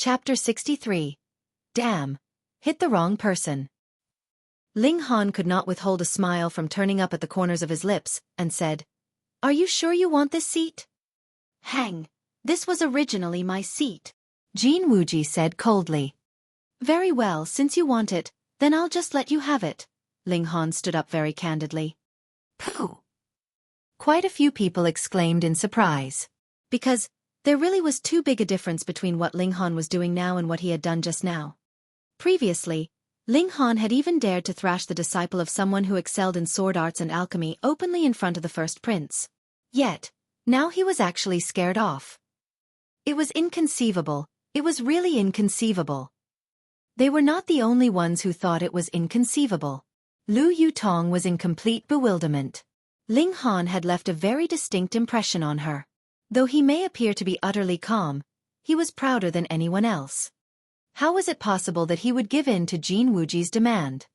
Chapter 63. Damn. Hit the wrong person. Ling Han could not withhold a smile from turning up at the corners of his lips, and said, "Are you sure you want this seat?" "Hang. This was originally my seat," Jin Wuji said coldly. "Very well, since you want it, then I'll just let you have it." Ling Han stood up very candidly. "Pooh!" Quite a few people exclaimed in surprise. Because there really was too big a difference between what Ling Han was doing now and what he had done just now. Previously, Ling Han had even dared to thrash the disciple of someone who excelled in sword arts and alchemy openly in front of the first prince. Yet, now he was actually scared off. It was inconceivable. It was really inconceivable. They were not the only ones who thought it was inconceivable. Lu Yutong was in complete bewilderment. Ling Han had left a very distinct impression on her. Though he may appear to be utterly calm, he was prouder than anyone else. How was it possible that he would give in to Jin Wuji's demand?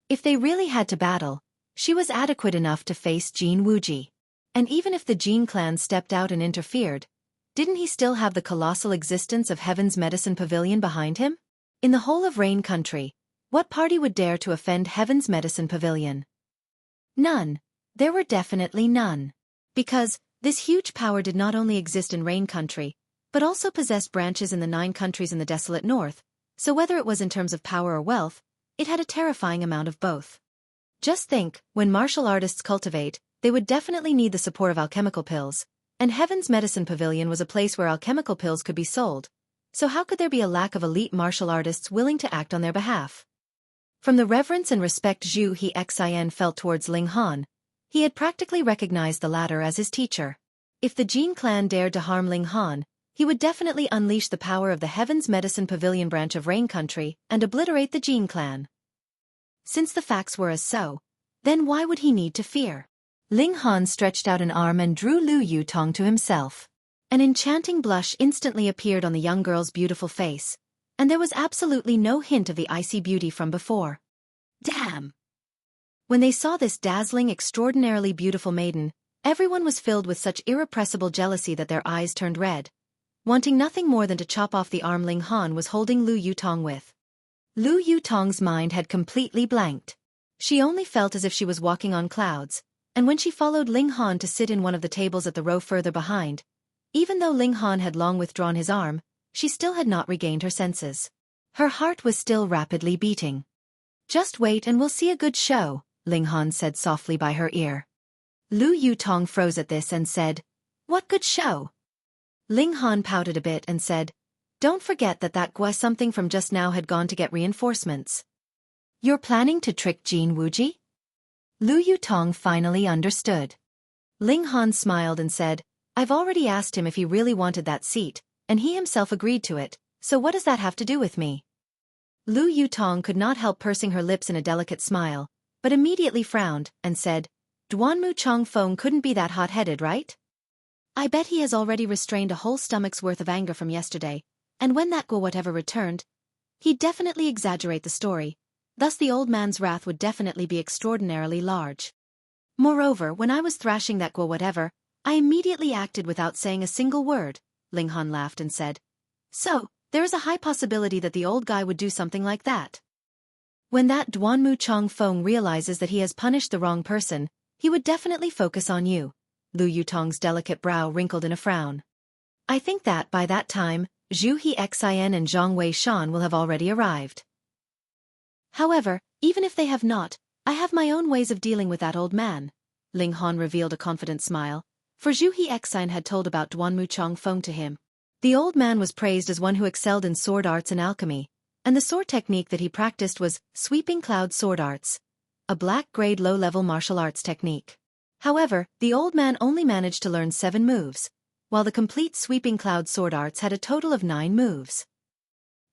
If they really had to battle, she was adequate enough to face Jin Wuji. And even if the Jin clan stepped out and interfered, didn't he still have the colossal existence of Heaven's Medicine Pavilion behind him? In the whole of Rain Country, what party would dare to offend Heaven's Medicine Pavilion? None. There were definitely none. Because this huge power did not only exist in Rain Country, but also possessed branches in the 9 countries in the desolate north, so whether it was in terms of power or wealth, it had a terrifying amount of both. Just think, when martial artists cultivate, they would definitely need the support of alchemical pills, and Heaven's Medicine Pavilion was a place where alchemical pills could be sold, so how could there be a lack of elite martial artists willing to act on their behalf? From the reverence and respect Zhu Hexin felt towards Ling Han, he had practically recognized the latter as his teacher. If the Jin clan dared to harm Ling Han, he would definitely unleash the power of the Heaven's Medicine Pavilion branch of Rain Country and obliterate the Jin clan. Since the facts were as so, then why would he need to fear? Ling Han stretched out an arm and drew Lu Yutong to himself. An enchanting blush instantly appeared on the young girl's beautiful face, and there was absolutely no hint of the icy beauty from before. Damn! When they saw this dazzling, extraordinarily beautiful maiden, everyone was filled with such irrepressible jealousy that their eyes turned red, wanting nothing more than to chop off the arm Ling Han was holding Lu Yutong with. Lu Yutong's mind had completely blanked. She only felt as if she was walking on clouds, and when she followed Ling Han to sit in one of the tables at the row further behind, even though Ling Han had long withdrawn his arm, she still had not regained her senses. Her heart was still rapidly beating. "Just wait and we'll see a good show," Ling Han said softly by her ear. Lu Yutong froze at this and said, "What good show?" Ling Han pouted a bit and said, "Don't forget that Gua something from just now had gone to get reinforcements." "You're planning to trick Jin Wuji?" Lu Yutong finally understood. Ling Han smiled and said, "I've already asked him if he really wanted that seat, and he himself agreed to it, so what does that have to do with me?" Lu Yutong could not help pursing her lips in a delicate smile, but immediately frowned, and said, "Duanmu Chongfeng couldn't be that hot-headed, right? I bet he has already restrained a whole stomach's worth of anger from yesterday, and when that Gua whatever returned, he'd definitely exaggerate the story, thus the old man's wrath would definitely be extraordinarily large. Moreover, when I was thrashing that Gua whatever, I immediately acted without saying a single word," Ling Han laughed and said. "So, there is a high possibility that the old guy would do something like that. When that Duanmu Chongfeng realizes that he has punished the wrong person, he would definitely focus on you." Lu Yutong's delicate brow wrinkled in a frown. "I think that by that time, Zhu Hexin and Zhang Wei Shan will have already arrived. However, even if they have not, I have my own ways of dealing with that old man." Ling Han revealed a confident smile, for Zhu Hexin had told about Duanmu Chongfeng to him. The old man was praised as one who excelled in sword arts and alchemy, and the sword technique that he practiced was sweeping cloud sword arts, a black-grade low-level martial arts technique. However, the old man only managed to learn 7 moves, while the complete sweeping cloud sword arts had a total of 9 moves.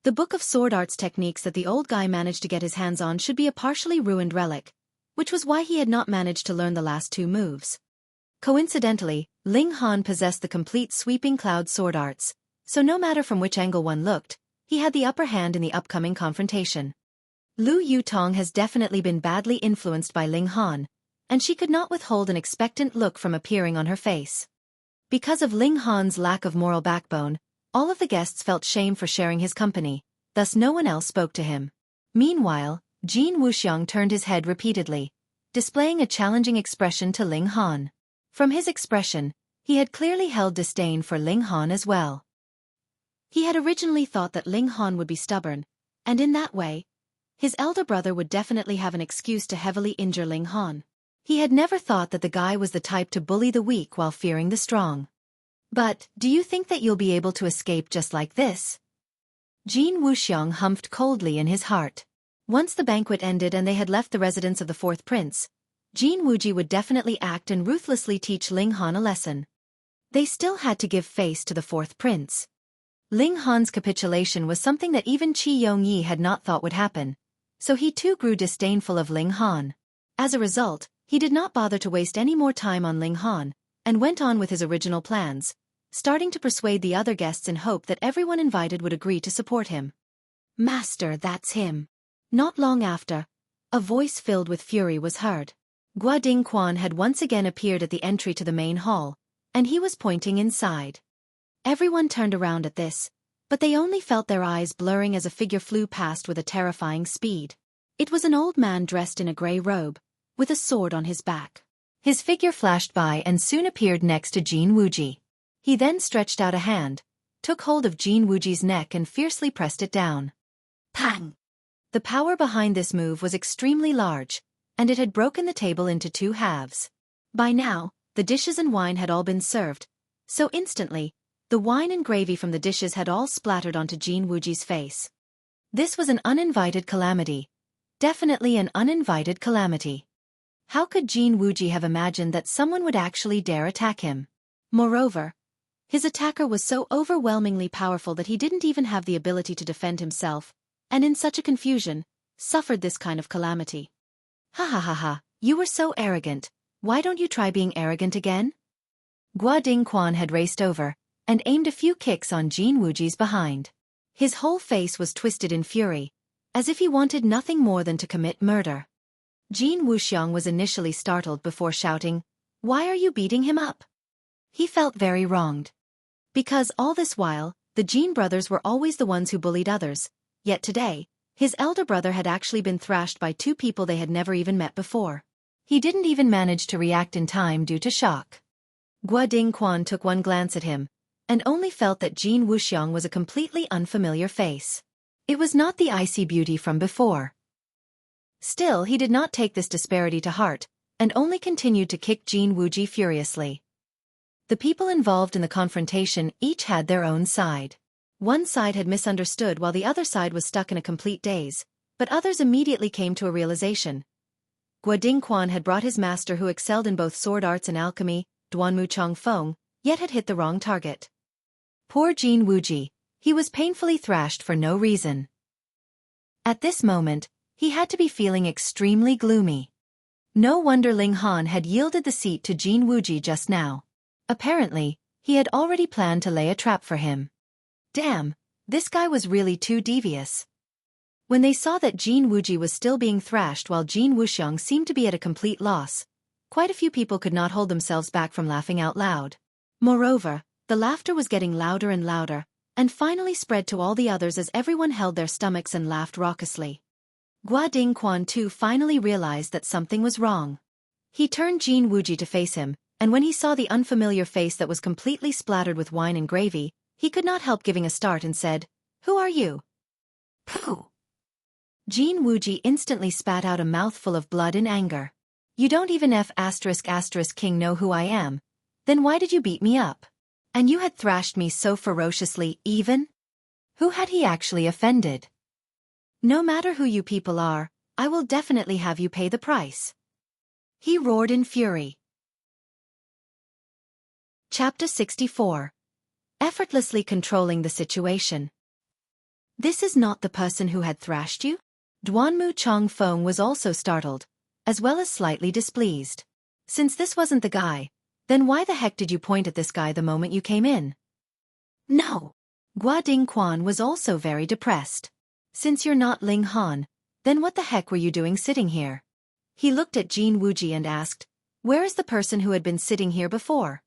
The book of sword arts techniques that the old guy managed to get his hands on should be a partially ruined relic, which was why he had not managed to learn the last 2 moves. Coincidentally, Ling Han possessed the complete sweeping cloud sword arts, so no matter from which angle one looked, he had the upper hand in the upcoming confrontation. Lu Yutong has definitely been badly influenced by Ling Han, and she could not withhold an expectant look from appearing on her face. Because of Ling Han's lack of moral backbone, All of the guests felt shame for sharing his company, thus no one else spoke to him. Meanwhile, Jin Wuxiang turned his head repeatedly, displaying a challenging expression to Ling Han. From his expression, he had clearly held disdain for Ling Han as well. He had originally thought that Ling Han would be stubborn, and in that way, his elder brother would definitely have an excuse to heavily injure Ling Han. He had never thought that the guy was the type to bully the weak while fearing the strong. But, do you think that you'll be able to escape just like this? Jin Wuxiang humphed coldly in his heart. Once the banquet ended and they had left the residence of the fourth prince, Jin Wuji would definitely act and ruthlessly teach Ling Han a lesson. They still had to give face to the fourth prince. Ling Han's capitulation was something that even Qi Yongyi had not thought would happen, so he too grew disdainful of Ling Han. As a result, he did not bother to waste any more time on Ling Han, and went on with his original plans, starting to persuade the other guests in hope that everyone invited would agree to support him. "Master, that's him." Not long after, a voice filled with fury was heard. Gua Dingquan had once again appeared at the entry to the main hall, and he was pointing inside. Everyone turned around at this, but they only felt their eyes blurring as a figure flew past with a terrifying speed. It was an old man dressed in a grey robe, with a sword on his back. His figure flashed by and soon appeared next to Jin Wuji. He then stretched out a hand, took hold of Jin Wuji's neck and fiercely pressed it down. Pang! The power behind this move was extremely large, and it had broken the table into two halves. By now, the dishes and wine had all been served, so instantly, the wine and gravy from the dishes had all splattered onto Jin Wuji's face. This was an uninvited calamity. Definitely an uninvited calamity. How could Jin Wuji have imagined that someone would actually dare attack him? Moreover, his attacker was so overwhelmingly powerful that he didn't even have the ability to defend himself, and in such a confusion, suffered this kind of calamity. Ha ha ha ha, you were so arrogant, why don't you try being arrogant again? Gua Dingquan had raced over, and aimed a few kicks on Jin Wuji's behind. His whole face was twisted in fury, as if he wanted nothing more than to commit murder. Jin Wuxiang was initially startled before shouting, "Why are you beating him up?" He felt very wronged. Because all this while, the Jin brothers were always the ones who bullied others, yet today, his elder brother had actually been thrashed by two people they had never even met before. He didn't even manage to react in time due to shock. Gua Dingquan took one glance at him, and only felt that Jin Wuxiang was a completely unfamiliar face. It was not the icy beauty from before. Still, he did not take this disparity to heart, and only continued to kick Jin Wuji furiously. The people involved in the confrontation each had their own side. One side had misunderstood while the other side was stuck in a complete daze, but others immediately came to a realization. Gua Dingquan had brought his master who excelled in both sword arts and alchemy, Duanmu Chongfeng, yet had hit the wrong target. Poor Jin Wuji, he was painfully thrashed for no reason. At this moment, he had to be feeling extremely gloomy. No wonder Ling Han had yielded the seat to Jin Wuji just now. Apparently, he had already planned to lay a trap for him. Damn, this guy was really too devious. When they saw that Jin Wuji was still being thrashed while Jin Wuxiang seemed to be at a complete loss, quite a few people could not hold themselves back from laughing out loud. Moreover, the laughter was getting louder and louder, and finally spread to all the others as everyone held their stomachs and laughed raucously. Gua Dingquan too finally realized that something was wrong. He turned Jin Wuji to face him, and when he saw the unfamiliar face that was completely splattered with wine and gravy, he could not help giving a start and said, "Who are you?" Pooh! Jin Wuji instantly spat out a mouthful of blood in anger. "You don't even ***king know who I am, then why did you beat me up? And you had thrashed me so ferociously, even? Who had he actually offended? No matter who you people are, I will definitely have you pay the price." He roared in fury. Chapter 64. Effortlessly controlling the situation. "This is not the person who had thrashed you?" Duanmu Chongfeng was also startled, as well as slightly displeased. Since this wasn't the guy, then why the heck did you point at this guy the moment you came in? No. Gua Dingquan was also very depressed. Since you're not Ling Han, then what the heck were you doing sitting here? He looked at Jin Wuji and asked, "Where is the person who had been sitting here before?"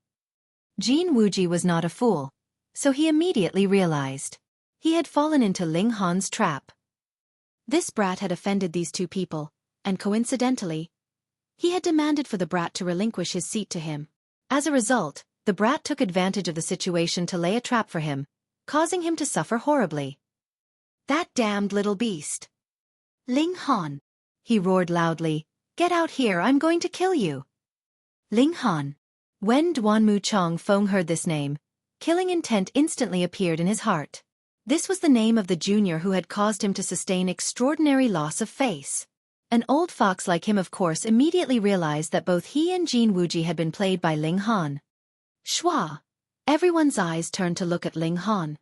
Jin Wuji was not a fool, so he immediately realized. He had fallen into Ling Han's trap. This brat had offended these two people, and coincidentally, he had demanded for the brat to relinquish his seat to him. As a result, the brat took advantage of the situation to lay a trap for him, causing him to suffer horribly. That damned little beast! Ling Han! He roared loudly, "Get out here, I'm going to kill you!" Ling Han! When Duanmu Chongfeng heard this name, killing intent instantly appeared in his heart. This was the name of the junior who had caused him to sustain extraordinary loss of face. An old fox like him of course immediately realized that both he and Jin Wuji had been played by Ling Han. Shua! Everyone's eyes turned to look at Ling Han.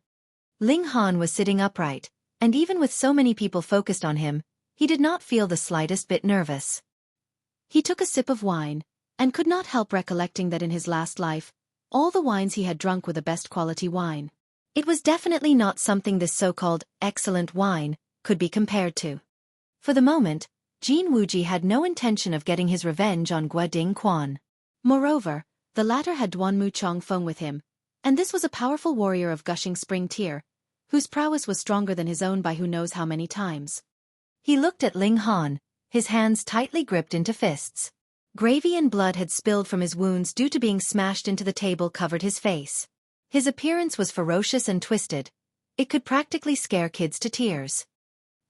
Ling Han was sitting upright, and even with so many people focused on him, he did not feel the slightest bit nervous. He took a sip of wine, and could not help recollecting that in his last life, all the wines he had drunk were the best quality wine. It was definitely not something this so-called excellent wine could be compared to. For the moment, Jin Wuji had no intention of getting his revenge on Guoding Quan. Moreover, the latter had Duanmu Chongfeng with him, and this was a powerful warrior of gushing spring tear, whose prowess was stronger than his own by who knows how many times. He looked at Ling Han, his hands tightly gripped into fists. Gravy and blood had spilled from his wounds due to being smashed into the table covered his face. His appearance was ferocious and twisted. It could practically scare kids to tears.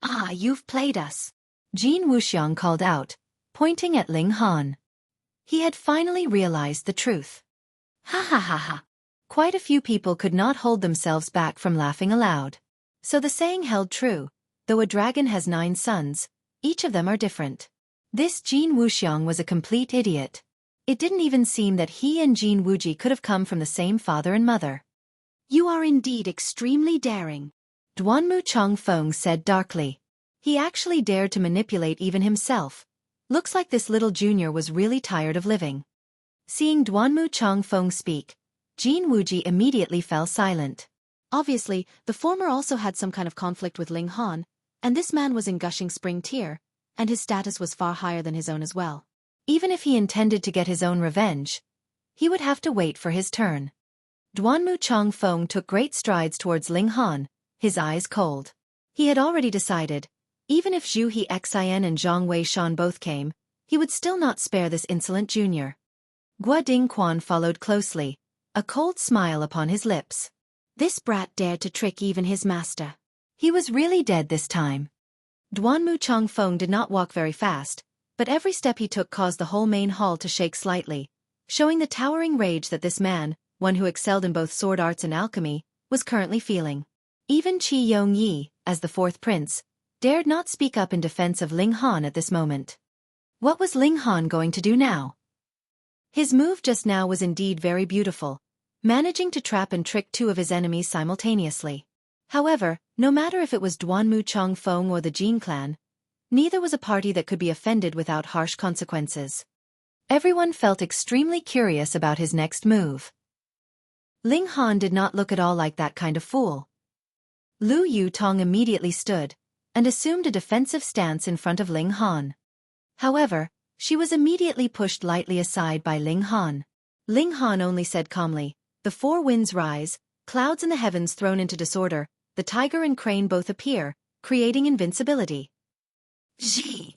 "Ah, you've played us," Jin Wuxiang called out, pointing at Ling Han. He had finally realized the truth. Ha ha ha ha. Quite a few people could not hold themselves back from laughing aloud. So the saying held true, though a dragon has 9 sons, each of them are different. This Jin Wuxiang was a complete idiot. It didn't even seem that he and Jin Wuji could have come from the same father and mother. "You are indeed extremely daring," Duanmu Chongfeng said darkly. He actually dared to manipulate even himself. Looks like this little junior was really tired of living. Seeing Duanmu Chongfeng speak, Jin Wuji immediately fell silent. Obviously, the former also had some kind of conflict with Ling Han, and this man was in gushing spring tear, and his status was far higher than his own as well. Even if he intended to get his own revenge, he would have to wait for his turn. Duanmu Chongfeng took great strides towards Ling Han, his eyes cold. He had already decided, even if Zhu He Xin and Zhang Wei Shan both came, he would still not spare this insolent junior. Guoding Quan followed closely, a cold smile upon his lips. This brat dared to trick even his master. He was really dead this time. Duanmu Chongfeng did not walk very fast, but every step he took caused the whole main hall to shake slightly, showing the towering rage that this man, one who excelled in both sword arts and alchemy, was currently feeling. Even Qi Yongyi, as the 4th prince, dared not speak up in defense of Ling Han at this moment. What was Ling Han going to do now? His move just now was indeed very beautiful, managing to trap and trick 2 of his enemies simultaneously. However, no matter if it was Duanmu Chongfeng or the Jin clan, neither was a party that could be offended without harsh consequences. Everyone felt extremely curious about his next move. Ling Han did not look at all like that kind of fool. Lu Yutong immediately stood, and assumed a defensive stance in front of Ling Han. However, she was immediately pushed lightly aside by Ling Han. Ling Han only said calmly, "The 4 winds rise, clouds in the heavens thrown into disorder, the tiger and crane both appear, creating invincibility." Gee!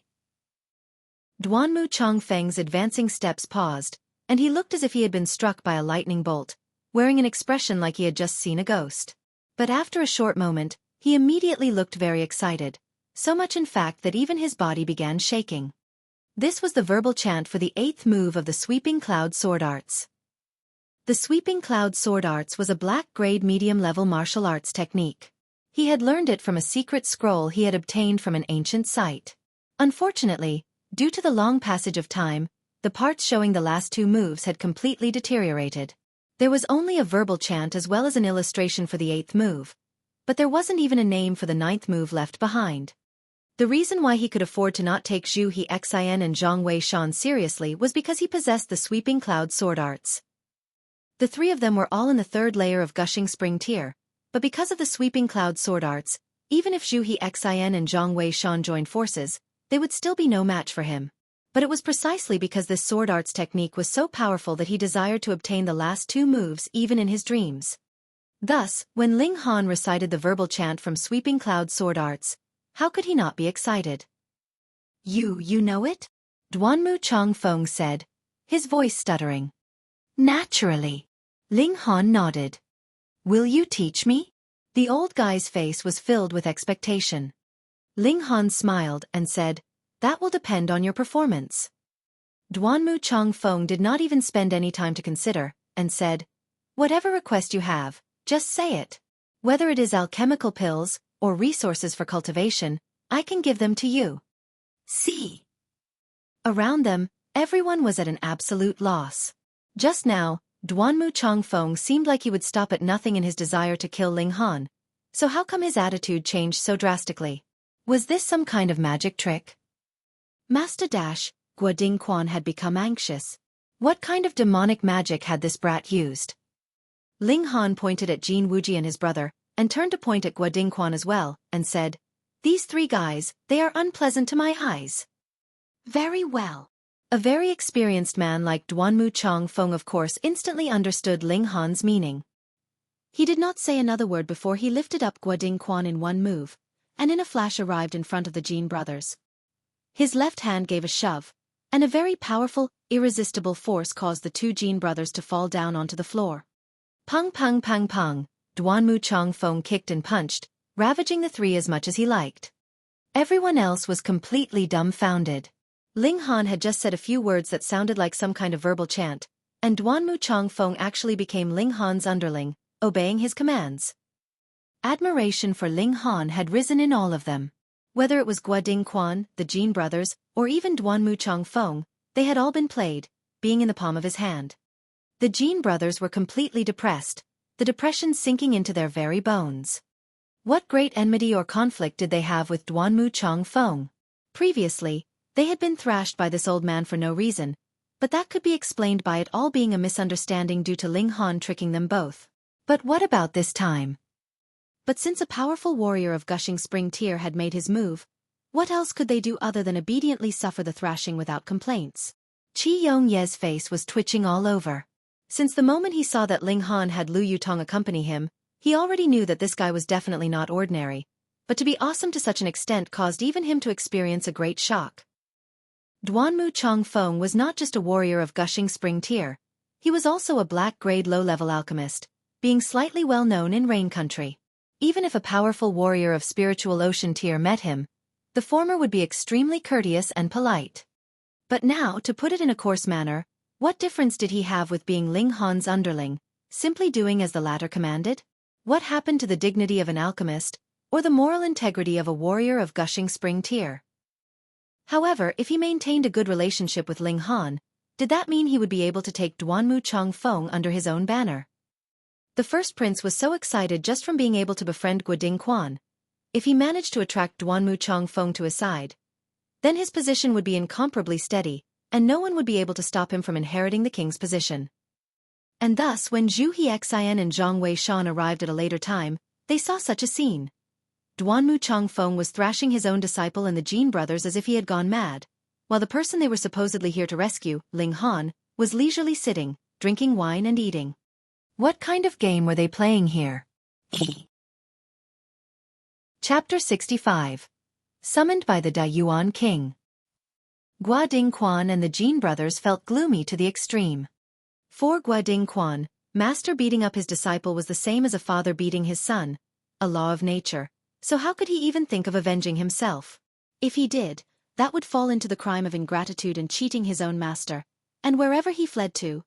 Duanmu Chongfeng's advancing steps paused, and he looked as if he had been struck by a lightning bolt, wearing an expression like he had just seen a ghost. But after a short moment, he immediately looked very excited, so much in fact that even his body began shaking. This was the verbal chant for the 8th move of the Sweeping Cloud Sword Arts. The Sweeping Cloud Sword Arts was a black-grade medium-level martial arts technique. He had learned it from a secret scroll he had obtained from an ancient site. Unfortunately, due to the long passage of time, the parts showing the last 2 moves had completely deteriorated. There was only a verbal chant as well as an illustration for the 8th move, but there wasn't even a name for the 9th move left behind. The reason why he could afford to not take Zhu He Xin and Zhang Wei Shan seriously was because he possessed the Sweeping Cloud Sword Arts. The 3 of them were all in the 3rd layer of Gushing Spring tier, but because of the Sweeping Cloud Sword Arts, even if Zhu He Xin and Zhang Wei Shan joined forces, they would still be no match for him. But it was precisely because this sword arts technique was so powerful that he desired to obtain the last 2 moves even in his dreams. Thus, when Ling Han recited the verbal chant from Sweeping Cloud Sword Arts, how could he not be excited? You know it? Duanmu Changfeng said, his voice stuttering. Naturally. Ling Han nodded. Will you teach me? The old guy's face was filled with expectation. Ling Han smiled and said, that will depend on your performance. Duanmu Changfeng did not even spend any time to consider, and said, whatever request you have, just say it. Whether it is alchemical pills, or resources for cultivation, I can give them to you. See. Around them, everyone was at an absolute loss. Just now, Duanmu Changfeng seemed like he would stop at nothing in his desire to kill Ling Han. So how come his attitude changed so drastically? Was this some kind of magic trick? Master Dash, Guoding Quan had become anxious. What kind of demonic magic had this brat used? Ling Han pointed at Jin Wuji and his brother, and turned to point at Guoding Quan as well, and said, these three guys, they are unpleasant to my eyes. Very well. A very experienced man like Duanmu Changfeng of course instantly understood Ling Han's meaning. He did not say another word before he lifted up Guoding Quan in one move, and in a flash arrived in front of the Jin brothers. His left hand gave a shove, and a very powerful, irresistible force caused the two Jin brothers to fall down onto the floor. Pung pung pung pung, Duanmu Changfeng kicked and punched, ravaging the three as much as he liked. Everyone else was completely dumbfounded. Ling Han had just said a few words that sounded like some kind of verbal chant, and Duanmu Changfeng actually became Ling Han's underling, obeying his commands. Admiration for Ling Han had risen in all of them. Whether it was Guoding Quan, the Jin brothers, or even Duanmu Changfeng, they had all been played, being in the palm of his hand. The Jin brothers were completely depressed, the depression sinking into their very bones. What great enmity or conflict did they have with Duanmu Changfeng? Previously, they had been thrashed by this old man for no reason, but that could be explained by it all being a misunderstanding due to Ling Han tricking them both. But what about this time? But since a powerful warrior of gushing spring tear had made his move, what else could they do other than obediently suffer the thrashing without complaints? Qi Yongye's face was twitching all over. Since the moment he saw that Ling Han had Lu Yutong accompany him, he already knew that this guy was definitely not ordinary, but to be awesome to such an extent caused even him to experience a great shock. Duanmu Changfeng was not just a warrior of gushing spring tear, he was also a black-grade low-level alchemist, being slightly well-known in Rain Country. Even if a powerful warrior of spiritual ocean tier met him, the former would be extremely courteous and polite. But now, to put it in a coarse manner, what difference did he have with being Ling Han's underling, simply doing as the latter commanded? What happened to the dignity of an alchemist, or the moral integrity of a warrior of gushing spring tear? However, if he maintained a good relationship with Ling Han, did that mean he would be able to take Duanmu Changfeng under his own banner? The first prince was so excited just from being able to befriend Guoding Quan. If he managed to attract Duanmu Changfeng to his side, then his position would be incomparably steady, and no one would be able to stop him from inheriting the king's position. And thus when Zhu Hexian and Zhang Weishan arrived at a later time, they saw such a scene. Duanmu Changfeng was thrashing his own disciple and the Jin brothers as if he had gone mad, while the person they were supposedly here to rescue, Ling Han, was leisurely sitting, drinking wine and eating. What kind of game were they playing here? Chapter 65. Summoned by the Dayuan King. Guoding Quan and the Jin brothers felt gloomy to the extreme. For Guoding Quan, master beating up his disciple was the same as a father beating his son, a law of nature, so how could he even think of avenging himself? If he did, that would fall into the crime of ingratitude and cheating his own master, and wherever he fled to,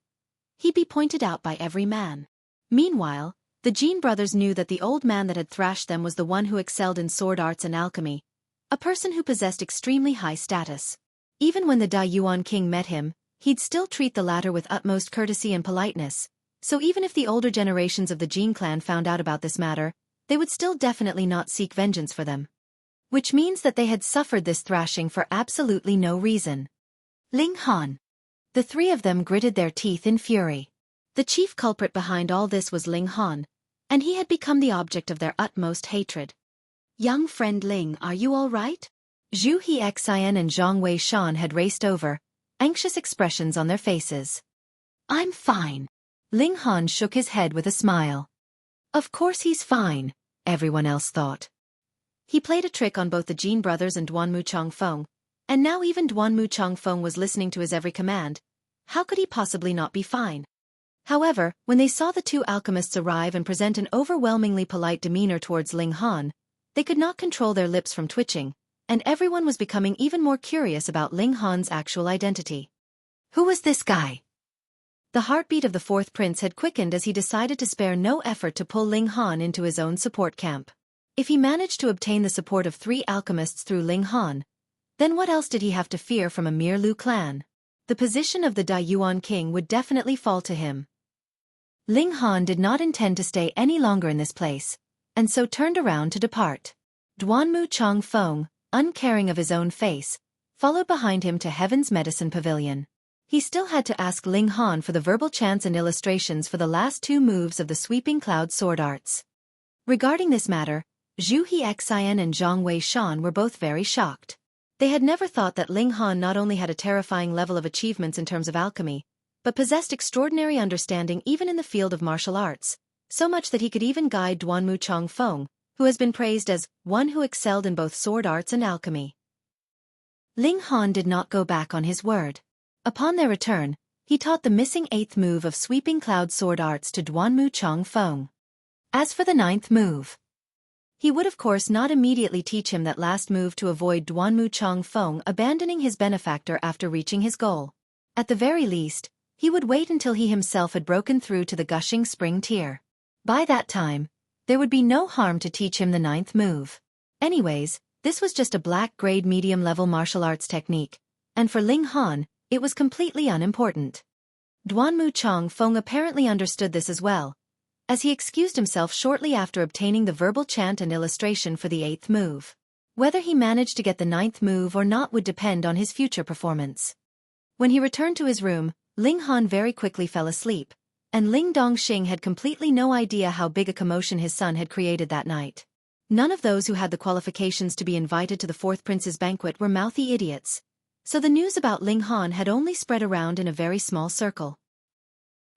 he'd be pointed out by every man. Meanwhile, the Jin brothers knew that the old man that had thrashed them was the one who excelled in sword arts and alchemy, a person who possessed extremely high status. Even when the Dayuan King met him, he'd still treat the latter with utmost courtesy and politeness, so even if the older generations of the Jin clan found out about this matter, they would still definitely not seek vengeance for them. Which means that they had suffered this thrashing for absolutely no reason. Ling Han. The three of them gritted their teeth in fury. The chief culprit behind all this was Ling Han, and he had become the object of their utmost hatred. Young friend Ling, are you all right? Zhu Hexian and Zhang Weishan had raced over, anxious expressions on their faces. I'm fine. Ling Han shook his head with a smile. Of course he's fine, everyone else thought. He played a trick on both the Jin brothers and Duanmu Changfeng, and now even Duanmu Changfeng was listening to his every command. How could he possibly not be fine? However, when they saw the two alchemists arrive and present an overwhelmingly polite demeanor towards Ling Han, they could not control their lips from twitching, and everyone was becoming even more curious about Ling Han's actual identity. Who was this guy? The heartbeat of the fourth prince had quickened as he decided to spare no effort to pull Ling Han into his own support camp. If he managed to obtain the support of 3 alchemists through Ling Han, then what else did he have to fear from a mere Lu clan? The position of the Daiyuan king would definitely fall to him. Ling Han did not intend to stay any longer in this place, and so turned around to depart. Duanmu Changfeng, uncaring of his own face, followed behind him to Heaven's Medicine Pavilion. He still had to ask Ling Han for the verbal chants and illustrations for the last 2 moves of the Sweeping Cloud sword arts. Regarding this matter, Zhu Hexian and Zhang Wei Shan were both very shocked. They had never thought that Ling Han not only had a terrifying level of achievements in terms of alchemy, but possessed extraordinary understanding even in the field of martial arts, so much that he could even guide Duanmu Changfeng, who has been praised as one who excelled in both sword arts and alchemy. Ling Han did not go back on his word. Upon their return, he taught the missing 8th move of Sweeping Cloud sword arts to Duanmu Changfeng. As for the 9th move, he would of course not immediately teach him that last move to avoid Duanmu Changfeng abandoning his benefactor after reaching his goal. At the very least, he would wait until he himself had broken through to the gushing spring tier. By that time, there would be no harm to teach him the 9th move. Anyways, this was just a black-grade medium-level martial arts technique, and for Ling Han, it was completely unimportant. Duanmu Changfeng apparently understood this as well, as he excused himself shortly after obtaining the verbal chant and illustration for the 8th move. Whether he managed to get the 9th move or not would depend on his future performance. When he returned to his room, Ling Han very quickly fell asleep, and Ling Dongxing had completely no idea how big a commotion his son had created that night. None of those who had the qualifications to be invited to the fourth prince's banquet were mouthy idiots, so the news about Ling Han had only spread around in a very small circle.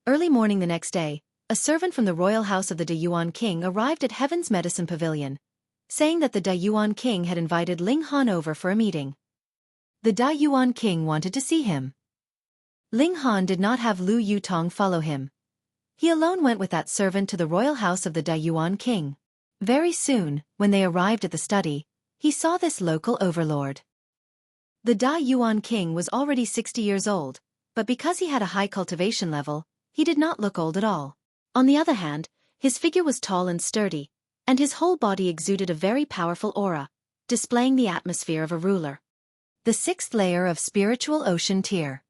Early morning the next day, a servant from the royal house of the Daiyuan king arrived at Heaven's Medicine Pavilion, saying that the Daiyuan king had invited Ling Han over for a meeting. The Daiyuan king wanted to see him. Ling Han did not have Lu Yutong follow him. He alone went with that servant to the royal house of the Daiyuan king. Very soon, when they arrived at the study, he saw this local overlord. The Daiyuan king was already 60 years old, but because he had a high cultivation level, he did not look old at all. On the other hand, his figure was tall and sturdy, and his whole body exuded a very powerful aura, displaying the atmosphere of a ruler. The 6th layer of spiritual ocean tier.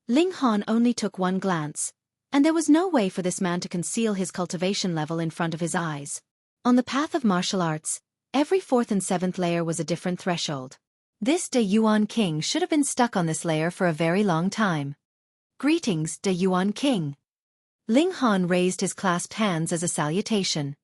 Ling Han only took one glance, and there was no way for this man to conceal his cultivation level in front of his eyes. On the path of martial arts, every 4th and 7th layer was a different threshold. This Daiyuan king should have been stuck on this layer for a very long time. Greetings, Daiyuan king. Ling Han raised his clasped hands as a salutation.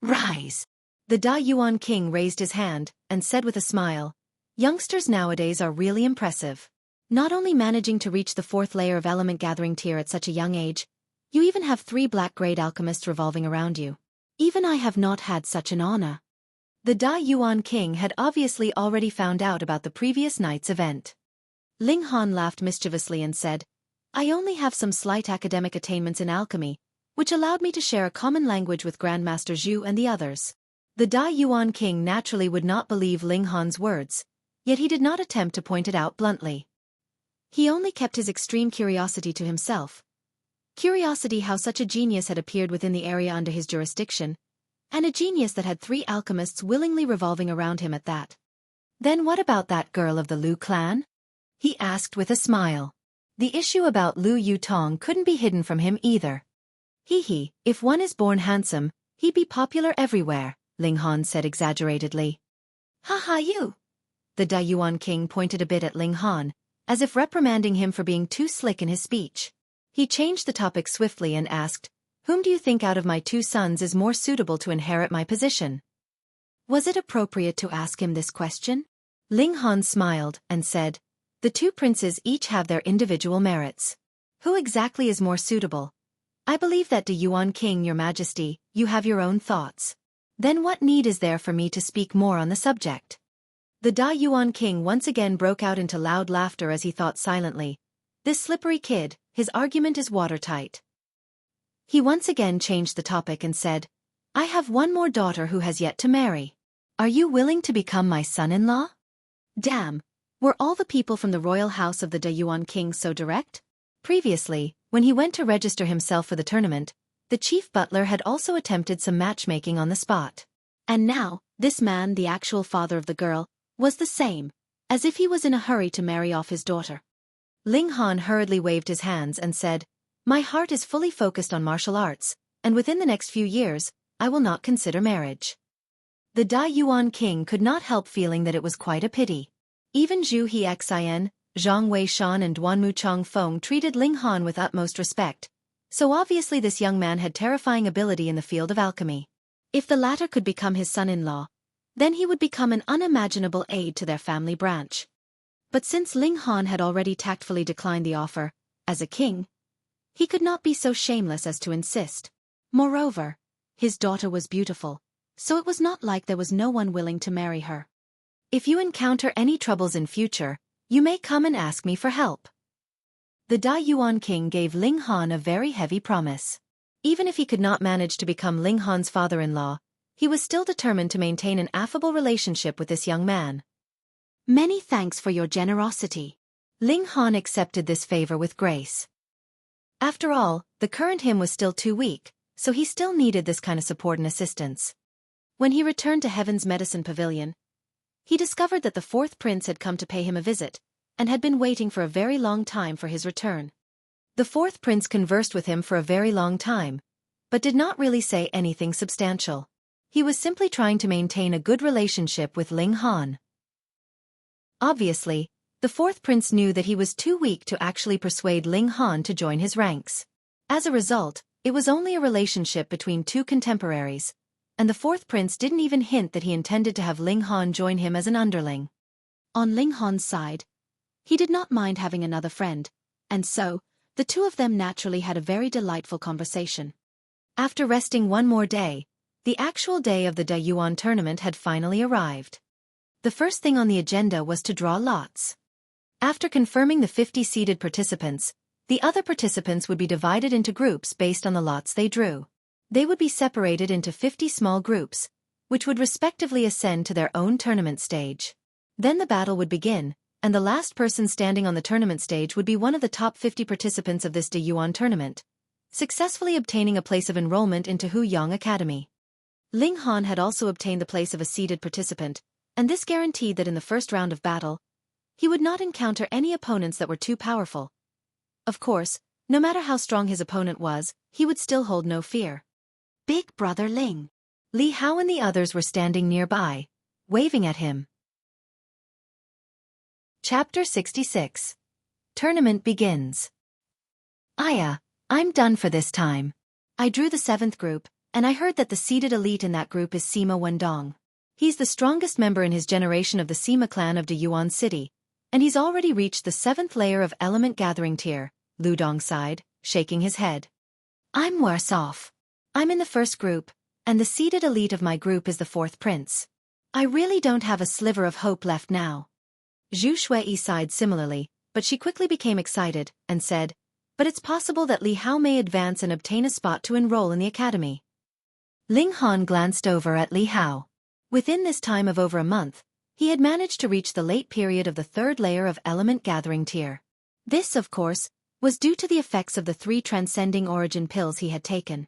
Rise. The Daiyuan king raised his hand, and said with a smile, youngsters nowadays are really impressive. Not only managing to reach the 4th layer of element gathering tier at such a young age, you even have 3 black-grade alchemists revolving around you. Even I have not had such an honor. The Daiyuan king had obviously already found out about the previous night's event. Ling Han laughed mischievously and said, I only have some slight academic attainments in alchemy, which allowed me to share a common language with Grandmaster Zhu and the others. The Daiyuan king naturally would not believe Ling Han's words, yet he did not attempt to point it out bluntly. He only kept his extreme curiosity to himself. Curiosity how such a genius had appeared within the area under his jurisdiction, and a genius that had 3 alchemists willingly revolving around him at that. Then what about that girl of the Lu clan? He asked with a smile. The issue about Lu Yutong couldn't be hidden from him either. He, if one is born handsome, he'd be popular everywhere, Ling Han said exaggeratedly. You. The Daiyuan king pointed a bit at Ling Han, as if reprimanding him for being too slick in his speech. He changed the topic swiftly and asked, whom do you think out of my 2 sons is more suitable to inherit my position? Was it appropriate to ask him this question? Ling Han smiled and said, the 2 princes each have their individual merits. Who exactly is more suitable? I believe that Daiyuan king, your majesty, you have your own thoughts. Then what need is there for me to speak more on the subject? The Da Yuan king once again broke out into loud laughter as he thought silently. This slippery kid, his argument is watertight. He once again changed the topic and said, I have one more daughter who has yet to marry. Are you willing to become my son-in-law? Damn, were all the people from the royal house of the Da Yuan king so direct? Previously, when he went to register himself for the tournament, the chief butler had also attempted some matchmaking on the spot. And now, this man, the actual father of the girl, was the same, as if he was in a hurry to marry off his daughter. Ling Han hurriedly waved his hands and said, My heart is fully focused on martial arts, and within the next few years, I will not consider marriage. The Da Yuan king could not help feeling that it was quite a pity. Even Zhu Hexin, Zhang Weishan and Duanmu Changfeng treated Ling Han with utmost respect, so obviously this young man had terrifying ability in the field of alchemy. If the latter could become his son-in-law, then he would become an unimaginable aid to their family branch. But since Ling Han had already tactfully declined the offer, as a king, he could not be so shameless as to insist. Moreover, his daughter was beautiful, so it was not like there was no one willing to marry her. If you encounter any troubles in future, you may come and ask me for help. The Da Yuan king gave Ling Han a very heavy promise. Even if he could not manage to become Ling Han's father-in-law, he was still determined to maintain an affable relationship with this young man. Many thanks for your generosity. Ling Han accepted this favor with grace. After all, the current him was still too weak, so he still needed this kind of support and assistance. When he returned to Heaven's Medicine Pavilion, he discovered that the fourth prince had come to pay him a visit, and had been waiting for a very long time for his return. The fourth prince conversed with him for a very long time, but did not really say anything substantial. He was simply trying to maintain a good relationship with Ling Han. Obviously, the fourth prince knew that he was too weak to actually persuade Ling Han to join his ranks. As a result, it was only a relationship between two contemporaries, and the fourth prince didn't even hint that he intended to have Ling Han join him as an underling. On Ling Han's side, he did not mind having another friend, and so, the two of them naturally had a very delightful conversation. After resting one more day, the actual day of the Da Yuan tournament had finally arrived. The first thing on the agenda was to draw lots. After confirming the 50 seeded participants, the other participants would be divided into groups based on the lots they drew. They would be separated into 50 small groups, which would respectively ascend to their own tournament stage. Then the battle would begin, and the last person standing on the tournament stage would be one of the top 50 participants of this Da Yuan tournament, successfully obtaining a place of enrollment into Huyang Academy. Ling Han had also obtained the place of a seeded participant, and this guaranteed that in the first round of battle, he would not encounter any opponents that were too powerful. Of course, no matter how strong his opponent was, he would still hold no fear. Big brother Ling. Li Hao and the others were standing nearby, waving at him. Chapter 66. Tournament begins. Aya, I'm done for this time. I drew the 7th group, and I heard that the seeded elite in that group is Sima Wendong. He's the strongest member in his generation of the Sima clan of Da Yuan City, and he's already reached the 7th layer of element gathering tier, Lu Dong sighed, shaking his head. I'm worse off. I'm in the first group, and the seeded elite of my group is the 4th prince. I really don't have a sliver of hope left now. Zhu Shui sighed similarly, but she quickly became excited, and said, But it's possible that Li Hao may advance and obtain a spot to enroll in the academy. Ling Han glanced over at Li Hao. Within this time of over a month, he had managed to reach the late period of the 3rd layer of element gathering tier. This, of course, was due to the effects of the 3 transcending origin pills he had taken.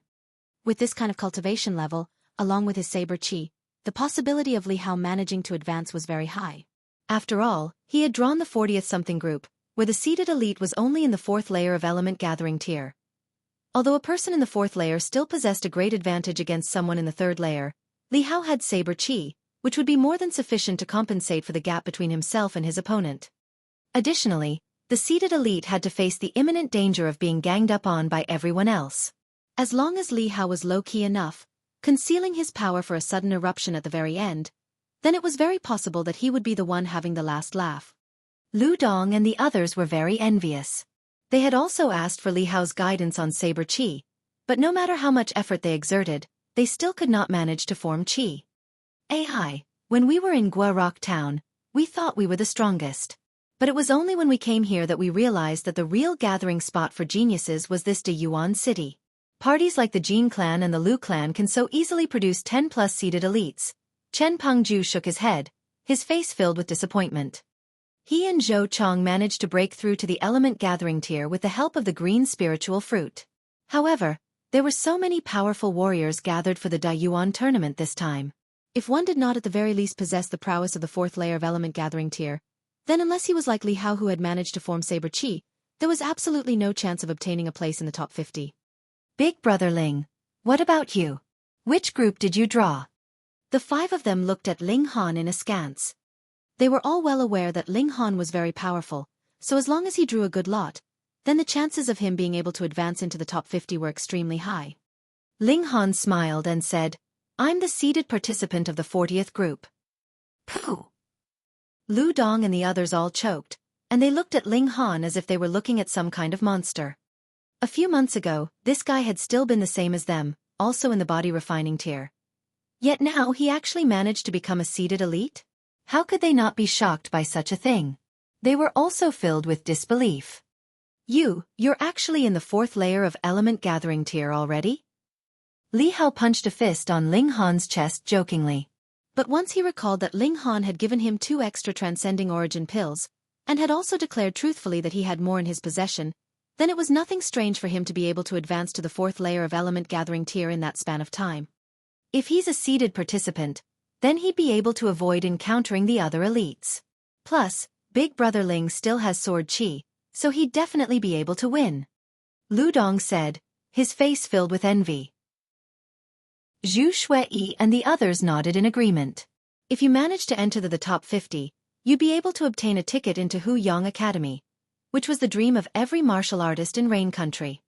With this kind of cultivation level, along with his saber chi, the possibility of Li Hao managing to advance was very high. After all, he had drawn the 40th-something group, where the seeded elite was only in the 4th layer of element gathering tier. Although a person in the 4th layer still possessed a great advantage against someone in the 3rd layer, Li Hao had saber chi, which would be more than sufficient to compensate for the gap between himself and his opponent. Additionally, the seeded elite had to face the imminent danger of being ganged up on by everyone else. As long as Li Hao was low-key enough, concealing his power for a sudden eruption at the very end, then it was very possible that he would be the one having the last laugh. Lu Dong and the others were very envious. They had also asked for Li Hao's guidance on saber chi, but no matter how much effort they exerted, they still could not manage to form chi. Hi, when we were in Gua Rock Town, we thought we were the strongest. But it was only when we came here that we realized that the real gathering spot for geniuses was this De Yuan city. Parties like the Jin clan and the Lu clan can so easily produce 10+ seeded elites. Chen Pengju shook his head, his face filled with disappointment. He and Zhou Chong managed to break through to the element gathering tier with the help of the green spiritual fruit. However, there were so many powerful warriors gathered for the Dayuan tournament this time. If one did not at the very least possess the prowess of the 4th layer of element gathering tier, then unless he was like Li Hao who had managed to form Saber Chi, there was absolutely no chance of obtaining a place in the top 50. Big Brother Ling, what about you? Which group did you draw? The 5 of them looked at Ling Han in askance. They were all well aware that Ling Han was very powerful, so as long as he drew a good lot, then the chances of him being able to advance into the top 50 were extremely high. Ling Han smiled and said, I'm the seeded participant of the 40th group. Pooh! Lu Dong and the others all choked, and they looked at Ling Han as if they were looking at some kind of monster. A few months ago, this guy had still been the same as them, also in the body refining tier. Yet now he actually managed to become a seeded elite? How could they not be shocked by such a thing? They were also filled with disbelief. You're actually in the 4th layer of element gathering tier already? Li Hao punched a fist on Ling Han's chest jokingly. But once he recalled that Ling Han had given him 2 extra transcending origin pills, and had also declared truthfully that he had more in his possession, then it was nothing strange for him to be able to advance to the 4th layer of element gathering tier in that span of time. If he's a seeded participant, then he'd be able to avoid encountering the other elites. Plus, Big Brother Ling still has sword chi, so he'd definitely be able to win. Lu Dong said, his face filled with envy. Zhu Shui and the others nodded in agreement. If you manage to enter the top 50, you'd be able to obtain a ticket into Hu Yang Academy, which was the dream of every martial artist in Rain Country.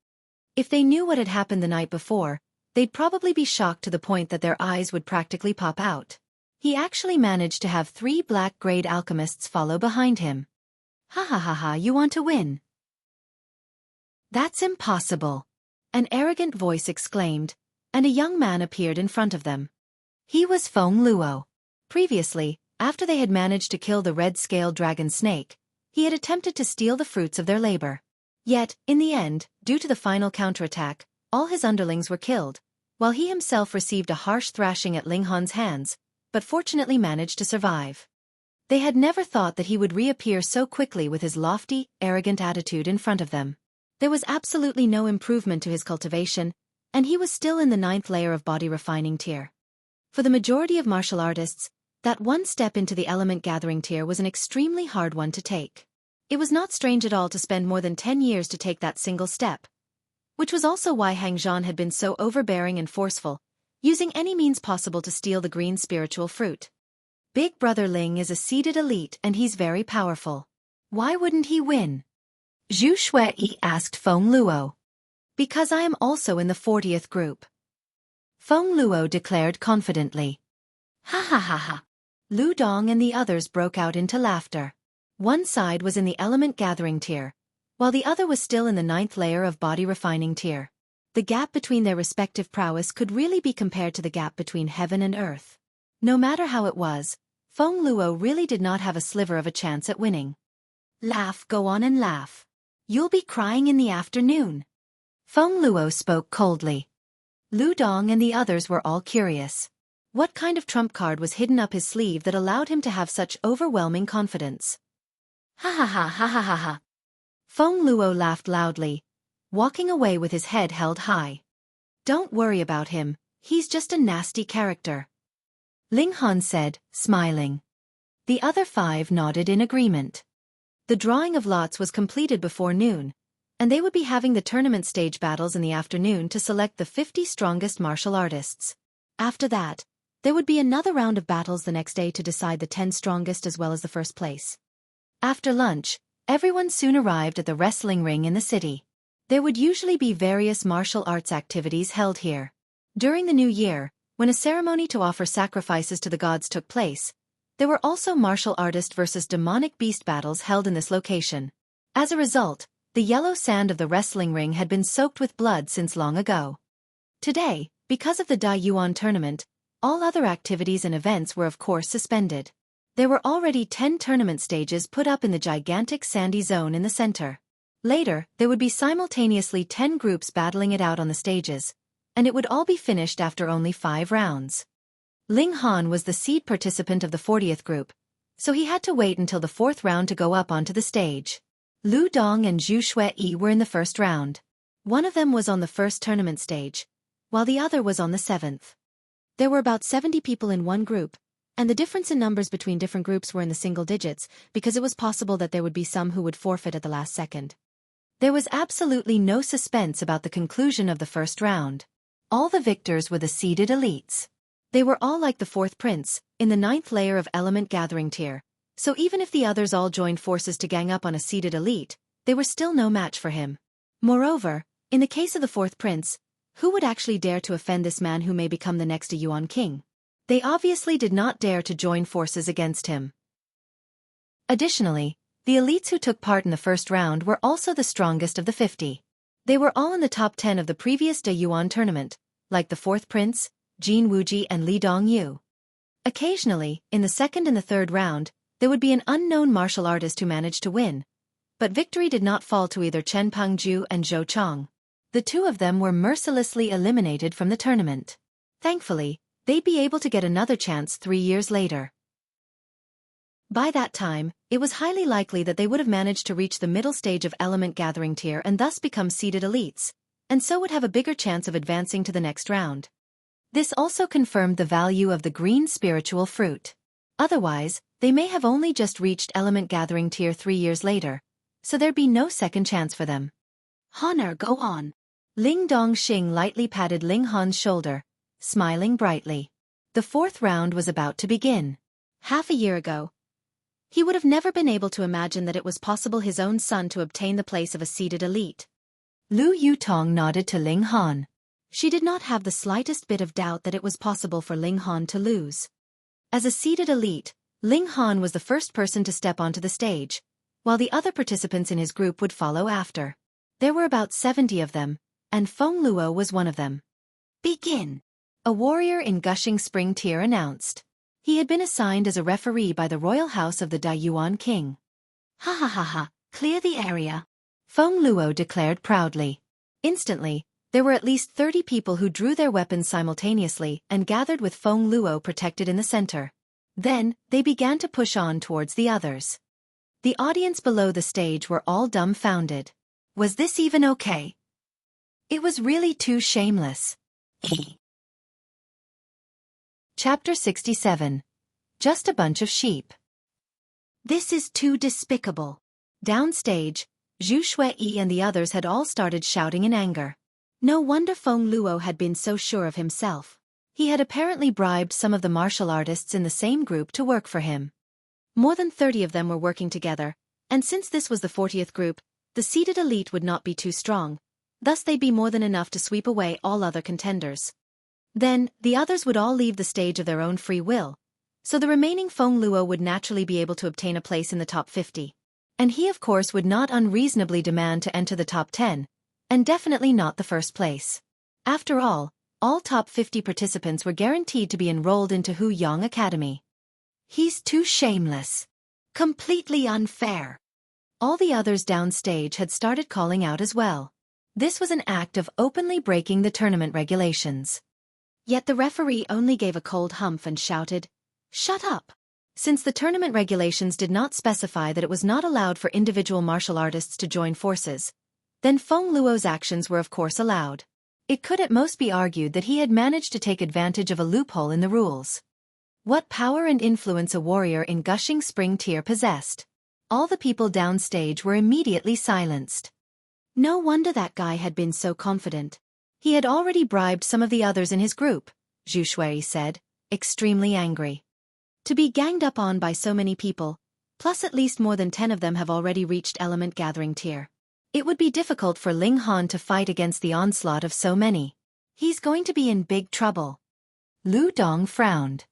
If they knew what had happened the night before, they'd probably be shocked to the point that their eyes would practically pop out. He actually managed to have 3 black-grade alchemists follow behind him. Ha ha ha ha, you want to win? That's impossible, an arrogant voice exclaimed, and a young man appeared in front of them. He was Feng Luo. Previously, after they had managed to kill the red-scaled dragon snake, he had attempted to steal the fruits of their labor. Yet, in the end, due to the final counterattack, all his underlings were killed, while he himself received a harsh thrashing at Ling Han's hands, but fortunately managed to survive. They had never thought that he would reappear so quickly with his lofty, arrogant attitude in front of them. There was absolutely no improvement to his cultivation, and he was still in the 9th layer of body refining tier. For the majority of martial artists, that one step into the element gathering tier was an extremely hard one to take. It was not strange at all to spend more than 10 years to take that single step, which was also why Hang Zhan had been so overbearing and forceful, using any means possible to steal the green spiritual fruit. Big Brother Ling is a seeded elite and he's very powerful. Why wouldn't he win? Zhu Shui asked Feng Luo. Because I am also in the 40th group, Feng Luo declared confidently. Ha ha ha ha. Lu Dong and the others broke out into laughter. One side was in the element gathering tier, while the other was still in the 9th layer of body refining tier. The gap between their respective prowess could really be compared to the gap between heaven and earth. No matter how it was, Feng Luo really did not have a sliver of a chance at winning. Laugh, go on and laugh. You'll be crying in the afternoon. Feng Luo spoke coldly. Lu Dong and the others were all curious. What kind of trump card was hidden up his sleeve that allowed him to have such overwhelming confidence? Ha ha ha ha ha ha ha. Feng Luo laughed loudly, walking away with his head held high. Don't worry about him, he's just a nasty character, Ling Han said, smiling. The other 5 nodded in agreement. The drawing of lots was completed before noon, and they would be having the tournament stage battles in the afternoon to select the 50 strongest martial artists. After that, there would be another round of battles the next day to decide the 10 strongest as well as the first place. After lunch, everyone soon arrived at the wrestling ring in the city. There would usually be various martial arts activities held here. During the new year, when a ceremony to offer sacrifices to the gods took place, there were also martial artist versus demonic beast battles held in this location. As a result, the yellow sand of the wrestling ring had been soaked with blood since long ago. Today, Because of the Da Yuan tournament, all other activities and events were of course suspended. There were already 10 tournament stages put up in the gigantic sandy zone in the center. Later, there would be simultaneously 10 groups battling it out on the stages, and it would all be finished after only 5 rounds. Ling Han was the seed participant of the 40th group, so he had to wait until the 4th round to go up onto the stage. Lu Dong and Zhu Shui were in the first round. One of them was on the first tournament stage, while the other was on the 7th. There were about 70 people in one group, and the difference in numbers between different groups were in the single digits, because it was possible that there would be some who would forfeit at the last second. There was absolutely no suspense about the conclusion of the first round. All the victors were the seeded elites. They were all like the 4th prince, in the 9th layer of element gathering tier, so even if the others all joined forces to gang up on a seeded elite, they were still no match for him. Moreover, in the case of the 4th prince, who would actually dare to offend this man who may become the next Yuan king? They obviously did not dare to join forces against him. Additionally, the elites who took part in the first round were also the strongest of the 50. They were all in the top 10 of the previous Da Yuan tournament, like the 4th prince, Jin Wuji and Li Dongyu. Occasionally, in the second and the third round, there would be an unknown martial artist who managed to win, but victory did not fall to either Chen Pengju and Zhou Chong. The two of them were mercilessly eliminated from the tournament. Thankfully, they'd be able to get another chance 3 years later. By that time, it was highly likely that they would have managed to reach the middle stage of element gathering tier and thus become seeded elites, and so would have a bigger chance of advancing to the next round. This also confirmed the value of the green spiritual fruit. Otherwise, they may have only just reached element gathering tier 3 years later, so there'd be no second chance for them. Honor, go on. Ling Dongxing lightly patted Ling Han's shoulder, smiling brightly. The 4th round was about to begin. Half a year ago, he would have never been able to imagine that it was possible his own son to obtain the place of a seeded elite. Lu Yutong nodded to Ling Han. She did not have the slightest bit of doubt that it was possible for Ling Han to lose. As a seeded elite, Ling Han was the first person to step onto the stage, while the other participants in his group would follow after. There were about 70 of them, and Feng Luo was one of them. Begin! A warrior in Gushing Spring tier announced. He had been assigned as a referee by the royal house of the Da Yuan king. Ha ha ha ha, clear the area. Feng Luo declared proudly. Instantly, there were at least 30 people who drew their weapons simultaneously and gathered with Feng Luo protected in the center. Then, they began to push on towards the others. The audience below the stage were all dumbfounded. Was this even okay? It was really too shameless. Chapter 67. Just a bunch of sheep. This is too despicable. Downstage, Zhu Shui and the others had all started shouting in anger. No wonder Feng Luo had been so sure of himself. He had apparently bribed some of the martial artists in the same group to work for him. More than 30 of them were working together, and since this was the 40th group, the seeded elite would not be too strong, thus they'd be more than enough to sweep away all other contenders. Then, the others would all leave the stage of their own free will, so the remaining Feng Luo would naturally be able to obtain a place in the top 50. And he of course would not unreasonably demand to enter the top 10, and definitely not the first place. After all top 50 participants were guaranteed to be enrolled into Hu Yang Academy. He's too shameless. Completely unfair. All the others downstage had started calling out as well. This was an act of openly breaking the tournament regulations. Yet the referee only gave a cold humph and shouted, "Shut up!" Since the tournament regulations did not specify that it was not allowed for individual martial artists to join forces, then Feng Luo's actions were of course allowed. It could at most be argued that he had managed to take advantage of a loophole in the rules. What power and influence a warrior in Gushing Spring tier possessed. All the people downstage were immediately silenced. No wonder that guy had been so confident. He had already bribed some of the others in his group, Zhu Shui said, extremely angry. To be ganged up on by so many people, plus at least more than 10 of them have already reached element gathering tier. It would be difficult for Ling Han to fight against the onslaught of so many. He's going to be in big trouble. Lu Dong frowned.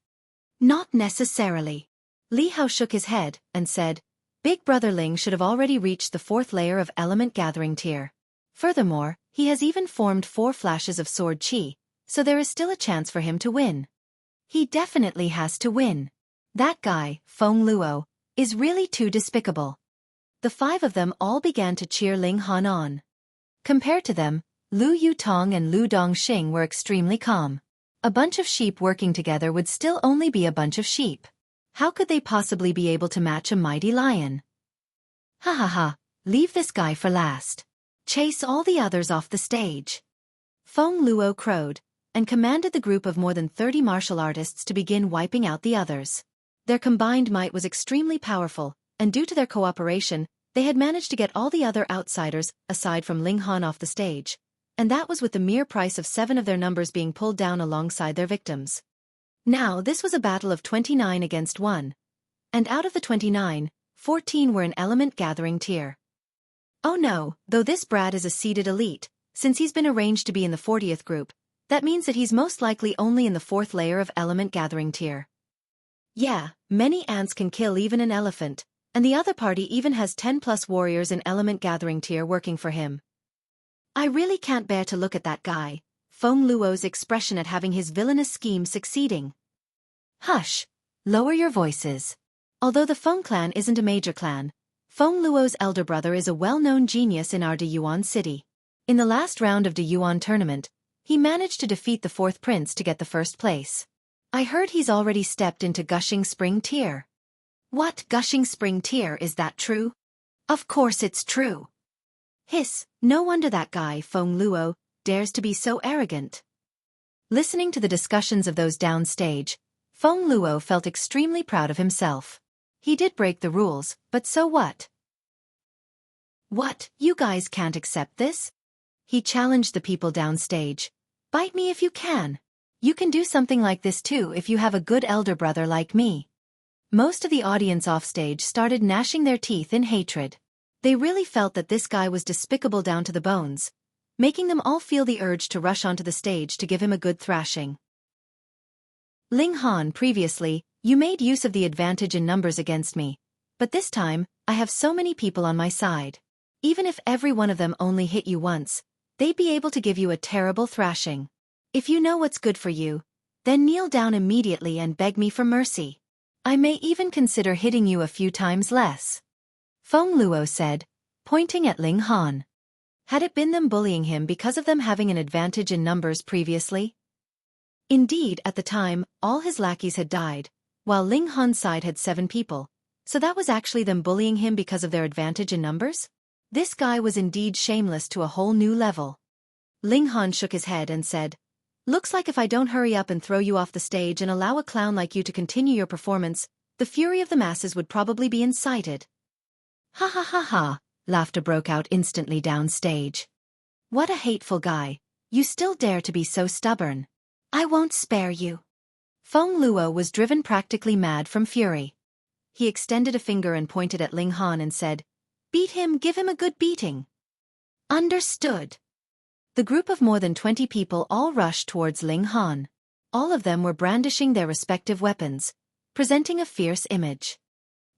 Not necessarily. Li Hao shook his head and said, Big Brother Ling should have already reached the 4th layer of element gathering tier. Furthermore, he has even formed 4 flashes of sword qi, so there is still a chance for him to win. He definitely has to win. That guy, Feng Luo, is really too despicable. The 5 of them all began to cheer Ling Han on. Compared to them, Lu Yutong and Lu Dongxing were extremely calm. A bunch of sheep working together would still only be a bunch of sheep. How could they possibly be able to match a mighty lion? Ha ha ha, leave this guy for last. Chase all the others off the stage. Feng Luo crowed, and commanded the group of more than 30 martial artists to begin wiping out the others. Their combined might was extremely powerful, and due to their cooperation, they had managed to get all the other outsiders, aside from Ling Han, off the stage. And that was with the mere price of 7 of their numbers being pulled down alongside their victims. Now this was a battle of 29 against 1. And out of the 29, 14 were in element gathering tier. Oh no, though this Brad is a seeded elite, since he's been arranged to be in the 40th group, that means that he's most likely only in the 4th layer of element gathering tier. Yeah, many ants can kill even an elephant, and the other party even has 10+ warriors in element gathering tier working for him. I really can't bear to look at that guy, Feng Luo's expression at having his villainous scheme succeeding. Hush, lower your voices. Although the Feng clan isn't a major clan, Feng Luo's elder brother is a well-known genius in our Deyuan city. In the last round of Deyuan tournament, he managed to defeat the 4th prince to get the 1st place. I heard he's already stepped into Gushing Spring tier. What Gushing Spring tier, is that true? Of course it's true. Hiss, no wonder that guy, Feng Luo, dares to be so arrogant. Listening to the discussions of those downstage, Feng Luo felt extremely proud of himself. He did break the rules, but so what? What, you guys can't accept this? He challenged the people downstage. Bite me if you can. You can do something like this too if you have a good elder brother like me. Most of the audience offstage started gnashing their teeth in hatred. They really felt that this guy was despicable down to the bones, making them all feel the urge to rush onto the stage to give him a good thrashing. Ling Han, previously, you made use of the advantage in numbers against me, but this time, I have so many people on my side. Even if every one of them only hit you once, they'd be able to give you a terrible thrashing. If you know what's good for you, then kneel down immediately and beg me for mercy. I may even consider hitting you a few times less. Feng Luo said, pointing at Ling Han. Had it been them bullying him because of them having an advantage in numbers previously? Indeed, at the time, all his lackeys had died, while Ling Han's side had 7 people, so that was actually them bullying him because of their advantage in numbers? This guy was indeed shameless to a whole new level. Ling Han shook his head and said, looks like if I don't hurry up and throw you off the stage and allow a clown like you to continue your performance, the fury of the masses would probably be incited. Ha ha ha ha, laughter broke out instantly downstage. What a hateful guy, you still dare to be so stubborn. I won't spare you. Feng Luo was driven practically mad from fury. He extended a finger and pointed at Ling Han and said, beat him, give him a good beating. Understood. The group of more than 20 people all rushed towards Ling Han. All of them were brandishing their respective weapons, presenting a fierce image.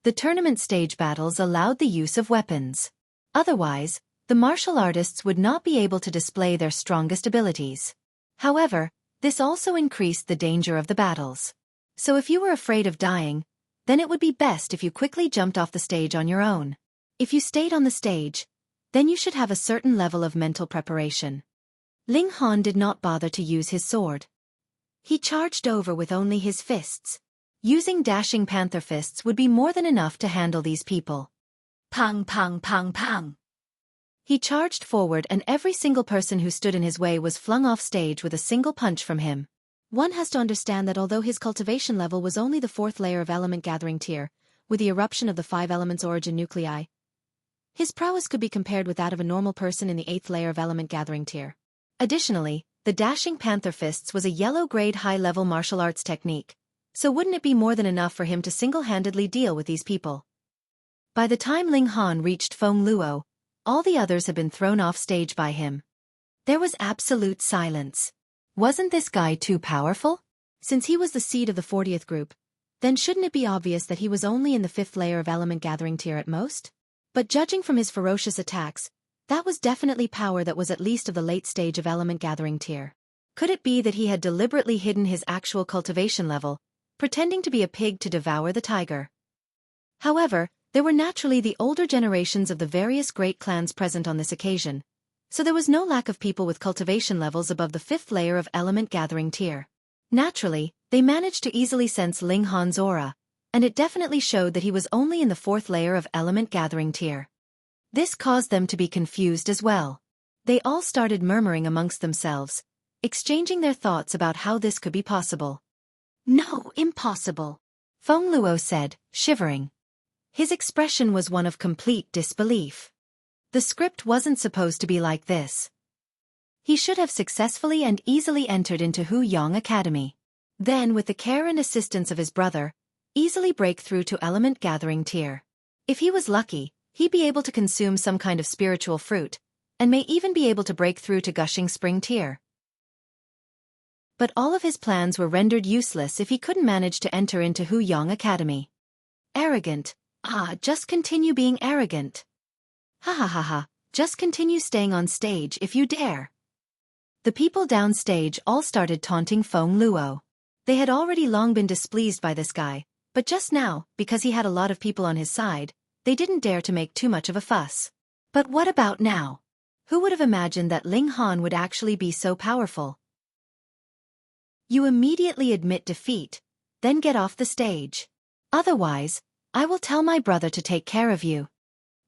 The tournament stage battles allowed the use of weapons. Otherwise, the martial artists would not be able to display their strongest abilities. However, this also increased the danger of the battles. So if you were afraid of dying, then it would be best if you quickly jumped off the stage on your own. If you stayed on the stage, then you should have a certain level of mental preparation. Ling Han did not bother to use his sword. He charged over with only his fists. Using dashing panther fists would be more than enough to handle these people. Pang pang pang pang. He charged forward and every single person who stood in his way was flung off stage with a single punch from him. One has to understand that although his cultivation level was only the 4th layer of element gathering tier, with the eruption of the 5 elements origin nuclei, his prowess could be compared with that of a normal person in the 8th layer of element gathering tier. Additionally, the dashing panther fists was a yellow-grade high-level martial arts technique, so wouldn't it be more than enough for him to single-handedly deal with these people? By the time Ling Han reached Feng Luo, all the others had been thrown off stage by him. There was absolute silence. Wasn't this guy too powerful? Since he was the seed of the 40th group, then shouldn't it be obvious that he was only in the 5th layer of element gathering tier at most? But judging from his ferocious attacks, that was definitely power that was at least of the late stage of element gathering tier. Could it be that he had deliberately hidden his actual cultivation level, pretending to be a pig to devour the tiger? However, there were naturally the older generations of the various great clans present on this occasion, so there was no lack of people with cultivation levels above the 5th layer of element gathering tier. Naturally, they managed to easily sense Ling Han's aura, and it definitely showed that he was only in the 4th layer of element gathering tier. This caused them to be confused as well. They all started murmuring amongst themselves, exchanging their thoughts about how this could be possible. No, impossible, Feng Luo said, shivering. His expression was one of complete disbelief. The script wasn't supposed to be like this. He should have successfully and easily entered into Hu Yang Academy. Then, with the care and assistance of his brother, easily break through to element gathering tier. If he was lucky, he'd be able to consume some kind of spiritual fruit, and may even be able to break through to gushing spring tier. But all of his plans were rendered useless if he couldn't manage to enter into Hu Yang Academy. Arrogant. Just continue being arrogant. Ha ha ha ha, just continue staying on stage if you dare. The people downstage all started taunting Feng Luo. They had already long been displeased by this guy, but just now, because he had a lot of people on his side, they didn't dare to make too much of a fuss. But what about now? Who would have imagined that Ling Han would actually be so powerful? You immediately admit defeat, then get off the stage. Otherwise, I will tell my brother to take care of you.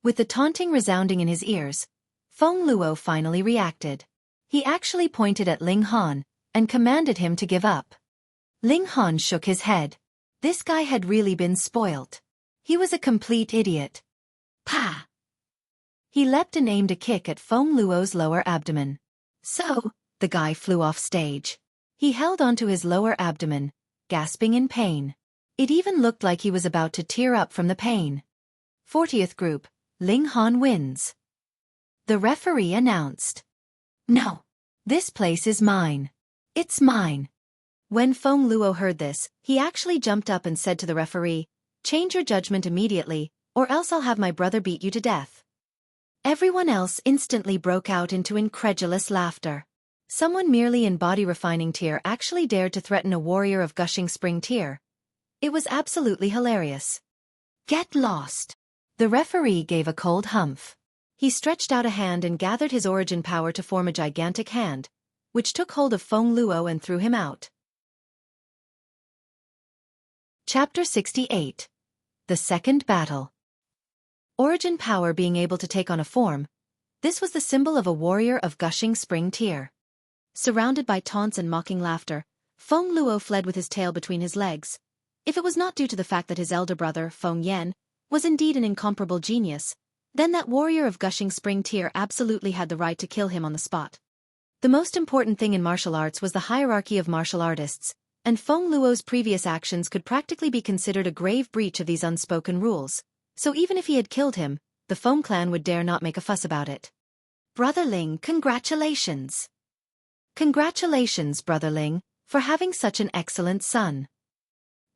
With the taunting resounding in his ears, Feng Luo finally reacted. He actually pointed at Ling Han and commanded him to give up. Ling Han shook his head. This guy had really been spoilt. He was a complete idiot. Pa! He leapt and aimed a kick at Feng Luo's lower abdomen. So, the guy flew off stage. He held onto his lower abdomen, gasping in pain. It even looked like he was about to tear up from the pain. 40th group, Ling Han wins. The referee announced. No. This place is mine. It's mine. When Feng Luo heard this, he actually jumped up and said to the referee, change your judgment immediately, or else I'll have my brother beat you to death. Everyone else instantly broke out into incredulous laughter. Someone merely in body refining tier actually dared to threaten a warrior of gushing spring tier. It was absolutely hilarious. Get lost. The referee gave a cold humph. He stretched out a hand and gathered his origin power to form a gigantic hand, which took hold of Feng Luo and threw him out. Chapter 68. The Second Battle. Origin power being able to take on a form, this was the symbol of a warrior of gushing spring tier. Surrounded by taunts and mocking laughter, Feng Luo fled with his tail between his legs. If it was not due to the fact that his elder brother, Feng Yan, was indeed an incomparable genius, then that warrior of gushing spring tier absolutely had the right to kill him on the spot. The most important thing in martial arts was the hierarchy of martial artists, and Feng Luo's previous actions could practically be considered a grave breach of these unspoken rules, so even if he had killed him, the Feng clan would dare not make a fuss about it. Brother Ling, congratulations! Congratulations, Brother Ling, for having such an excellent son.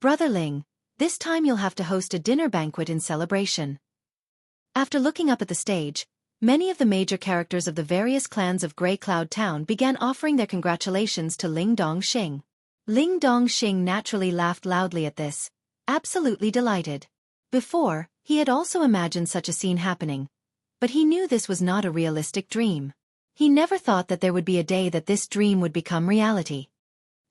Brother Ling, this time you'll have to host a dinner banquet in celebration. After looking up at the stage, many of the major characters of the various clans of Grey Cloud Town began offering their congratulations to Ling Dongxing. Ling Dongxing naturally laughed loudly at this, absolutely delighted. Before, he had also imagined such a scene happening, but he knew this was not a realistic dream. He never thought that there would be a day that this dream would become reality.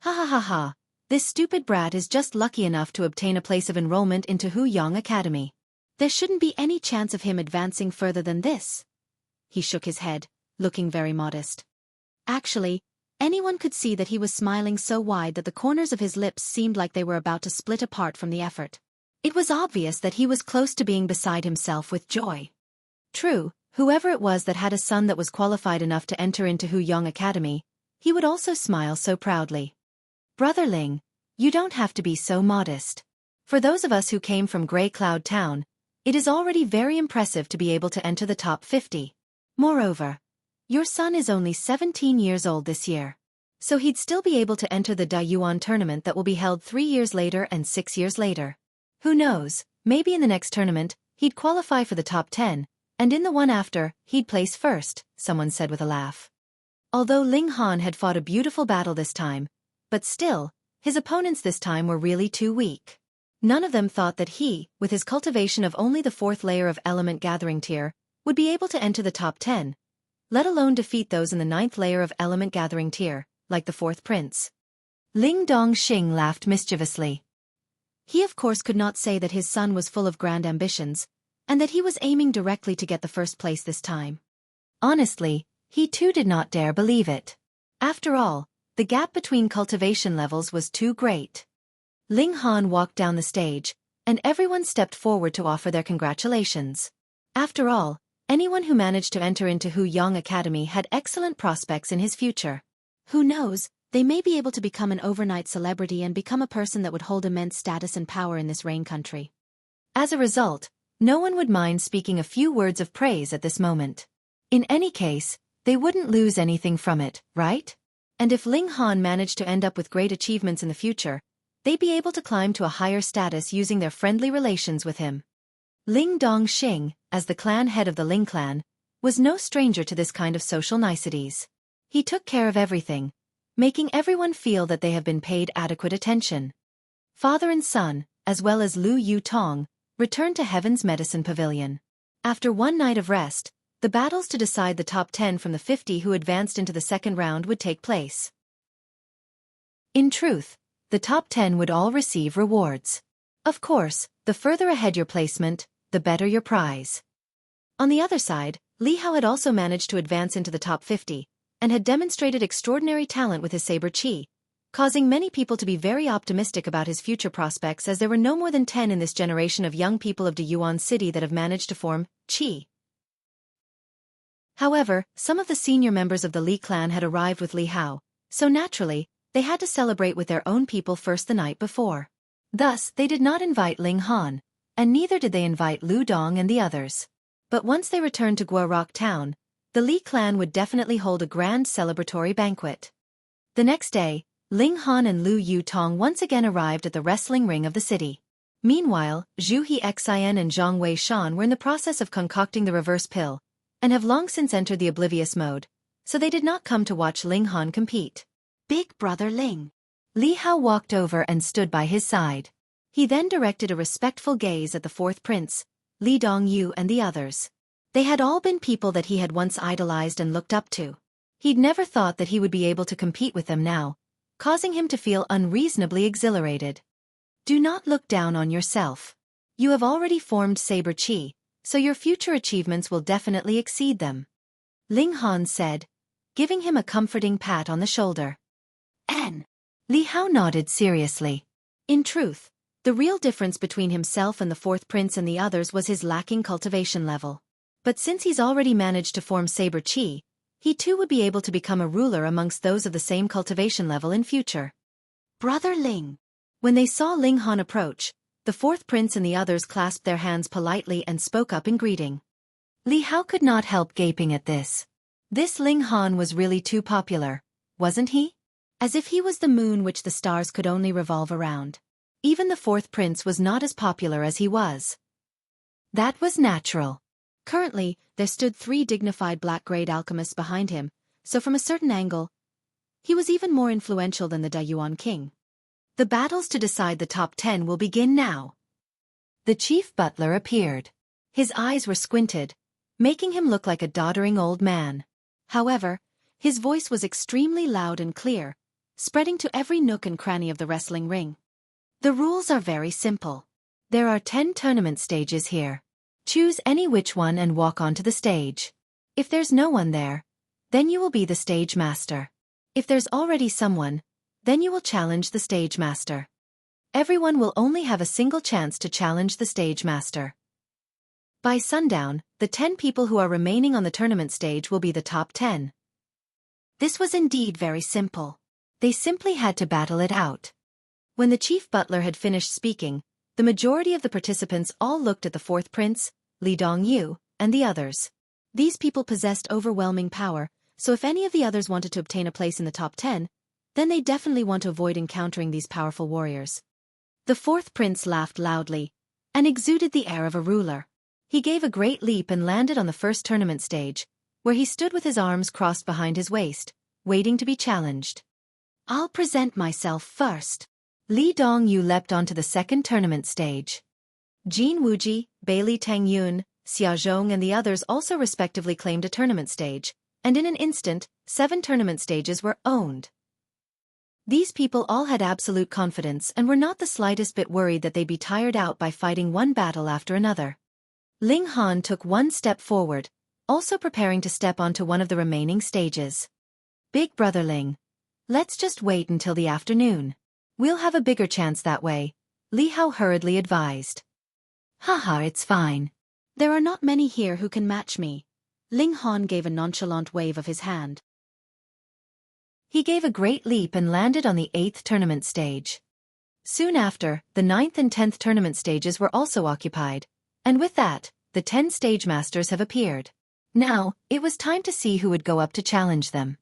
Ha ha ha ha, this stupid brat is just lucky enough to obtain a place of enrollment into Hu Yang Academy. There shouldn't be any chance of him advancing further than this. He shook his head, looking very modest. Actually, anyone could see that he was smiling so wide that the corners of his lips seemed like they were about to split apart from the effort. It was obvious that he was close to being beside himself with joy. True, whoever it was that had a son that was qualified enough to enter into Hu Yang Academy, he would also smile so proudly. Brother Ling, you don't have to be so modest. For those of us who came from Grey Cloud Town, it is already very impressive to be able to enter the top 50. Moreover, your son is only 17 years old this year. So he'd still be able to enter the Dayuan tournament that will be held 3 years later and 6 years later. Who knows, maybe in the next tournament, he'd qualify for the top 10, and in the one after, he'd place first, someone said with a laugh. Although Ling Han had fought a beautiful battle this time, but still, his opponents this time were really too weak. None of them thought that he, with his cultivation of only the 4th layer of element gathering tier, would be able to enter the top 10, let alone defeat those in the 9th layer of element gathering tier, like the 4th prince. Ling Dongxing laughed mischievously. He of course could not say that his son was full of grand ambitions, and that he was aiming directly to get the first place this time. Honestly, he too did not dare believe it. After all, the gap between cultivation levels was too great. Ling Han walked down the stage, and everyone stepped forward to offer their congratulations. After all, anyone who managed to enter into Hu Yang Academy had excellent prospects in his future. Who knows, they may be able to become an overnight celebrity and become a person that would hold immense status and power in this rain country. As a result, no one would mind speaking a few words of praise at this moment. In any case, they wouldn't lose anything from it, right? And if Ling Han managed to end up with great achievements in the future, they'd be able to climb to a higher status using their friendly relations with him. Ling Dongxing, as the clan head of the Ling clan, was no stranger to this kind of social niceties. He took care of everything, making everyone feel that they have been paid adequate attention. Father and son, as well as Lu Yutong, returned to Heaven's Medicine Pavilion. After one night of rest, the battles to decide the top 10 from the 50 who advanced into the second round would take place. In truth, the top 10 would all receive rewards. Of course, the further ahead your placement, the better your prize. On the other side, Li Hao had also managed to advance into the top 50, and had demonstrated extraordinary talent with his saber qi, causing many people to be very optimistic about his future prospects, as there were no more than 10 in this generation of young people of Deyuan City that have managed to form qi. However, some of the senior members of the Li clan had arrived with Li Hao, so naturally, they had to celebrate with their own people first the night before. Thus, they did not invite Ling Han, and neither did they invite Lu Dong and the others. But once they returned to Guarok town, the Li clan would definitely hold a grand celebratory banquet. The next day, Ling Han and Lu Yutong once again arrived at the wrestling ring of the city. Meanwhile, Zhu He Xian and Zhang Wei Shan were in the process of concocting the reverse pill, and have long since entered the oblivious mode, so they did not come to watch Ling Han compete. Big brother Ling. Li Hao walked over and stood by his side. He then directed a respectful gaze at the 4th prince, Li Dongyu and the others. They had all been people that he had once idolized and looked up to. He'd never thought that he would be able to compete with them now, causing him to feel unreasonably exhilarated. Do not look down on yourself. You have already formed saber qi, so your future achievements will definitely exceed them. Ling Han said, giving him a comforting pat on the shoulder. Li Hao nodded seriously. In truth, the real difference between himself and the 4th prince and the others was his lacking cultivation level. But since he's already managed to form saber qi, he too would be able to become a ruler amongst those of the same cultivation level in future. Brother Ling. When they saw Ling Han approach, the 4th prince and the others clasped their hands politely and spoke up in greeting. Li Hao could not help gaping at this. This Ling Han was really too popular, wasn't he? As if he was the moon which the stars could only revolve around. Even the 4th prince was not as popular as he was. That was natural. Currently, there stood 3 dignified black-grade alchemists behind him, so from a certain angle, he was even more influential than the Dayuan king. The battles to decide the top 10 will begin now. The chief butler appeared. His eyes were squinted, making him look like a doddering old man. However, his voice was extremely loud and clear, spreading to every nook and cranny of the wrestling ring. The rules are very simple. There are 10 tournament stages here. Choose any which one and walk onto the stage. If there's no one there, then you will be the stage master. If there's already someone, then you will challenge the stage master. Everyone will only have a single chance to challenge the stage master. By sundown, the 10 people who are remaining on the tournament stage will be the top 10. This was indeed very simple. They simply had to battle it out. When the chief butler had finished speaking, the majority of the participants all looked at the 4th prince, Li Dongyu, and the others. These people possessed overwhelming power, so if any of the others wanted to obtain a place in the top 10, then they definitely want to avoid encountering these powerful warriors. The 4th prince laughed loudly, and exuded the air of a ruler. He gave a great leap and landed on the first tournament stage, where he stood with his arms crossed behind his waist, waiting to be challenged. I'll present myself first. Li Dongyu leapt onto the second tournament stage. Jin Wuji, Bailey Tangyun, Xia Zhong and the others also respectively claimed a tournament stage, and in an instant, 7 tournament stages were owned. These people all had absolute confidence and were not the slightest bit worried that they'd be tired out by fighting one battle after another. Ling Han took one step forward, also preparing to step onto one of the remaining stages. Big brother Ling, let's just wait until the afternoon. We'll have a bigger chance that way, Li Hao hurriedly advised. Haha, it's fine. There are not many here who can match me. Ling Han gave a nonchalant wave of his hand. He gave a great leap and landed on the 8th tournament stage. Soon after, the 9th and 10th tournament stages were also occupied, and with that, the 10 stage masters have appeared. Now, it was time to see who would go up to challenge them.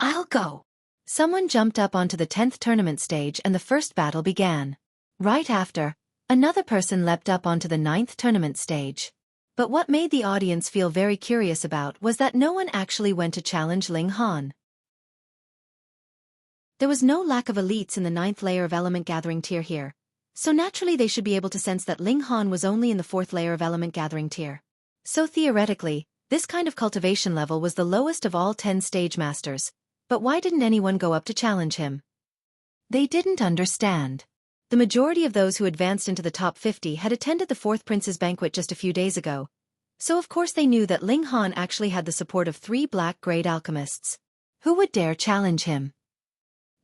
I'll go. Someone jumped up onto the 10th tournament stage and the first battle began. Right after, another person leapt up onto the 9th tournament stage. But what made the audience feel very curious about was that no one actually went to challenge Ling Han. There was no lack of elites in the 9th layer of element gathering tier here, so naturally they should be able to sense that Ling Han was only in the 4th layer of element gathering tier. So theoretically, this kind of cultivation level was the lowest of all 10 stage masters, but why didn't anyone go up to challenge him? They didn't understand. The majority of those who advanced into the top 50 had attended the 4th Prince's banquet just a few days ago, so of course they knew that Ling Han actually had the support of 3 black-grade alchemists. Who would dare challenge him?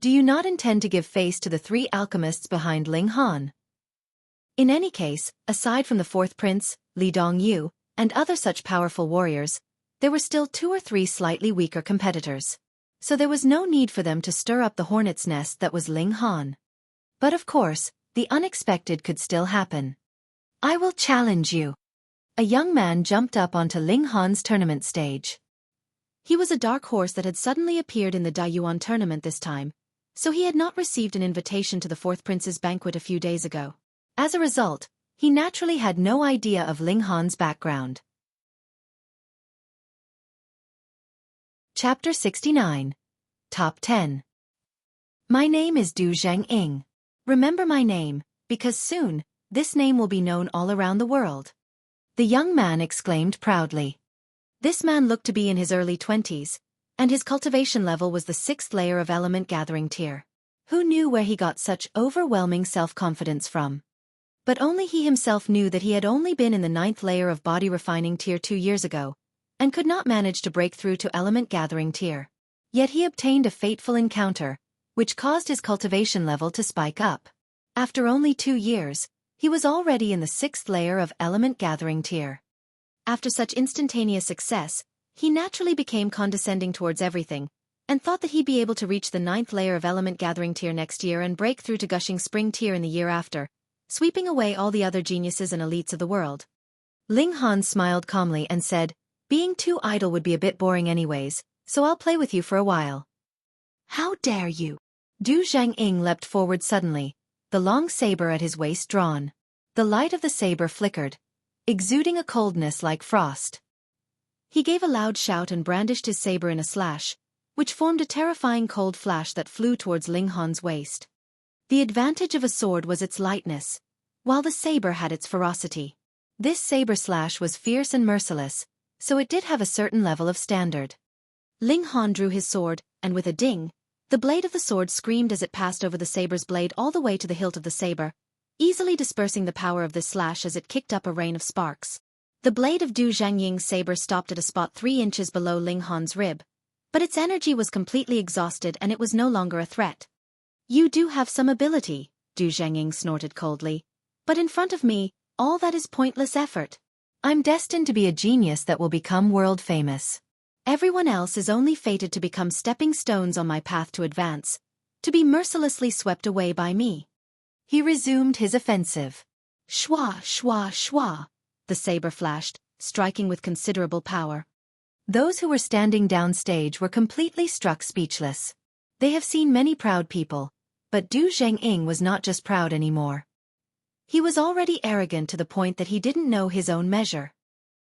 Do you not intend to give face to the 3 alchemists behind Ling Han? In any case, aside from the 4th Prince, Li Dongyu, and other such powerful warriors, there were still 2 or 3 slightly weaker competitors. So there was no need for them to stir up the hornet's nest that was Ling Han. But of course, the unexpected could still happen. I will challenge you. A young man jumped up onto Ling Han's tournament stage. He was a dark horse that had suddenly appeared in the Daiyuan tournament this time, so he had not received an invitation to the 4th Prince's banquet a few days ago. As a result, he naturally had no idea of Ling Han's background. Chapter 69. Top 10. My name is Du Zhang-ing. Remember my name, because soon, this name will be known all around the world. The young man exclaimed proudly. This man looked to be in his early 20s, and his cultivation level was the 6th layer of element gathering tier. Who knew where he got such overwhelming self-confidence from? But only he himself knew that he had only been in the 9th layer of body refining tier 2 years ago, and could not manage to break through to element gathering tier. Yet he obtained a fateful encounter, which caused his cultivation level to spike up. After only 2 years, he was already in the 6th layer of element gathering tier. After such instantaneous success, he naturally became condescending towards everything, and thought that he'd be able to reach the 9th layer of element gathering tier next year and break through to gushing spring tier in the year after, sweeping away all the other geniuses and elites of the world. Ling Han smiled calmly and said, being too idle would be a bit boring anyways, so I'll play with you for a while. How dare you? Du Zhang-ing leapt forward suddenly, the long saber at his waist drawn. The light of the saber flickered, exuding a coldness like frost. He gave a loud shout and brandished his saber in a slash, which formed a terrifying cold flash that flew towards Ling Han's waist. The advantage of a sword was its lightness, while the saber had its ferocity. This saber slash was fierce and merciless, so it did have a certain level of standard. Ling Han drew his sword, and with a ding, the blade of the sword screamed as it passed over the saber's blade all the way to the hilt of the saber, easily dispersing the power of this slash as it kicked up a rain of sparks. The blade of Du Zhangying's saber stopped at a spot 3 inches below Ling Han's rib, but its energy was completely exhausted and it was no longer a threat. You do have some ability, Du Zhangying snorted coldly, but in front of me, all that is pointless effort. I'm destined to be a genius that will become world famous. Everyone else is only fated to become stepping stones on my path to advance, to be mercilessly swept away by me. He resumed his offensive. Shwa, shwa, shwa, the saber flashed, striking with considerable power. Those who were standing downstage were completely struck speechless. They have seen many proud people, but Du Zhang-ing was not just proud anymore. He was already arrogant to the point that he didn't know his own measure.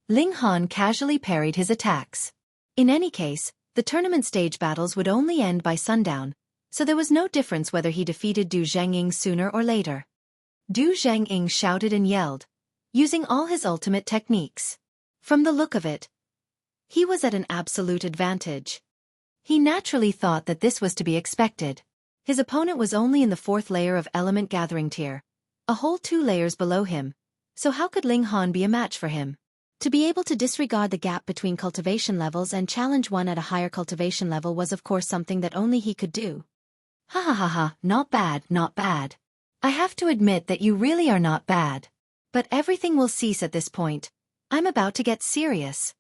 Ling Han casually parried his attacks. In any case, The tournament stage battles would only end by sundown, so there was no difference whether he defeated Du Zhengying sooner or later. Du Zhengying shouted and yelled, using all his ultimate techniques. From the look of it, he was at an absolute advantage. He naturally thought that this was to be expected. His opponent was only in the 4th layer of element gathering tier, a whole 2 layers below him, so how could Ling Han be a match for him? To be able to disregard the gap between cultivation levels and challenge one at a higher cultivation level was of course something that only he could do. Ha ha ha ha, not bad, not bad. I have to admit that you really are not bad. But everything will cease at this point. I'm about to get serious.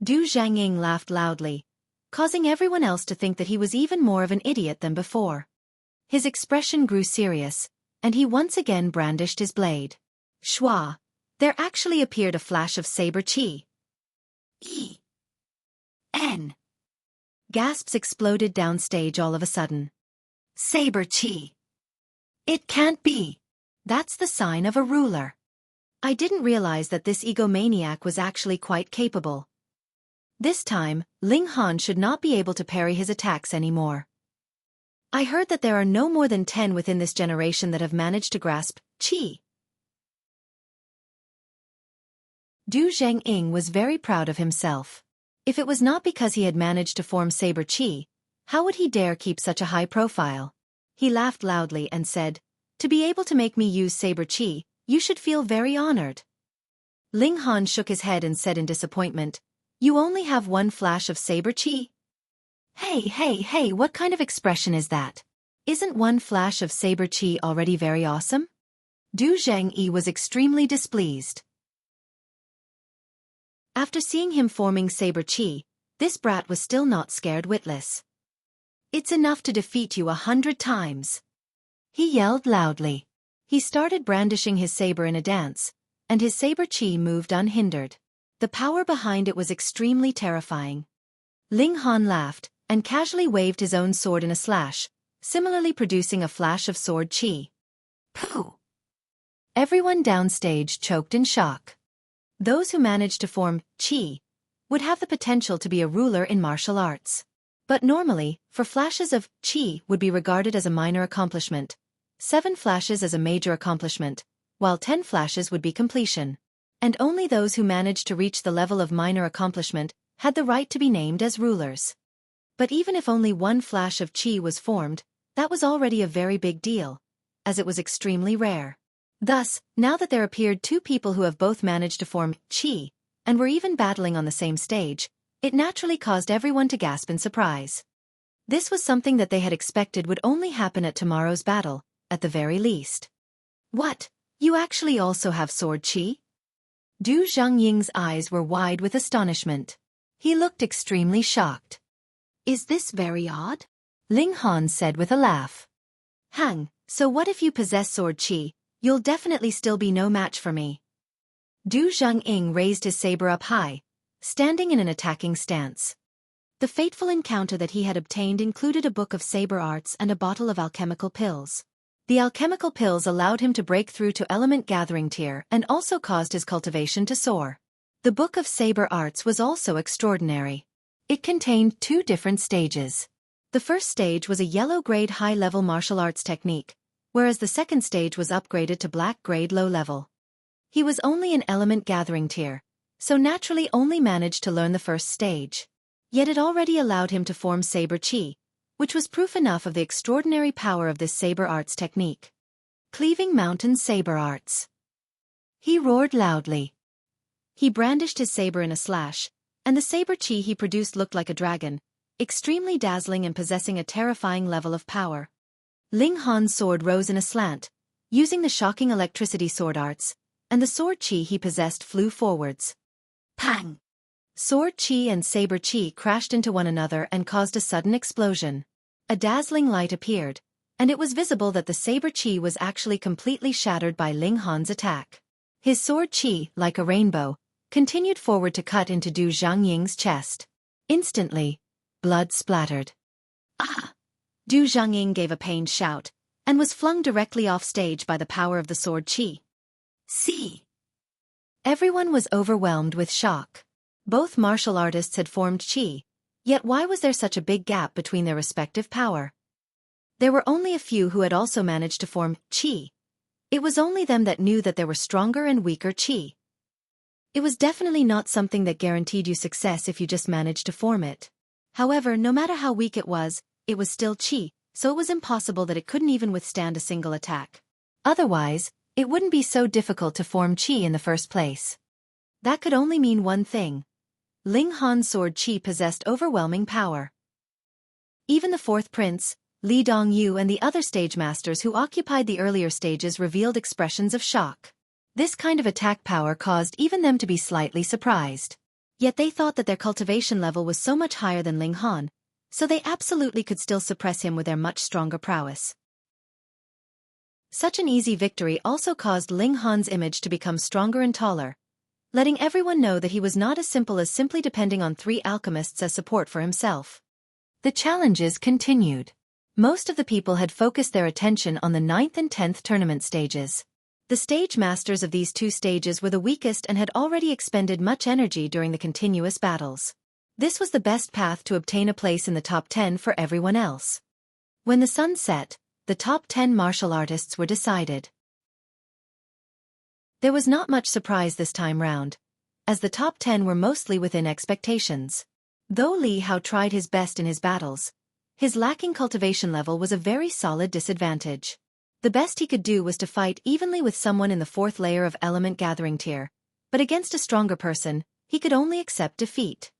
Du Zhengying laughed loudly, causing everyone else to think that he was even more of an idiot than before. His expression grew serious, and he once again brandished his blade. Shwa! There actually appeared a flash of saber chi. E.N. Gasps exploded downstage all of a sudden. Saber chi! It can't be! That's the sign of a ruler. I didn't realize that this egomaniac was actually quite capable. This time, Ling Han should not be able to parry his attacks anymore. I heard that there are no more than 10 within this generation that have managed to grasp chi. Du Zhengying was very proud of himself. If it was not because he had managed to form saber chi, how would he dare keep such a high profile? He laughed loudly and said, "To be able to make me use saber chi, you should feel very honored." Ling Han shook his head and said in disappointment, "You only have 1 flash of saber chi?" Hey, what kind of expression is that? Isn't 1 flash of saber chi already very awesome? Du Zhengyi was extremely displeased. After seeing him forming saber chi, this brat was still not scared witless. "It's enough to defeat you 100 times." He yelled loudly. He started brandishing his saber in a dance, and his saber chi moved unhindered. The power behind it was extremely terrifying. Ling Han laughed, and casually waved his own sword in a slash, similarly producing a flash of sword chi. Pooh! Everyone downstage choked in shock. Those who managed to form chi would have the potential to be a ruler in martial arts. But normally, for flashes of chi would be regarded as a minor accomplishment, 7 flashes as a major accomplishment, while 10 flashes would be completion. And only those who managed to reach the level of minor accomplishment had the right to be named as rulers. But even if only 1 flash of chi was formed, that was already a very big deal, as it was extremely rare. Thus, now that there appeared 2 people who have both managed to form chi, and were even battling on the same stage, it naturally caused everyone to gasp in surprise. This was something that they had expected would only happen at tomorrow's battle, at the very least. What? You actually also have sword chi? Du Zhengying's eyes were wide with astonishment. He looked extremely shocked. "Is this very odd?" Ling Han said with a laugh. "Hang, so what if you possess sword chi? You'll definitely still be no match for me." Du Zhengying raised his saber up high, standing in an attacking stance. The fateful encounter that he had obtained included a book of saber arts and a bottle of alchemical pills. The alchemical pills allowed him to break through to element gathering tier and also caused his cultivation to soar. The book of saber arts was also extraordinary. It contained 2 different stages. The first stage was a yellow-grade high-level martial arts technique, whereas the second stage was upgraded to black-grade low-level. He was only in element gathering tier, so naturally only managed to learn the first stage. Yet it already allowed him to form saber chi, which was proof enough of the extraordinary power of this saber arts technique. Cleaving mountain saber arts. He roared loudly. He brandished his saber in a slash, and the saber chi he produced looked like a dragon, extremely dazzling and possessing a terrifying level of power. Ling Han's sword rose in a slant, using the shocking electricity sword arts, and the sword chi he possessed flew forwards. Pang! Sword chi and saber chi crashed into one another and caused a sudden explosion. A dazzling light appeared, and it was visible that the saber chi was actually completely shattered by Ling Han's attack. His sword chi, like a rainbow, continued forward to cut into Du Zhengying's chest. Instantly, blood splattered. Ah! Du Zhengying gave a pained shout, and was flung directly off stage by the power of the sword chi. See! Everyone was overwhelmed with shock. Both martial artists had formed chi, Yet why was there such a big gap between their respective power? There were only a few who had also managed to form qi. It was only them that knew that there were stronger and weaker qi. It was definitely not something that guaranteed you success if you just managed to form it. However, no matter how weak it was still qi, so it was impossible that it couldn't even withstand a single attack. Otherwise, it wouldn't be so difficult to form qi in the first place. That could only mean one thing. Ling Han's sword qi possessed overwhelming power. Even the fourth prince, Li Dongyu, and the other stage masters who occupied the earlier stages revealed expressions of shock. This kind of attack power caused even them to be slightly surprised. Yet they thought that their cultivation level was so much higher than Ling Han, so they absolutely could still suppress him with their much stronger prowess. Such an easy victory also caused Ling Han's image to become stronger and taller, letting everyone know that he was not as simple as simply depending on 3 alchemists as support for himself. The challenges continued. Most of the people had focused their attention on the 9th and 10th tournament stages. The stage masters of these 2 stages were the weakest and had already expended much energy during the continuous battles. This was the best path to obtain a place in the top 10 for everyone else. When the sun set, the top 10 martial artists were decided. There was not much surprise this time round, as the top 10 were mostly within expectations. Though Li Hao tried his best in his battles, his lacking cultivation level was a very solid disadvantage. The best he could do was to fight evenly with someone in the 4th layer of element gathering tier, but against a stronger person, he could only accept defeat.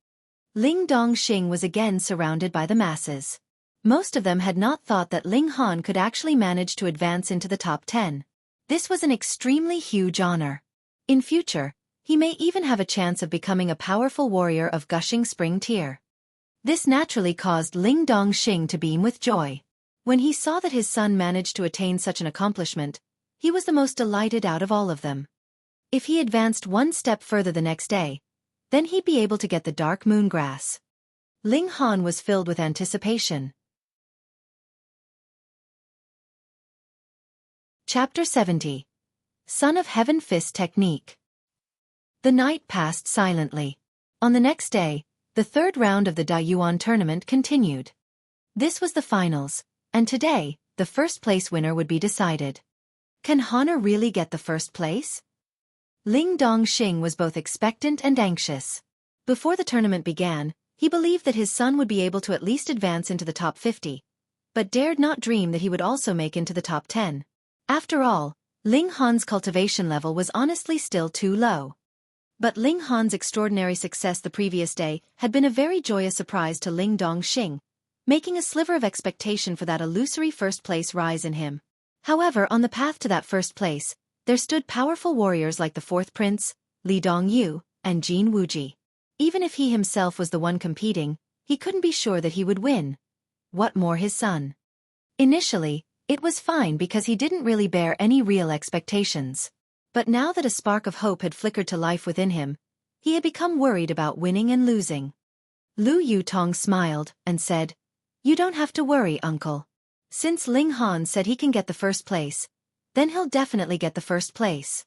Ling Dongxing was again surrounded by the masses. Most of them had not thought that Ling Han could actually manage to advance into the top 10. This was an extremely huge honor. In future, he may even have a chance of becoming a powerful warrior of gushing spring tier. This naturally caused Ling Dongxing to beam with joy. When he saw that his son managed to attain such an accomplishment, he was the most delighted out of all of them. If he advanced one step further the next day, then he'd be able to get the dark moon grass. Ling Han was filled with anticipation. Chapter 70. Son of Heaven Fist Technique. The night passed silently. On the next day, the 3rd round of the Dayuan tournament continued. This was the finals, and today, the first place winner would be decided. Can Honor really get the first place? Ling Dongxing was both expectant and anxious. Before the tournament began, he believed that his son would be able to at least advance into the top 50, but dared not dream that he would also make into the top 10. After all, Ling Han's cultivation level was honestly still too low. But Ling Han's extraordinary success the previous day had been a very joyous surprise to Ling Dongxing, making a sliver of expectation for that illusory first-place rise in him. However, on the path to that first place, there stood powerful warriors like the 4th prince, Li Dongyu, and Jin Wuji. Even if he himself was the one competing, he couldn't be sure that he would win. What more his son? Initially, it was fine because he didn't really bear any real expectations. But now that a spark of hope had flickered to life within him, he had become worried about winning and losing. Lu Yutong smiled and said, "You don't have to worry, uncle. Since Ling Han said he can get the first place, then he'll definitely get the first place."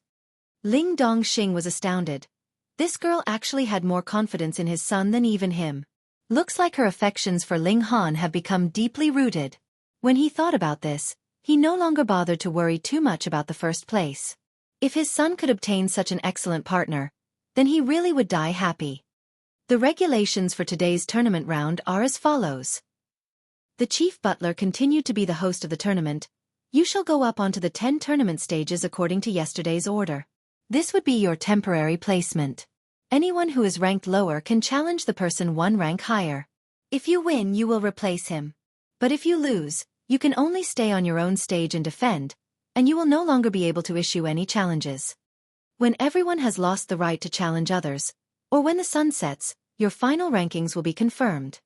Ling Dongxing was astounded. This girl actually had more confidence in his son than even him. Looks like her affections for Ling Han have become deeply rooted. When he thought about this, he no longer bothered to worry too much about the first place. If his son could obtain such an excellent partner, then he really would die happy. The regulations for today's tournament round are as follows. The chief butler continued to be the host of the tournament. You shall go up onto the 10 tournament stages according to yesterday's order. This would be your temporary placement. Anyone who is ranked lower can challenge the person 1 rank higher. If you win, you will replace him. But if you lose, you can only stay on your own stage and defend, and you will no longer be able to issue any challenges. When everyone has lost the right to challenge others, or when the sun sets, your final rankings will be confirmed.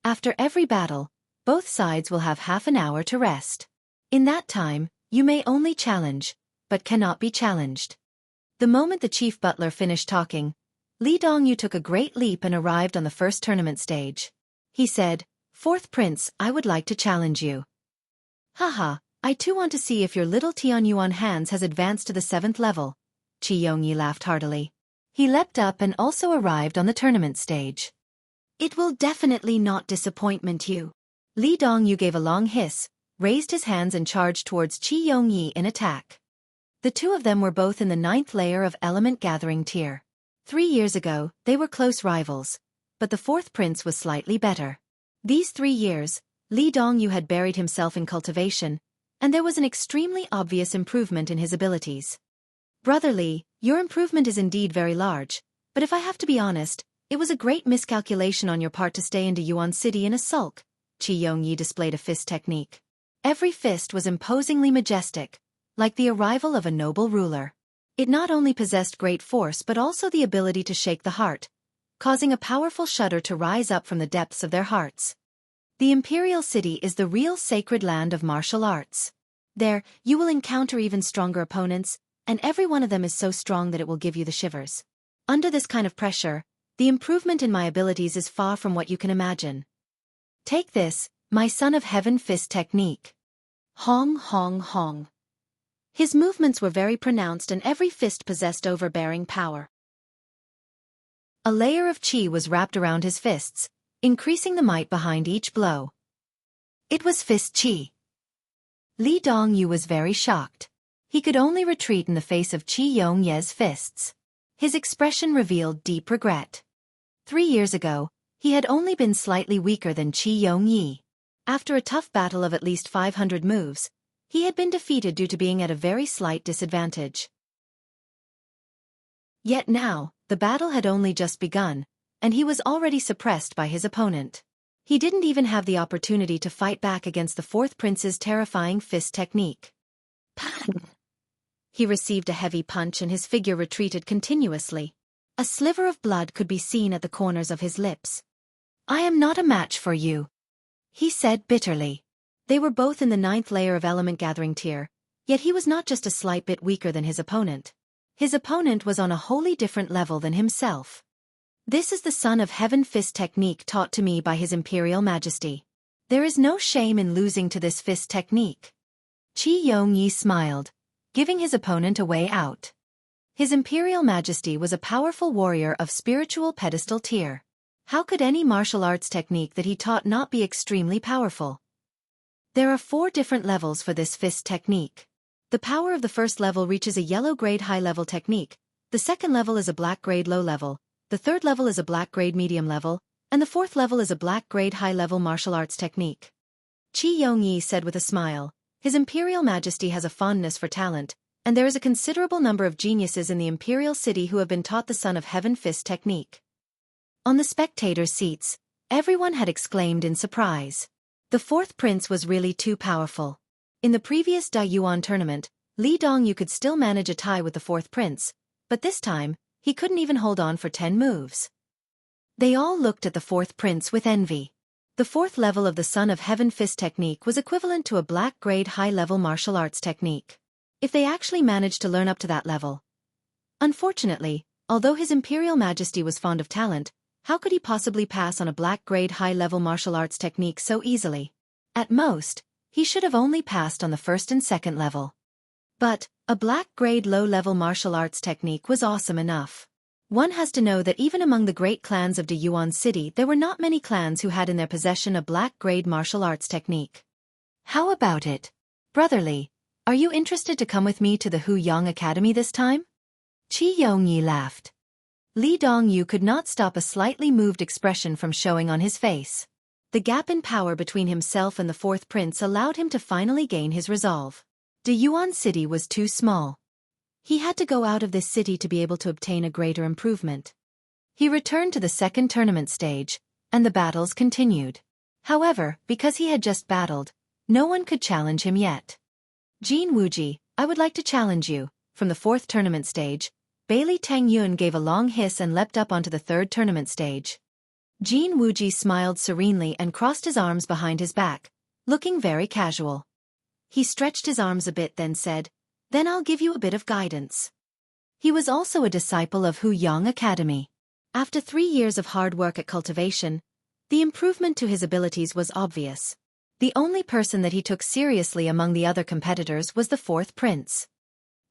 After every battle, both sides will have half an hour to rest. In that time, you may only challenge, but cannot be challenged. The moment the chief butler finished talking, Li Dongyu took a great leap and arrived on the first tournament stage. He said, "4th Prince, I would like to challenge you." "Haha, I too want to see if your little Tianyuan hands has advanced to the 7th level." Chi Yongyi laughed heartily. He leapt up and also arrived on the tournament stage. It will definitely not disappoint you. Li Dongyu gave a long hiss, raised his hands and charged towards Qi Yongyi in attack. The two of them were both in the 9th layer of element gathering tier. 3 years ago, they were close rivals, but the 4th prince was slightly better. These 3 years, Li Dongyu had buried himself in cultivation, and there was an extremely obvious improvement in his abilities. Brother Li, your improvement is indeed very large, but if I have to be honest, it was a great miscalculation on your part to stay into Yuan City in a sulk. Qi Yongyi displayed a fist technique. Every fist was imposingly majestic, like the arrival of a noble ruler. It not only possessed great force but also the ability to shake the heart, causing a powerful shudder to rise up from the depths of their hearts. The Imperial City is the real sacred land of martial arts. There, you will encounter even stronger opponents, and every one of them is so strong that it will give you the shivers. Under this kind of pressure, the improvement in my abilities is far from what you can imagine. Take this, my son of heaven fist technique. Hong hong hong. His movements were very pronounced and every fist possessed overbearing power. A layer of qi was wrapped around his fists, increasing the might behind each blow. It was fist qi. Li Dongyu was very shocked. He could only retreat in the face of Qi Yongye's fists. His expression revealed deep regret. 3 years ago, he had only been slightly weaker than Qi Yongyi. After a tough battle of at least 500 moves, he had been defeated due to being at a very slight disadvantage. Yet now, the battle had only just begun, and he was already suppressed by his opponent. He didn't even have the opportunity to fight back against the 4th prince's terrifying fist technique. He received a heavy punch and his figure retreated continuously. A sliver of blood could be seen at the corners of his lips. I am not a match for you, he said bitterly. They were both in the 9th layer of element gathering tier, yet he was not just a slight bit weaker than his opponent. His opponent was on a wholly different level than himself. This is the son of heaven fist technique taught to me by his Imperial Majesty. There is no shame in losing to this fist technique. Qi Yongyi smiled, giving his opponent a way out. His Imperial Majesty was a powerful warrior of spiritual pedestal tier. How could any martial arts technique that he taught not be extremely powerful? There are 4 different levels for this fist technique. The power of the first level reaches a yellow grade high level technique, the second level is a black grade low level, the third level is a black grade medium level, and the 4th level is a black grade high level martial arts technique. Qi Yongyi said with a smile, His Imperial Majesty has a fondness for talent, and there is a considerable number of geniuses in the Imperial City who have been taught the Son of Heaven fist technique. On the spectators' seats, everyone had exclaimed in surprise. The 4th prince was really too powerful. In the previous Da Yuan tournament, Li Dongyu could still manage a tie with the 4th prince, but this time, he couldn't even hold on for 10 moves. They all looked at the 4th prince with envy. The 4th level of the Son of Heaven fist technique was equivalent to a black grade high-level martial arts technique. If they actually managed to learn up to that level. Unfortunately, although His Imperial Majesty was fond of talent, how could he possibly pass on a black grade high-level martial arts technique so easily? At most, he should have only passed on the 1st and 2nd level. But, a black grade low-level martial arts technique was awesome enough. One has to know that even among the great clans of Yuan City there were not many clans who had in their possession a black grade martial arts technique. How about it? Brotherly, are you interested to come with me to the Huyang Academy this time? Qi Yongyi laughed. Li Dongyu could not stop a slightly moved expression from showing on his face. The gap in power between himself and the 4th prince allowed him to finally gain his resolve. Yuan City was too small. He had to go out of this city to be able to obtain a greater improvement. He returned to the 2nd tournament stage, and the battles continued. However, because he had just battled, no one could challenge him yet. Jin Wuji, I would like to challenge you. From the 4th tournament stage, Bailey Tang Yun gave a long hiss and leapt up onto the 3rd tournament stage. Jin Wuji smiled serenely and crossed his arms behind his back, looking very casual. He stretched his arms a bit then said, Then I'll give you a bit of guidance. He was also a disciple of Huyang Academy. After 3 years of hard work at cultivation, the improvement to his abilities was obvious. The only person that he took seriously among the other competitors was the 4th prince.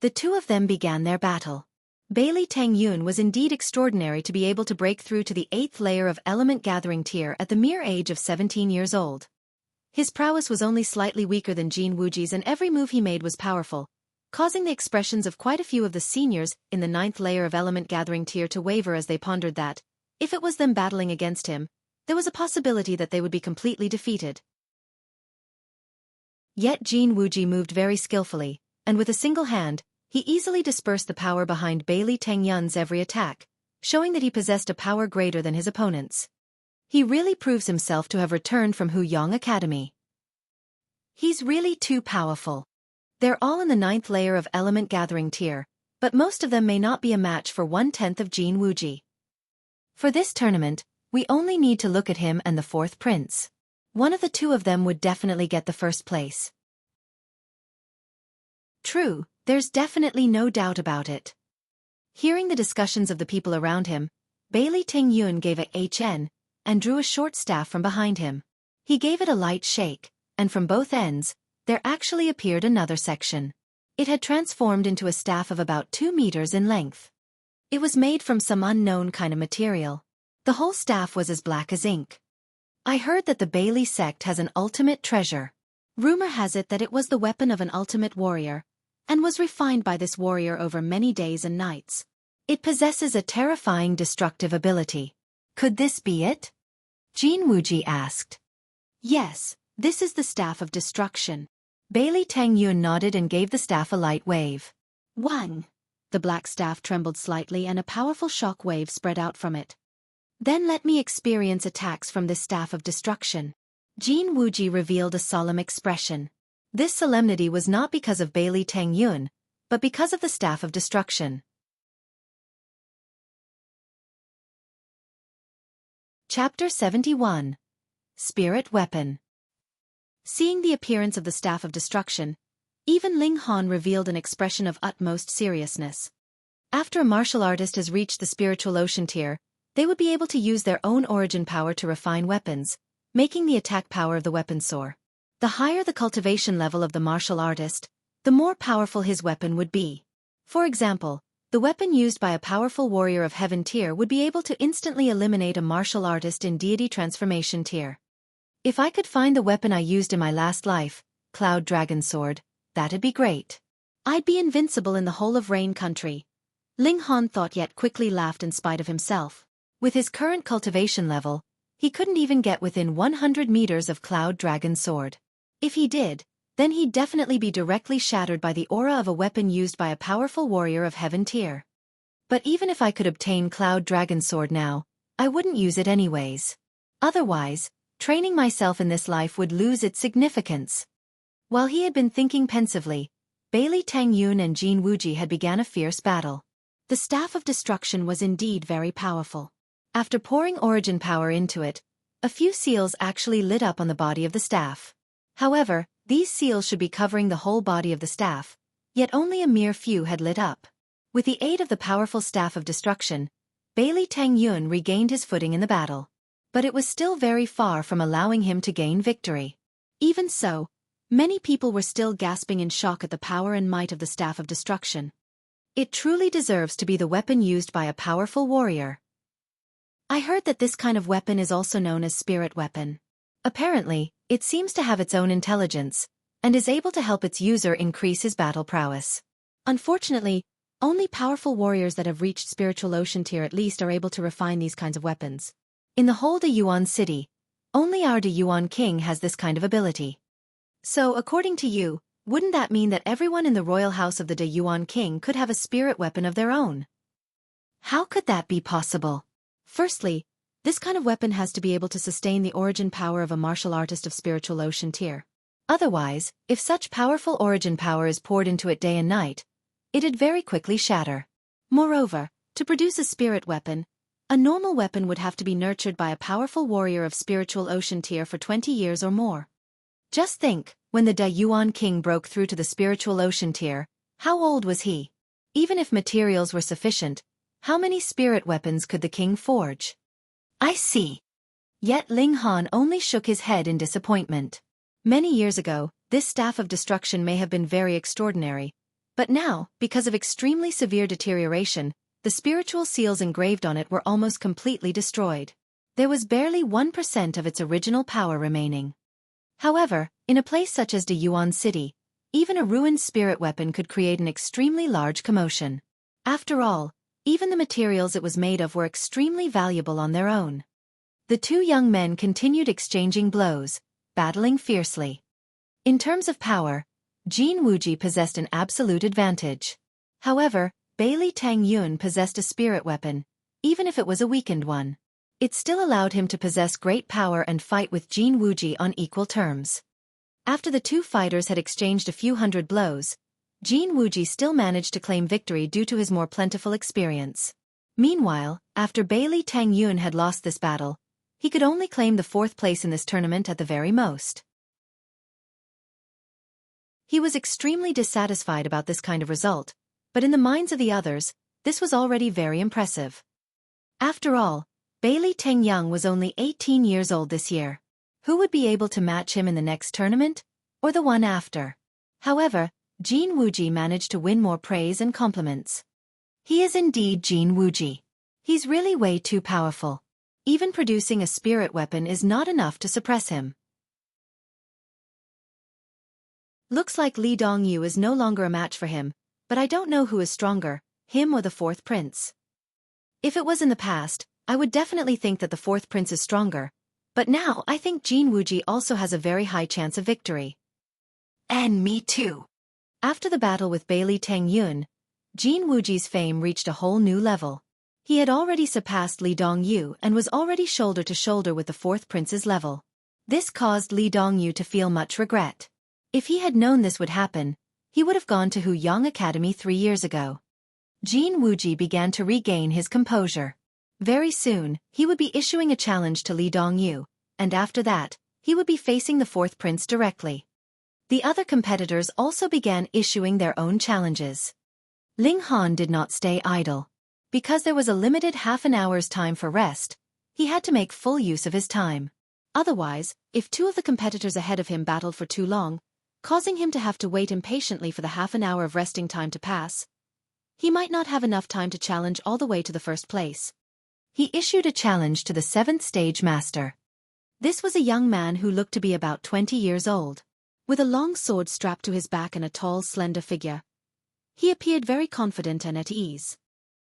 The two of them began their battle. Bailey Tang Yun was indeed extraordinary to be able to break through to the 8th layer of element gathering tier at the mere age of 17 years old. His prowess was only slightly weaker than Jin Wuji's, and every move he made was powerful, causing the expressions of quite a few of the seniors in the 9th layer of element gathering tier to waver as they pondered that, if it was them battling against him, there was a possibility that they would be completely defeated. Yet Jin Wuji moved very skillfully, and with a single hand, he easily dispersed the power behind Bailey Tang Yun's every attack, showing that he possessed a power greater than his opponents. He really proves himself to have returned from Huyang Academy. He's really too powerful. They're all in the 9th layer of element gathering tier, but most of them may not be a match for 1/10 of Jin Wuji. For this tournament, we only need to look at him and the 4th prince. One of the two of them would definitely get the 1st place. True, there's definitely no doubt about it. Hearing the discussions of the people around him, Bailey Tang Yun gave a HN and drew a short staff from behind him. He gave it a light shake, and from both ends, there actually appeared another section. It had transformed into a staff of about 2 meters in length. It was made from some unknown kind of material. The whole staff was as black as ink. I heard that the Bailey sect has an ultimate treasure. Rumor has it that it was the weapon of an ultimate warrior, and was refined by this warrior over many days and nights. It possesses a terrifying destructive ability. Could this be it? Jin Wuji asked. Yes, this is the Staff of Destruction. Bailey Tang Yun nodded and gave the staff a light wave. Wang! The black staff trembled slightly and a powerful shock wave spread out from it. Then let me experience attacks from this Staff of Destruction. Jin Wuji revealed a solemn expression. This solemnity was not because of Bailey Tang Yun, but because of the Staff of Destruction. Chapter 71. Spirit Weapon. Seeing the appearance of the Staff of Destruction, even Ling Han revealed an expression of utmost seriousness. After a martial artist has reached the spiritual ocean tier, they would be able to use their own origin power to refine weapons, making the attack power of the weapon soar. The higher the cultivation level of the martial artist, the more powerful his weapon would be. For example, the weapon used by a powerful warrior of heaven tier would be able to instantly eliminate a martial artist in deity transformation tier. If I could find the weapon I used in my last life, Cloud Dragon Sword, that'd be great. I'd be invincible in the whole of Rain Country. Ling Han thought, yet quickly laughed in spite of himself. With his current cultivation level, he couldn't even get within 100 meters of Cloud Dragon Sword. If he did, then he'd definitely be directly shattered by the aura of a weapon used by a powerful warrior of heaven tier. But even if I could obtain Cloud Dragon Sword now, I wouldn't use it anyways. Otherwise, training myself in this life would lose its significance. While he had been thinking pensively, Bailey Tang Yun and Jin Wuji had begun a fierce battle. The Staff of Destruction was indeed very powerful. After pouring origin power into it, a few seals actually lit up on the body of the staff. However, these seals should be covering the whole body of the staff, yet only a mere few had lit up. With the aid of the powerful Staff of Destruction, Bailey Tang Yun regained his footing in the battle. But it was still very far from allowing him to gain victory. Even so, many people were still gasping in shock at the power and might of the Staff of Destruction. It truly deserves to be the weapon used by a powerful warrior. I heard that this kind of weapon is also known as Spirit Weapon. Apparently, it seems to have its own intelligence, and is able to help its user increase his battle prowess. Unfortunately, only powerful warriors that have reached spiritual ocean tier at least are able to refine these kinds of weapons. In the whole De Yuan city, only our De Yuan king has this kind of ability. So, according to you, wouldn't that mean that everyone in the royal house of the De Yuan king could have a spirit weapon of their own? How could that be possible? Firstly, this kind of weapon has to be able to sustain the origin power of a martial artist of spiritual ocean tier. Otherwise, if such powerful origin power is poured into it day and night, it'd very quickly shatter. Moreover, to produce a spirit weapon, a normal weapon would have to be nurtured by a powerful warrior of spiritual ocean tier for 20 years or more. Just think, when the Yuan king broke through to the spiritual ocean tier, how old was he? Even if materials were sufficient, how many spirit weapons could the king forge? I see. Yet Ling Han only shook his head in disappointment. Many years ago, this Staff of Destruction may have been very extraordinary, but now, because of extremely severe deterioration, the spiritual seals engraved on it were almost completely destroyed. There was barely 1% of its original power remaining. However, in a place such as Deyuan City, even a ruined spirit weapon could create an extremely large commotion. After all, even the materials it was made of were extremely valuable on their own. The two young men continued exchanging blows, battling fiercely. In terms of power, Jin Wuji possessed an absolute advantage. However, Bailey Tang Yun possessed a spirit weapon, even if it was a weakened one. It still allowed him to possess great power and fight with Jin Wuji on equal terms. After the two fighters had exchanged a few hundred blows, Jin Wuji still managed to claim victory due to his more plentiful experience. Meanwhile, after Bailey Tang Yun had lost this battle, he could only claim the 4th place in this tournament at the very most. He was extremely dissatisfied about this kind of result, but in the minds of the others, this was already very impressive. After all, Bailey Teng Young was only 18 years old this year. Who would be able to match him in the next tournament, or the one after? However, Jin Wuji managed to win more praise and compliments. He is indeed Jin Wuji. He's really way too powerful. Even producing a spirit weapon is not enough to suppress him. Looks like Li Dongyu is no longer a match for him, but I don't know who is stronger, him or the 4th prince. If it was in the past, I would definitely think that the 4th prince is stronger, but now I think Jin Wuji also has a very high chance of victory. And me too. After the battle with Bailey Teng Yun, Jin Wuji's fame reached a whole new level. He had already surpassed Li Dongyu and was already shoulder to shoulder with the 4th prince's level. This caused Li Dongyu to feel much regret. If he had known this would happen, he would have gone to Huyang Academy 3 years ago. Jin Wuji began to regain his composure. Very soon, he would be issuing a challenge to Li Dongyu, and after that, he would be facing the 4th prince directly. The other competitors also began issuing their own challenges. Ling Han did not stay idle. Because there was a limited half an hour's time for rest, he had to make full use of his time. Otherwise, if two of the competitors ahead of him battled for too long, causing him to have to wait impatiently for the half an hour of resting time to pass, he might not have enough time to challenge all the way to the 1st place. He issued a challenge to the 7th stage master. This was a young man who looked to be about 20 years old. With a long sword strapped to his back and a tall, slender figure, he appeared very confident and at ease.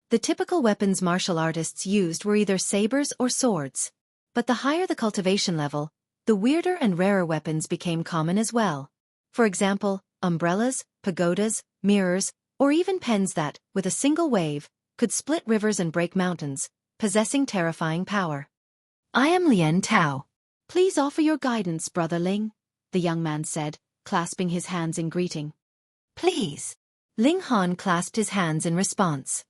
The typical weapons martial artists used were either sabers or swords. But the higher the cultivation level, the weirder and rarer weapons became common as well. For example, umbrellas, pagodas, mirrors, or even pens that, with a single wave, could split rivers and break mountains, possessing terrifying power. I am Lien Tao. Please offer your guidance, Brother Ling, the young man said, clasping his hands in greeting. Please. Ling Han clasped his hands in response.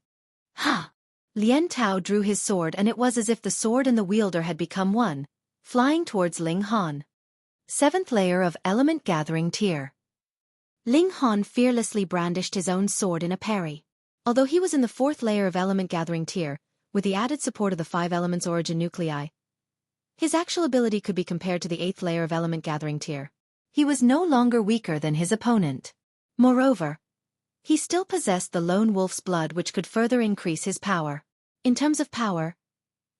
Ha! Lien Tao drew his sword and it was as if the sword and the wielder had become one, flying towards Ling Han. 7th layer of element gathering tier. Ling Han fearlessly brandished his own sword in a parry. Although he was in the 4th layer of element gathering tier, with the added support of the 5 elements origin nuclei, his actual ability could be compared to the 8th layer of element gathering tier. He was no longer weaker than his opponent. Moreover, he still possessed the lone wolf's blood which could further increase his power. In terms of power,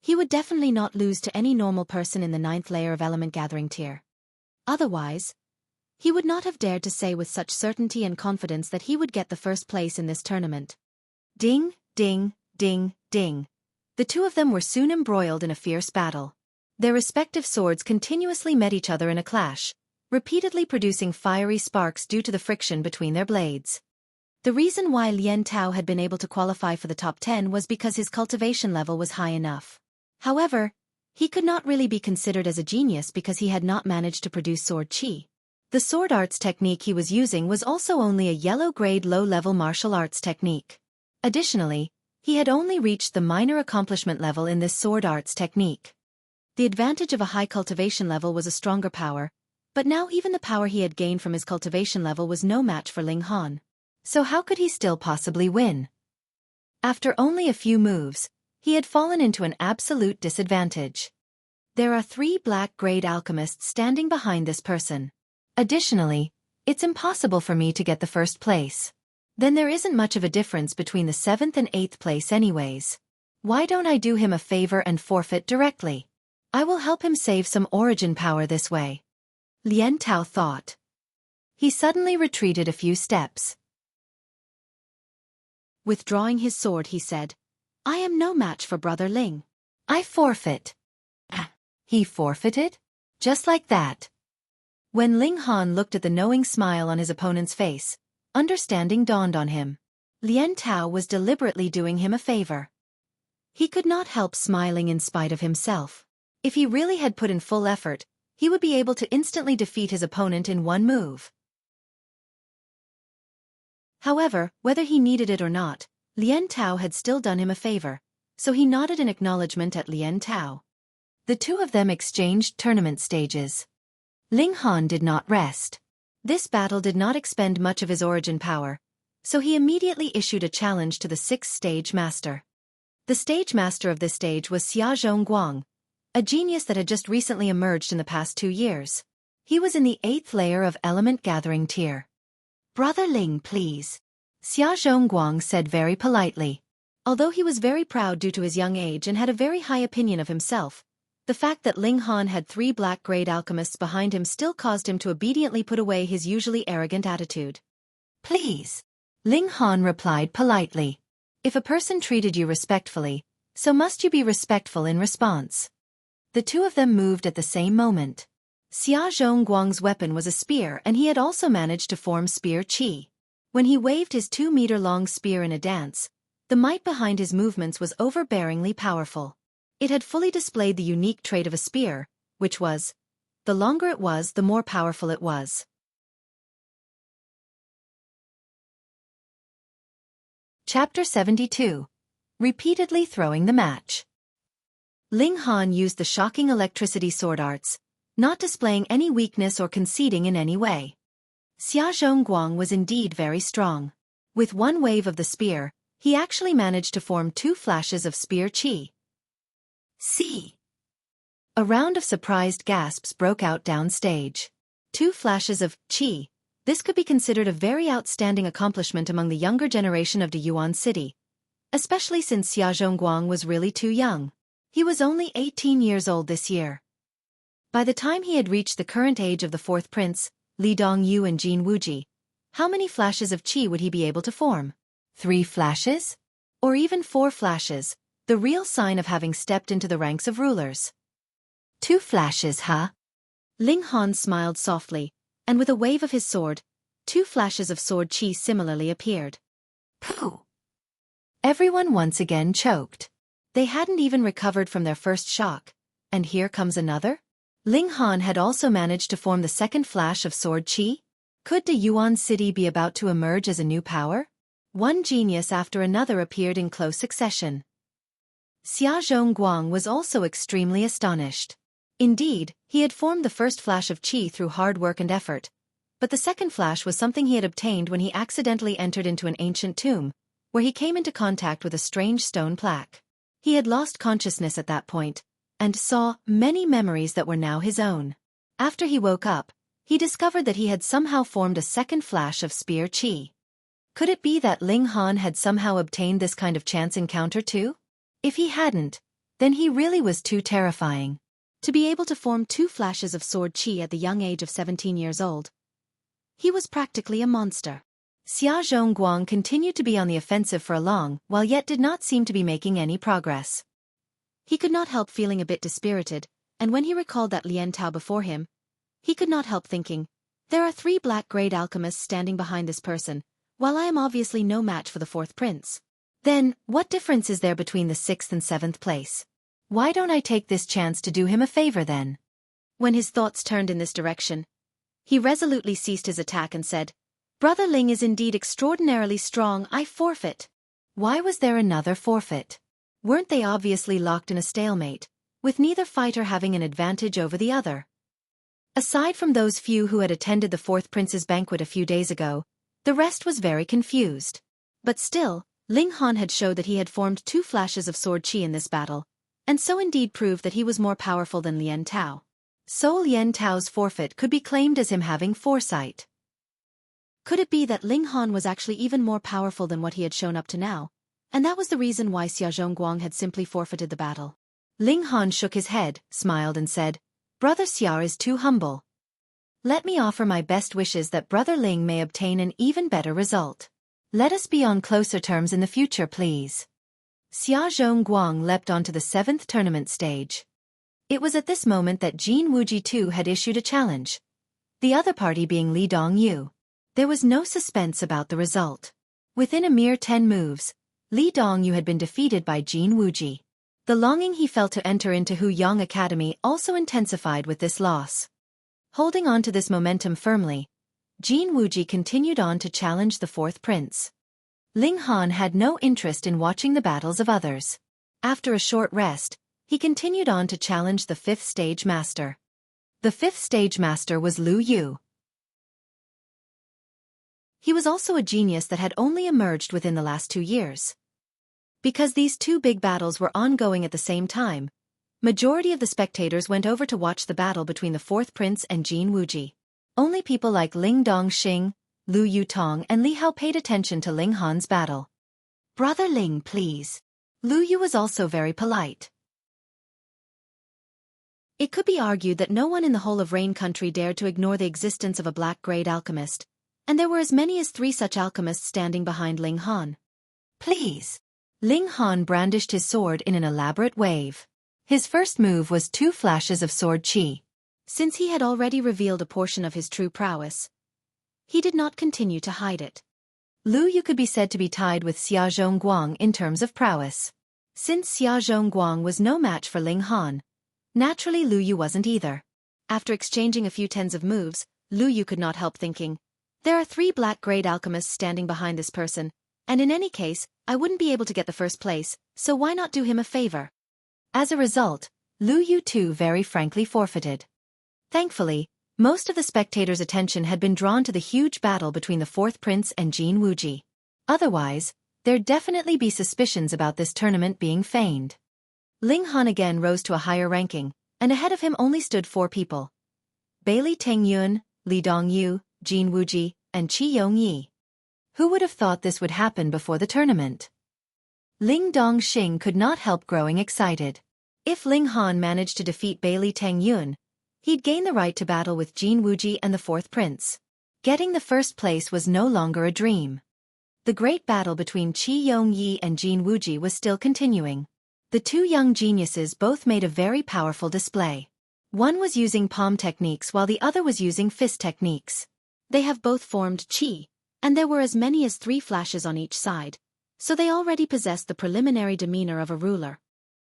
he would definitely not lose to any normal person in the 9th layer of element gathering tier. Otherwise, he would not have dared to say with such certainty and confidence that he would get the 1st place in this tournament. Ding, ding, ding, ding. The two of them were soon embroiled in a fierce battle. Their respective swords continuously met each other in a clash, repeatedly producing fiery sparks due to the friction between their blades. The reason why Lien Tao had been able to qualify for the top 10 was because his cultivation level was high enough. However, he could not really be considered as a genius because he had not managed to produce sword chi. The sword arts technique he was using was also only a yellow-grade low-level martial arts technique. Additionally, he had only reached the minor accomplishment level in this sword arts technique. The advantage of a high cultivation level was a stronger power, but now even the power he had gained from his cultivation level was no match for Ling Han. So how could he still possibly win? After only a few moves, he had fallen into an absolute disadvantage. There are 3 black-grade alchemists standing behind this person. Additionally, it's impossible for me to get the 1st place. Then there isn't much of a difference between the 7th and 8th place anyways. Why don't I do him a favor and forfeit directly? I will help him save some origin power this way. Lien Tao thought. He suddenly retreated a few steps. Withdrawing his sword, he said, I am no match for Brother Ling. I forfeit. He forfeited? Just like that. When Ling Han looked at the knowing smile on his opponent's face, understanding dawned on him. Lien Tao was deliberately doing him a favor. He could not help smiling in spite of himself. If he really had put in full effort, he would be able to instantly defeat his opponent in one move. However, whether he needed it or not, Lien Tao had still done him a favor, so he nodded in acknowledgement at Lien Tao. The two of them exchanged tournament stages. Ling Han did not rest. This battle did not expend much of his origin power, so he immediately issued a challenge to the 6th stage master. The stage master of this stage was Xiaofan Guang, a genius that had just recently emerged in the past 2 years. He was in the 8th layer of element gathering tier. Brother Ling, please. Xiaofan Guang said very politely. Although he was very proud due to his young age and had a very high opinion of himself, the fact that Ling Han had 3 black-grade alchemists behind him still caused him to obediently put away his usually arrogant attitude. Please. Ling Han replied politely. If a person treated you respectfully, so must you be respectful in response. The two of them moved at the same moment. Xiaofan Guang's weapon was a spear, and he had also managed to form spear chi. When he waved his 2-meter-long spear in a dance, the might behind his movements was overbearingly powerful. It had fully displayed the unique trait of a spear, which was, the longer it was, the more powerful it was. Chapter 72. Repeatedly throwing the match. Ling Han used the shocking electricity sword arts, not displaying any weakness or conceding in any way. Xiaofan Guang was indeed very strong. With one wave of the spear, he actually managed to form 2 flashes of spear chi. See! A round of surprised gasps broke out downstage. 2 flashes of chi. This could be considered a very outstanding accomplishment among the younger generation of the Yuan city, especially since Xiaofan Guang was really too young. He was only 18 years old this year. By the time he had reached the current age of the 4th prince, Li Dongyu and Jin Wuji, how many flashes of chi would he be able to form? 3 flashes? Or even 4 flashes, the real sign of having stepped into the ranks of rulers. 2 flashes, huh? Ling Han smiled softly, and with a wave of his sword, 2 flashes of sword chi similarly appeared. Pooh! Everyone once again choked. They hadn't even recovered from their first shock, and here comes another? Ling Han had also managed to form the 2nd flash of sword chi? Could the Yuan city be about to emerge as a new power? One genius after another appeared in close succession. Xiaofan Guang was also extremely astonished. Indeed, he had formed the first flash of chi through hard work and effort, but the second flash was something he had obtained when he accidentally entered into an ancient tomb, where he came into contact with a strange stone plaque. He had lost consciousness at that point, and saw many memories that were now his own. After he woke up, he discovered that he had somehow formed a second flash of spear chi. Could it be that Ling Han had somehow obtained this kind of chance encounter too? If he hadn't, then he really was too terrifying. To be able to form 2 flashes of sword chi at the young age of 17 years old. He was practically a monster. Xiaofan Guang continued to be on the offensive for a long while, yet did not seem to be making any progress. He could not help feeling a bit dispirited, and when he recalled that Lien Tao before him, he could not help thinking, there are 3 black-grade alchemists standing behind this person, while I am obviously no match for the 4th prince. Then, what difference is there between the 6th and 7th place? Why don't I take this chance to do him a favor then? When his thoughts turned in this direction, he resolutely ceased his attack and said, Brother Ling is indeed extraordinarily strong, I forfeit. Why was there another forfeit? Weren't they obviously locked in a stalemate, with neither fighter having an advantage over the other? Aside from those few who had attended the 4th prince's banquet a few days ago, the rest was very confused. But still, Ling Han had showed that he had formed 2 flashes of sword chi in this battle, and so indeed proved that he was more powerful than Lien Tao. So Lien Tao's forfeit could be claimed as him having foresight. Could it be that Ling Han was actually even more powerful than what he had shown up to now, and that was the reason why Xiaozhongguang had simply forfeited the battle? Ling Han shook his head, smiled and said, "Brother Xia is too humble. Let me offer my best wishes that Brother Ling may obtain an even better result. Let us be on closer terms in the future, please." Xiaozhongguang leapt onto the 7th tournament stage. It was at this moment that Jin Wuji too had issued a challenge, the other party being Li Dongyu. There was no suspense about the result. Within a mere 10 moves, Li Dongyu had been defeated by Jin Wuji. The longing he felt to enter into Hu Yang Academy also intensified with this loss. Holding on to this momentum firmly, Jin Wuji continued on to challenge the 4th prince. Ling Han had no interest in watching the battles of others. After a short rest, he continued on to challenge the 5th stage master. The 5th stage master was Lu Yu. He was also a genius that had only emerged within the last 2 years. Because these 2 big battles were ongoing at the same time, majority of the spectators went over to watch the battle between the 4th prince and Jin Wuji. Only people like Ling Dongxing, Lu Yutong and Li Hao paid attention to Ling Han's battle. "Brother Ling, please." Lu Yu was also very polite. It could be argued that no one in the whole of Rain Country dared to ignore the existence of a black-grade alchemist, and there were as many as 3 such alchemists standing behind Ling Han. "Please." Ling Han brandished his sword in an elaborate wave. His first move was 2 flashes of sword qi. Since he had already revealed a portion of his true prowess, he did not continue to hide it. Lu Yu could be said to be tied with Xiaozhongguang in terms of prowess. Since Xiaozhongguang was no match for Ling Han, naturally Lu Yu wasn't either. After exchanging a few tens of moves, Lu Yu could not help thinking, there are 3 black-grade alchemists standing behind this person, and in any case, I wouldn't be able to get the first place, so why not do him a favor? As a result, Lu Yu too very frankly forfeited. Thankfully, most of the spectators' attention had been drawn to the huge battle between the 4th prince and Jin Wuji. Otherwise, there'd definitely be suspicions about this tournament being feigned. Ling Han again rose to a higher ranking, and ahead of him only stood 4 people: Bailey Tengyun, Li Dongyu, Jin Wuji, and Qi Yongyi. Who would have thought this would happen before the tournament? Ling Dongxing could not help growing excited. If Ling Han managed to defeat Bailey Tengyun, he'd gain the right to battle with Jin Wuji and the 4th prince. Getting the first place was no longer a dream. The great battle between Qi Yongyi and Jin Wuji was still continuing. The 2 young geniuses both made a very powerful display. One was using palm techniques while the other was using fist techniques. They have both formed qi, and there were as many as 3 flashes on each side, so they already possessed the preliminary demeanor of a ruler.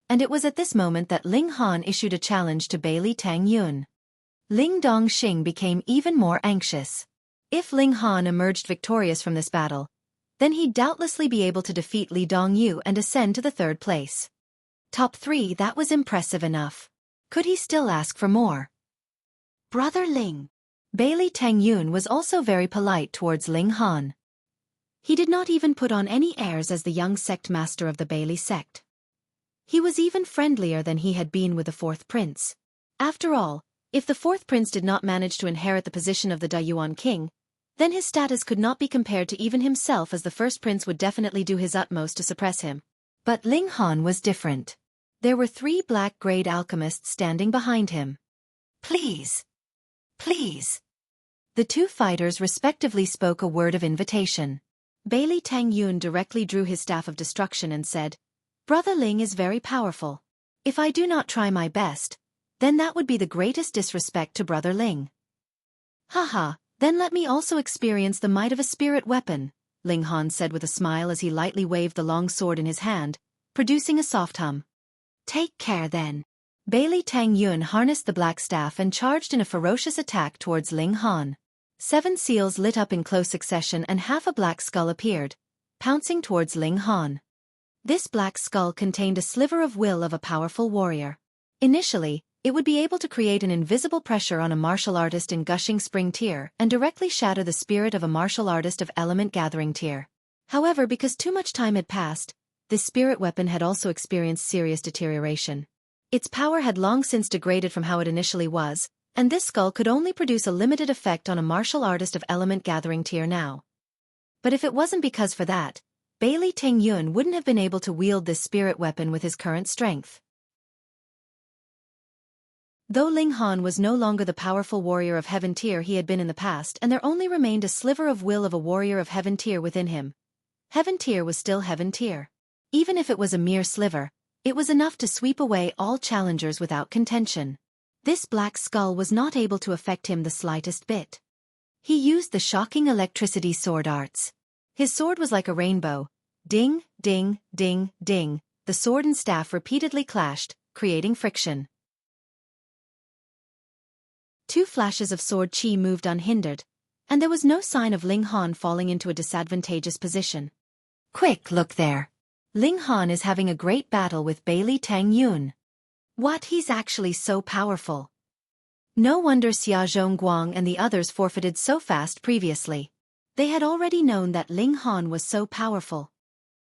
And it was at this moment that Ling Han issued a challenge to Bailey Tengyun. Ling Dongxing became even more anxious. If Ling Han emerged victorious from this battle, then he'd doubtlessly be able to defeat Li Dongyu and ascend to the 3rd place. Top 3, that was impressive enough. Could he still ask for more? "Brother Ling." Bailey Tengyun was also very polite towards Ling Han. He did not even put on any airs as the young sect master of the Bailey sect. He was even friendlier than he had been with the 4th prince. After all, if the 4th prince did not manage to inherit the position of the Dayuan king, then his status could not be compared to even himself, as the 1st prince would definitely do his utmost to suppress him. But Ling Han was different. There were 3 black-grade alchemists standing behind him. "Please. Please." The 2 fighters respectively spoke a word of invitation. Bailey Tengyun directly drew his staff of destruction and said, "Brother Ling is very powerful. If I do not try my best, then that would be the greatest disrespect to Brother Ling." "Haha, then let me also experience the might of a spirit weapon," Ling Han said with a smile as he lightly waved the long sword in his hand, producing a soft hum. "Take care then." Bailey Tengyun harnessed the black staff and charged in a ferocious attack towards Ling Han. 7 seals lit up in close succession and half a black skull appeared, pouncing towards Ling Han. This black skull contained a sliver of will of a powerful warrior. Initially, it would be able to create an invisible pressure on a martial artist in Gushing Spring tier and directly shatter the spirit of a martial artist of Element Gathering tier. However, because too much time had passed, this spirit weapon had also experienced serious deterioration. Its power had long since degraded from how it initially was, And this skull could only produce a limited effect on a martial artist of element gathering tier now. But if it wasn't because for that, Bailey Tingyun wouldn't have been able to wield this spirit weapon with his current strength. Though Ling Han was no longer the powerful warrior of heaven tier he had been in the past, and there only remained a sliver of will of a warrior of heaven tier within him, heaven tier was still heaven tier. Even if it was a mere sliver, it was enough to sweep away all challengers without contention. This black skull was not able to affect him the slightest bit. He used the shocking electricity sword arts. His sword was like a rainbow. Ding, ding, ding, ding. The sword and staff repeatedly clashed, creating friction. Two flashes of sword chi moved unhindered, and there was no sign of Ling Han falling into a disadvantageous position. Quick, look there. Ling Han is having a great battle with Bailey Tingyun. What, he's actually so powerful. No wonder Xia Zhongguang and the others forfeited so fast previously. They had already known that Ling Han was so powerful.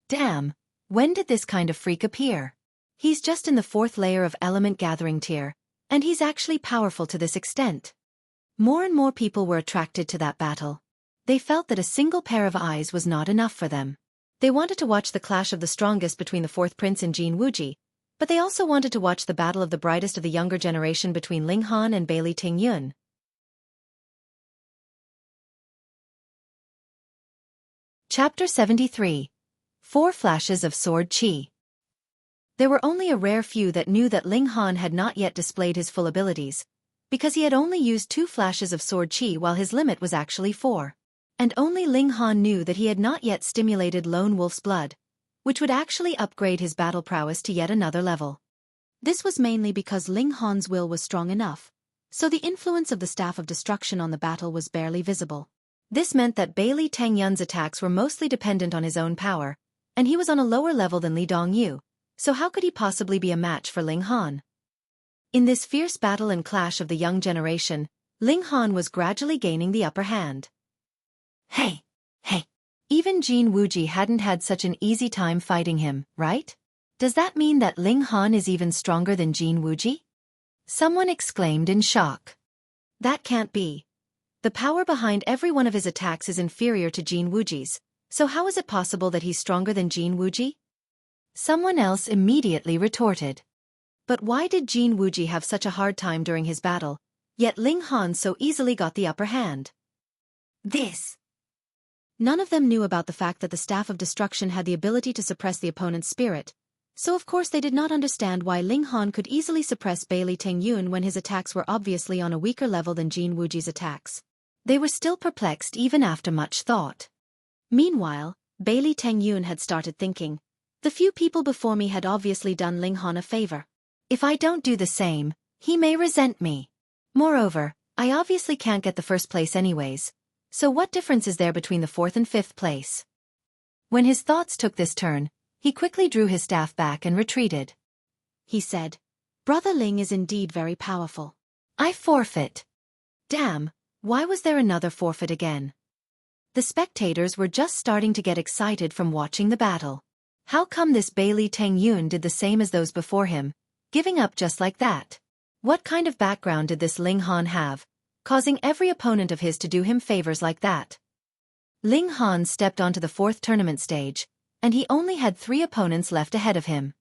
Damn, when did this kind of freak appear? He's just in the 4th layer of element gathering tier, and he's actually powerful to this extent. More and more people were attracted to that battle. They felt that a single pair of eyes was not enough for them. They wanted to watch the clash of the strongest between the 4th prince and Jin Wuji, but they also wanted to watch the battle of the brightest of the younger generation between Ling Han and Bailey Tingyun. Chapter 73. 4 Flashes of Sword Chi. There were only a rare few that knew that Ling Han had not yet displayed his full abilities, because he had only used 2 flashes of sword chi while his limit was actually 4. And only Ling Han knew that he had not yet stimulated Lone Wolf's blood, which would actually upgrade his battle prowess to yet another level. This was mainly because Ling Han's will was strong enough, so the influence of the Staff of Destruction on the battle was barely visible. This meant that Bailey Tingyun's attacks were mostly dependent on his own power, and he was on a lower level than Li Dongyu, so how could he possibly be a match for Ling Han? In this fierce battle and clash of the young generation, Ling Han was gradually gaining the upper hand. Hey! Even Jin Wuji hadn't had such an easy time fighting him, right? Does that mean that Ling Han is even stronger than Jin Wuji? Someone exclaimed in shock. That can't be. The power behind every one of his attacks is inferior to Jin Wuji's, so how is it possible that he's stronger than Jin Wuji? Someone else immediately retorted. But why did Jin Wuji have such a hard time during his battle, yet Ling Han so easily got the upper hand? None of them knew about the fact that the Staff of Destruction had the ability to suppress the opponent's spirit, so of course they did not understand why Ling Han could easily suppress Bailey Tingyun when his attacks were obviously on a weaker level than Jin Wuji's attacks. They were still perplexed even after much thought. Meanwhile, Bailey Tingyun had started thinking, the few people before me had obviously done Ling Han a favor. If I don't do the same, he may resent me. Moreover, I obviously can't get the 1st place anyways, so what difference is there between the 4th and 5th place? When his thoughts took this turn, he quickly drew his staff back and retreated. He said, Brother Ling is indeed very powerful. I forfeit. Damn, why was there another forfeit again? The spectators were just starting to get excited from watching the battle. How come this Bailey Tingyun did the same as those before him, giving up just like that? What kind of background did this Ling Han have, causing every opponent of his to do him favors like that? Ling Han stepped onto the 4th tournament stage, and he only had 3 opponents left ahead of him.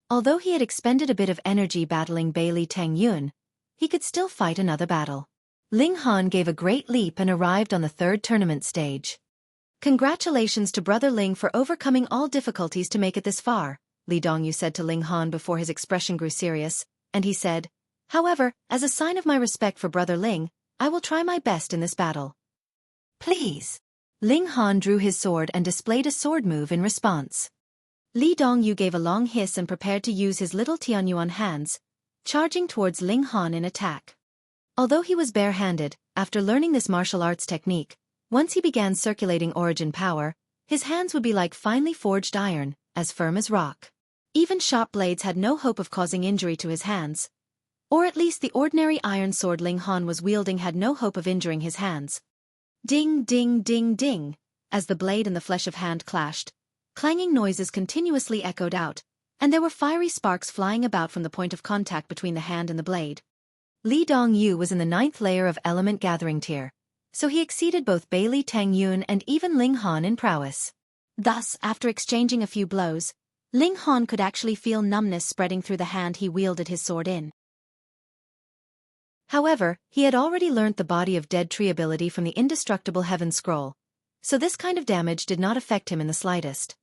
Although he had expended a bit of energy battling Bailey Tingyun, he could still fight another battle. Ling Han gave a great leap and arrived on the 3rd tournament stage. Congratulations to Brother Ling for overcoming all difficulties to make it this far, Li Dongyu said to Ling Han before his expression grew serious, and he said, however, as a sign of my respect for Brother Ling, I will try my best in this battle. Please. Ling Han drew his sword and displayed a sword move in response. Li Dongyu gave a long hiss and prepared to use his little Tianyuan hands, charging towards Ling Han in attack. Although he was bare-handed, after learning this martial arts technique, once he began circulating origin power, his hands would be like finely forged iron, as firm as rock. Even sharp blades had no hope of causing injury to his hands. Or at least the ordinary iron sword Ling Han was wielding had no hope of injuring his hands. Ding ding ding ding, as the blade and the flesh of hand clashed, clanging noises continuously echoed out, and there were fiery sparks flying about from the point of contact between the hand and the blade. Li Dongyu was in the 9th layer of element gathering tier, so he exceeded both Bailey Tangyun and even Ling Han in prowess. Thus, after exchanging a few blows, Ling Han could actually feel numbness spreading through the hand he wielded his sword in. However, he had already learnt the Body of Dead Tree ability from the indestructible Heaven Scroll, so this kind of damage did not affect him in the slightest.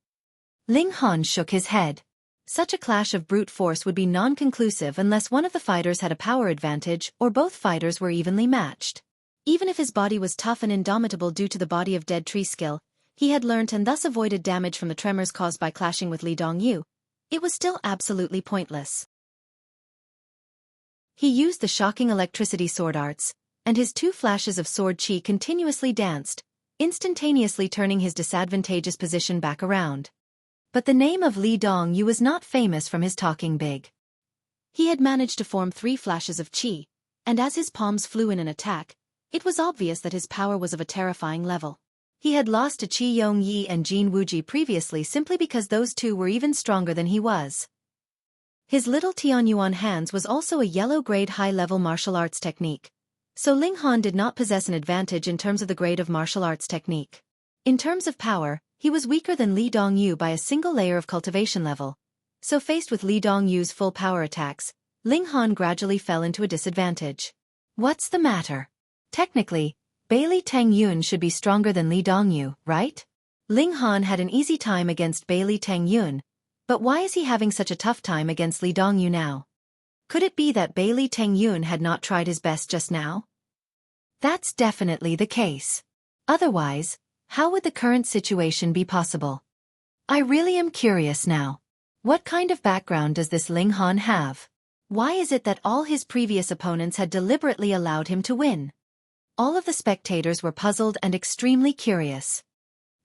Ling Han shook his head. Such a clash of brute force would be non-conclusive unless one of the fighters had a power advantage or both fighters were evenly matched. Even if his body was tough and indomitable due to the Body of Dead Tree skill he had learnt and thus avoided damage from the tremors caused by clashing with Li Dongyu, it was still absolutely pointless. He used the shocking electricity sword arts, and his 2 flashes of sword chi continuously danced, instantaneously turning his disadvantageous position back around. But the name of Li Dongyu was not famous from his talking big. He had managed to form 3 flashes of chi, and as his palms flew in an attack, it was obvious that his power was of a terrifying level. He had lost to Qi Yongyi and Jin Wuji previously simply because those two were even stronger than he was. His little Tianyuan hands was also a yellow-grade high-level martial arts technique, so Ling Han did not possess an advantage in terms of the grade of martial arts technique. In terms of power, he was weaker than Li Dongyu by a single layer of cultivation level, so faced with Li Dongyu's full power attacks, Ling Han gradually fell into a disadvantage. What's the matter? Technically, Bailey Tangyun should be stronger than Li Dongyu, right? Ling Han had an easy time against Bailey Tangyun, but why is he having such a tough time against Li Dongyu now? Could it be that Bailey Tangyun had not tried his best just now? That's definitely the case. Otherwise, how would the current situation be possible? I really am curious now. What kind of background does this Ling Han have? Why is it that all his previous opponents had deliberately allowed him to win? All of the spectators were puzzled and extremely curious.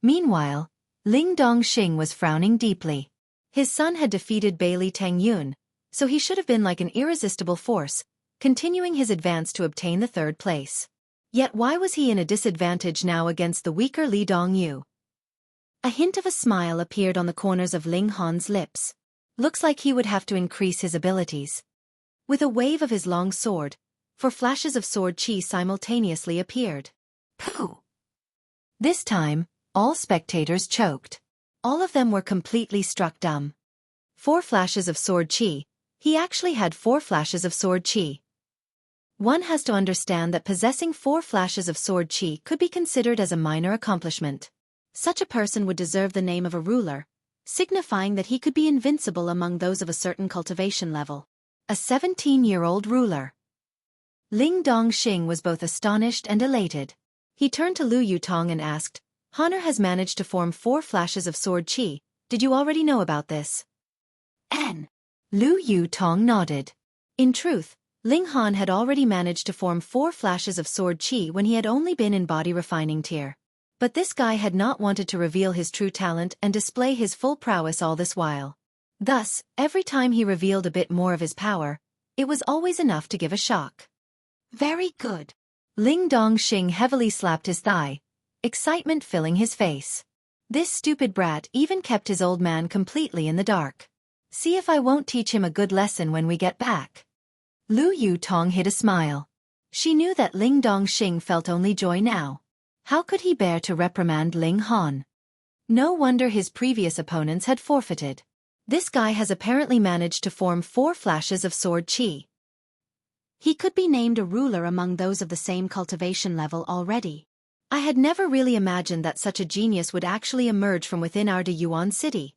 Meanwhile, Ling Dongxing was frowning deeply. His son had defeated Bailey Tangyun, so he should have been like an irresistible force, continuing his advance to obtain the 3rd place. Yet why was he in a disadvantage now against the weaker Li Dongyu? A hint of a smile appeared on the corners of Ling Han's lips. Looks like he would have to increase his abilities. With a wave of his long sword, 4 flashes of sword chi simultaneously appeared. Pooh! This time, all spectators choked. All of them were completely struck dumb. 4 flashes of sword chi. He actually had 4 flashes of sword chi. One has to understand that possessing 4 flashes of sword chi could be considered as a minor accomplishment. Such a person would deserve the name of a ruler, signifying that he could be invincible among those of a certain cultivation level. A 17-year-old ruler. Ling Dongxing was both astonished and elated. He turned to Lu Yutong and asked, Honor has managed to form 4 flashes of sword chi. Did you already know about this? Lu Yutong nodded. In truth, Ling Han had already managed to form 4 flashes of sword chi when he had only been in body refining tier. But this guy had not wanted to reveal his true talent and display his full prowess all this while. Thus, every time he revealed a bit more of his power, it was always enough to give a shock. Very good. Ling Dongxing heavily slapped his thigh, excitement filling his face. This stupid brat even kept his old man completely in the dark. See if I won't teach him a good lesson when we get back. Lu Yutong hid a smile. She knew that Ling Dongxing felt only joy now. How could he bear to reprimand Ling Han? No wonder his previous opponents had forfeited. This guy has apparently managed to form 4 flashes of sword chi. He could be named a ruler among those of the same cultivation level already. I had never really imagined that such a genius would actually emerge from within our Yuan city.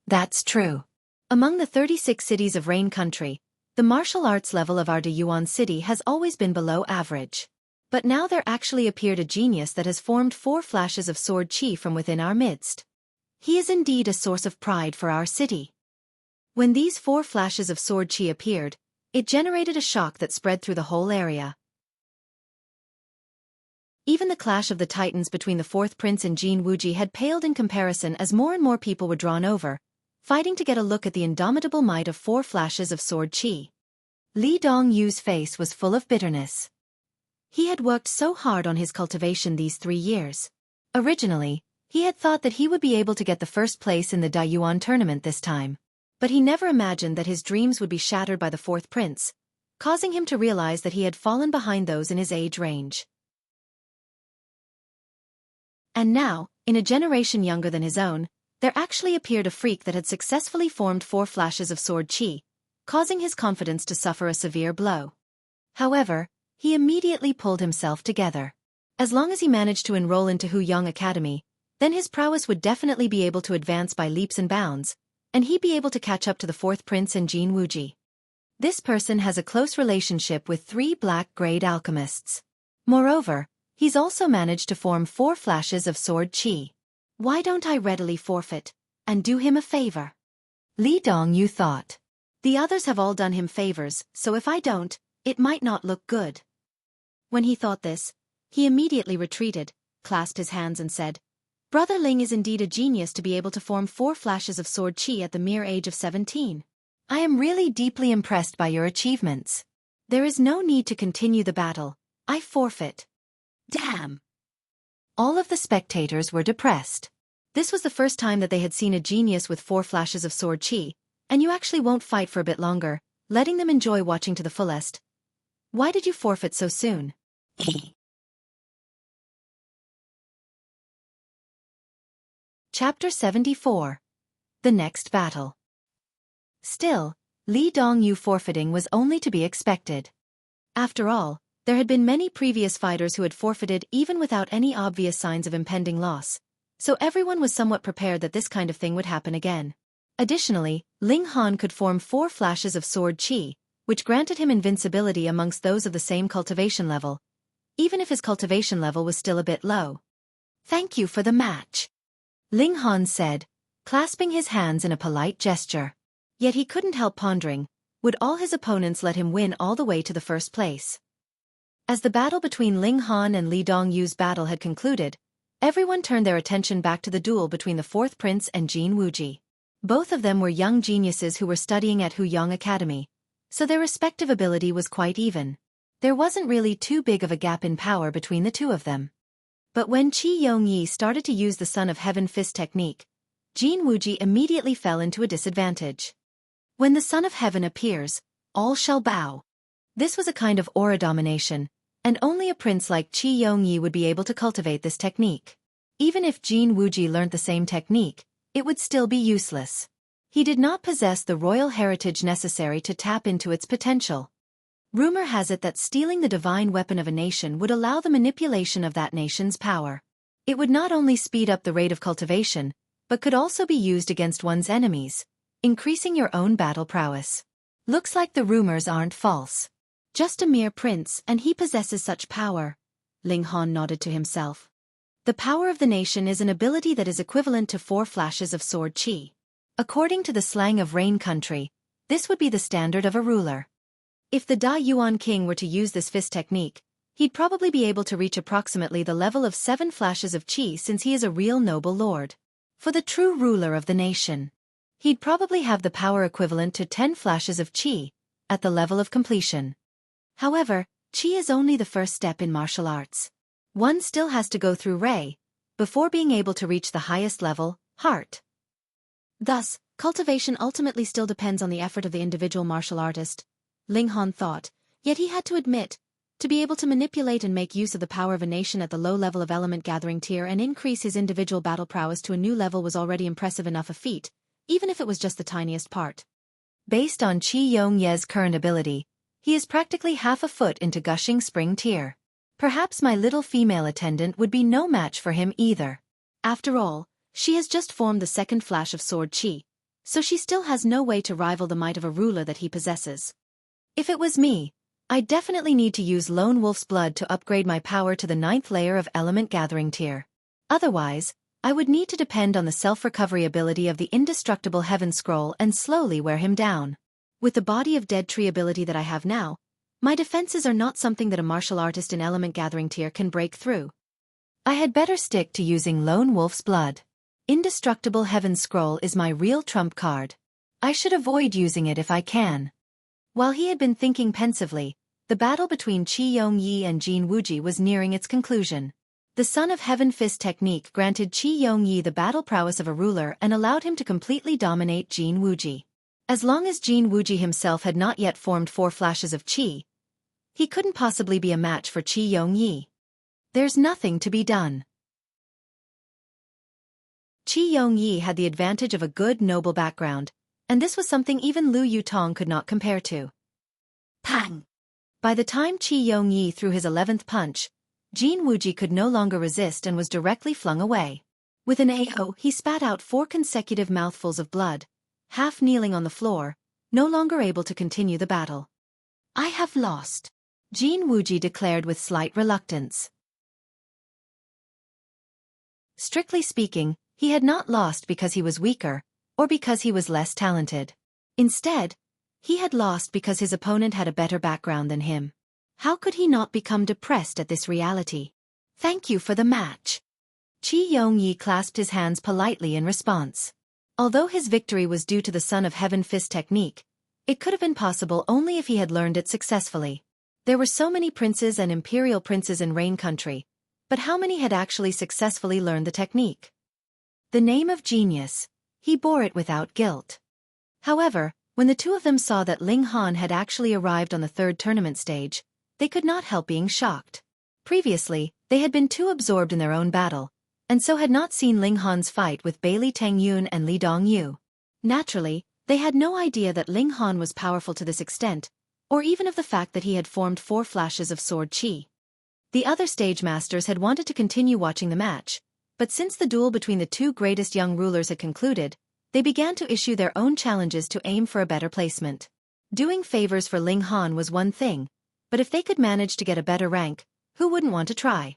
That's true. Among the 36 cities of Rain Country, the martial arts level of our Yuan city has always been below average. But now there actually appeared a genius that has formed 4 flashes of sword chi from within our midst. He is indeed a source of pride for our city. When these 4 flashes of sword chi appeared, it generated a shock that spread through the whole area. Even the clash of the titans between the 4th prince and Jin Wuji had paled in comparison as more and more people were drawn over, fighting to get a look at the indomitable might of 4 flashes of sword chi. Li Dongyu's face was full of bitterness. He had worked so hard on his cultivation these 3 years. Originally, he had thought that he would be able to get the 1st place in the Dayuan tournament this time. But he never imagined that his dreams would be shattered by the 4th prince, causing him to realize that he had fallen behind those in his age range. And now, in a generation younger than his own, there actually appeared a freak that had successfully formed 4 flashes of sword qi, causing his confidence to suffer a severe blow. However, he immediately pulled himself together. As long as he managed to enroll into Huyang Academy, then his prowess would definitely be able to advance by leaps and bounds, and he'd be able to catch up to the 4th prince and Jin Wuji. This person has a close relationship with 3 black-grade alchemists. Moreover, he's also managed to form 4 flashes of sword qi. Why don't I readily forfeit, and do him a favor? Li Dongyu thought. The others have all done him favors, so if I don't, it might not look good. When he thought this, he immediately retreated, clasped his hands and said, Brother Ling is indeed a genius to be able to form 4 flashes of sword qi at the mere age of 17. I am really deeply impressed by your achievements. There is no need to continue the battle. I forfeit. Damn! All of the spectators were depressed. This was the first time that they had seen a genius with 4 flashes of sword qi, and you actually won't fight for a bit longer, letting them enjoy watching to the fullest. Why did you forfeit so soon? Chapter 74. The Next Battle. Still, Li Dongyu forfeiting was only to be expected. After all, there had been many previous fighters who had forfeited even without any obvious signs of impending loss, so everyone was somewhat prepared that this kind of thing would happen again. Additionally, Ling Han could form 4 flashes of sword qi, which granted him invincibility amongst those of the same cultivation level, even if his cultivation level was still a bit low. Thank you for the match, Ling Han said, clasping his hands in a polite gesture. Yet he couldn't help pondering, would all his opponents let him win all the way to the first place? As the battle between Ling Han and Li Dongyu's battle had concluded, everyone turned their attention back to the duel between the 4th prince and Jin Wuji. Both of them were young geniuses who were studying at Huyang Academy, so their respective ability was quite even. There wasn't really too big of a gap in power between the two of them. But when Qi Yongyi started to use the Son of Heaven fist technique, Jin Wuji immediately fell into a disadvantage. When the Son of Heaven appears, all shall bow. This was a kind of aura domination, and only a prince like Qi Yongyi would be able to cultivate this technique. Even if Jin Wuji learnt the same technique, it would still be useless. He did not possess the royal heritage necessary to tap into its potential. Rumor has it that stealing the divine weapon of a nation would allow the manipulation of that nation's power. It would not only speed up the rate of cultivation, but could also be used against one's enemies, increasing your own battle prowess. Looks like the rumors aren't false. Just a mere prince and he possesses such power. Ling Han nodded to himself. The power of the nation is an ability that is equivalent to 4 flashes of sword qi. According to the slang of Rain Country, this would be the standard of a ruler. If the Da Yuan king were to use this fist technique, he'd probably be able to reach approximately the level of 7 flashes of qi since he is a real noble lord. For the true ruler of the nation, he'd probably have the power equivalent to 10 flashes of qi, at the level of completion. However, qi is only the first step in martial arts. One still has to go through Rei, before being able to reach the highest level, heart. Thus, cultivation ultimately still depends on the effort of the individual martial artist, Ling Han thought, yet he had to admit, to be able to manipulate and make use of the power of a nation at the low level of element gathering tier and increase his individual battle prowess to a new level was already impressive enough a feat, even if it was just the tiniest part. Based on Qi Yongye's current ability, he is practically half a foot into gushing spring tier. Perhaps my little female attendant would be no match for him either. After all, she has just formed the 2nd flash of sword qi, so she still has no way to rival the might of a ruler that he possesses. If it was me, I'd definitely need to use Lone Wolf's blood to upgrade my power to the 9th layer of element gathering tier. Otherwise, I would need to depend on the self-recovery ability of the indestructible Heaven Scroll and slowly wear him down. With the body of dead tree ability that I have now, my defenses are not something that a martial artist in element gathering tier can break through. I had better stick to using Lone Wolf's blood. Indestructible Heaven Scroll is my real trump card. I should avoid using it if I can. While he had been thinking pensively, the battle between Qi Yongyi and Jin Wuji was nearing its conclusion. The Son of Heaven fist technique granted Qi Yongyi the battle prowess of a ruler and allowed him to completely dominate Jin Wuji. As long as Jin Wuji himself had not yet formed 4 flashes of qi, he couldn't possibly be a match for Qi Yongyi. There's nothing to be done. Qi Yongyi had the advantage of a good noble background, and this was something even Lu Yutong could not compare to. Pang! By the time Qi Yongyi threw his 11th punch, Jin Wuji could no longer resist and was directly flung away. With an AO, he spat out 4 consecutive mouthfuls of blood, half kneeling on the floor, no longer able to continue the battle. I have lost, Jin Wuji declared with slight reluctance. Strictly speaking, he had not lost because he was weaker, or because he was less talented. Instead, he had lost because his opponent had a better background than him. How could he not become depressed at this reality? Thank you for the match. Qi Yongyi clasped his hands politely in response. Although his victory was due to the Son of Heaven fist technique, it could have been possible only if he had learned it successfully. There were so many princes and imperial princes in Rain Country, but how many had actually successfully learned the technique? The name of genius, he bore it without guilt. However, when the two of them saw that Ling Han had actually arrived on the 3rd tournament stage, they could not help being shocked. Previously, they had been too absorbed in their own battle, and so had not seen Ling Han's fight with Bailey Tengyun and Li Dongyu. Naturally, they had no idea that Ling Han was powerful to this extent, or even of the fact that he had formed 4 flashes of sword qi. The other stage masters had wanted to continue watching the match, but since the duel between the 2 greatest young rulers had concluded, they began to issue their own challenges to aim for a better placement. Doing favors for Ling Han was one thing, but if they could manage to get a better rank, who wouldn't want to try?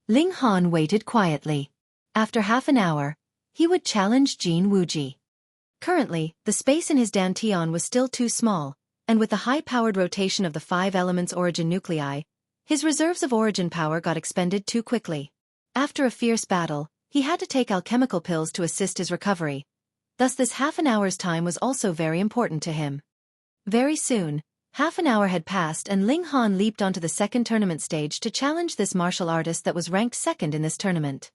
Ling Han waited quietly. After half an hour, he would challenge Jin Wuji. Currently, the space in his dantian was still too small, and with the high-powered rotation of the 5 elements origin nuclei, his reserves of origin power got expended too quickly. After a fierce battle, he had to take alchemical pills to assist his recovery. Thus this half an hour's time was also very important to him. Very soon, half an hour had passed and Ling Han leaped onto the 2nd tournament stage to challenge this martial artist that was ranked 2nd in this tournament.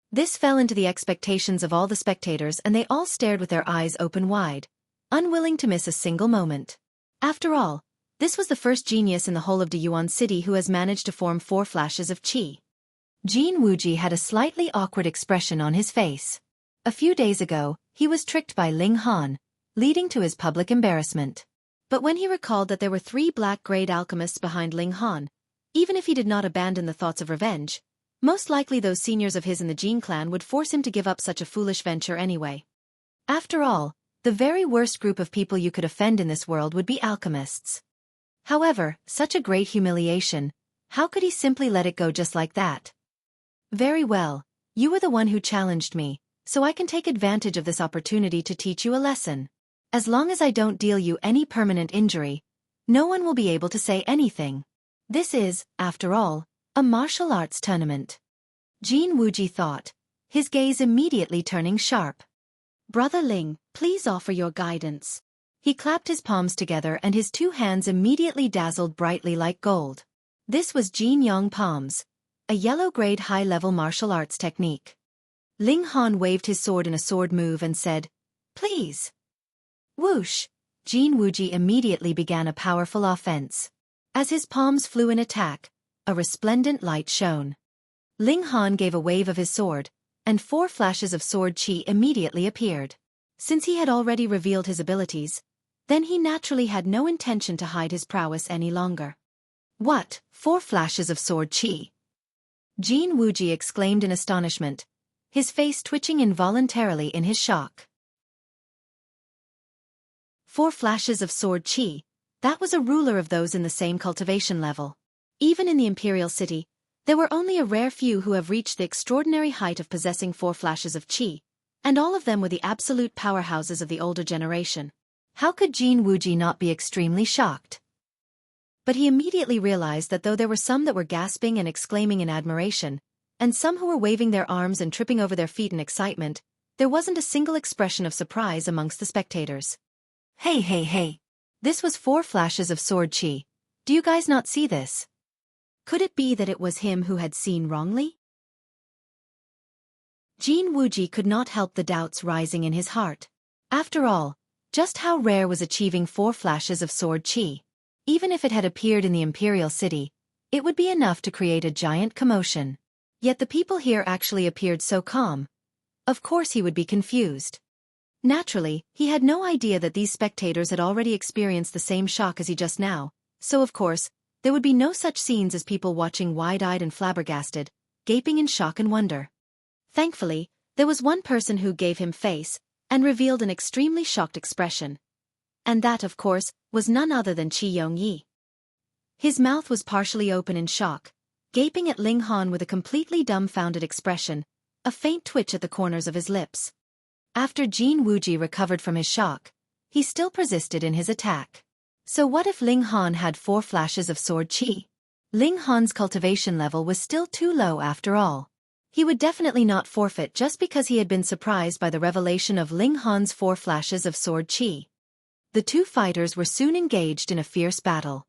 This fell into the expectations of all the spectators and they all stared with their eyes open wide, unwilling to miss a single moment. After all, this was the first genius in the whole of Deyuan City who has managed to form 4 flashes of qi. Jin Wuji had a slightly awkward expression on his face. A few days ago, he was tricked by Ling Han, leading to his public embarrassment. But when he recalled that there were 3 black-grade alchemists behind Ling Han, even if he did not abandon the thoughts of revenge, most likely those seniors of his in the Jin clan would force him to give up such a foolish venture anyway. After all, the very worst group of people you could offend in this world would be alchemists. However, such a great humiliation, how could he simply let it go just like that? Very well, you were the one who challenged me, so I can take advantage of this opportunity to teach you a lesson. As long as I don't deal you any permanent injury, no one will be able to say anything. This is, after all, a martial arts tournament. Jin Wuji thought, his gaze immediately turning sharp. Brother Ling, please offer your guidance. He clapped his palms together and his 2 hands immediately dazzled brightly like gold. This was Jin Yong Palms, a yellow-grade high-level martial arts technique. Ling Han waved his sword in a sword move and said, "Please." Whoosh! Jin Wuji immediately began a powerful offense. As his palms flew in attack, a resplendent light shone. Ling Han gave a wave of his sword, and 4 flashes of sword qi immediately appeared. Since he had already revealed his abilities, then he naturally had no intention to hide his prowess any longer. What, 4 flashes of sword qi? Jin Wuji exclaimed in astonishment, his face twitching involuntarily in his shock. 4 flashes of sword qi, that was a ruler of those in the same cultivation level. Even in the Imperial City, there were only a rare few who have reached the extraordinary height of possessing 4 flashes of qi, and all of them were the absolute powerhouses of the older generation. How could Jin Wuji not be extremely shocked? But he immediately realized that though there were some that were gasping and exclaiming in admiration, and some who were waving their arms and tripping over their feet in excitement, there wasn't a single expression of surprise amongst the spectators. Hey! This was 4 flashes of sword qi. Do you guys not see this? Could it be that it was him who had seen wrongly? Jin Wuji could not help the doubts rising in his heart. After all, Just how rare was achieving 4 flashes of sword chi? Even if it had appeared in the Imperial City, it would be enough to create a giant commotion. Yet the people here actually appeared so calm. Of course he would be confused. Naturally, he had no idea that these spectators had already experienced the same shock as he just now, so of course, there would be no such scenes as people watching wide-eyed and flabbergasted, gaping in shock and wonder. Thankfully, there was one person who gave him face, and revealed an extremely shocked expression. And that, of course, was none other than Qi Yongyi. His mouth was partially open in shock, gaping at Ling Han with a completely dumbfounded expression, a faint twitch at the corners of his lips. After Jin Wuji recovered from his shock, he still persisted in his attack. So what if Ling Han had 4 flashes of sword chi? Ling Han's cultivation level was still too low after all. He would definitely not forfeit just because he had been surprised by the revelation of Ling Han's 4 flashes of sword chi. The two fighters were soon engaged in a fierce battle.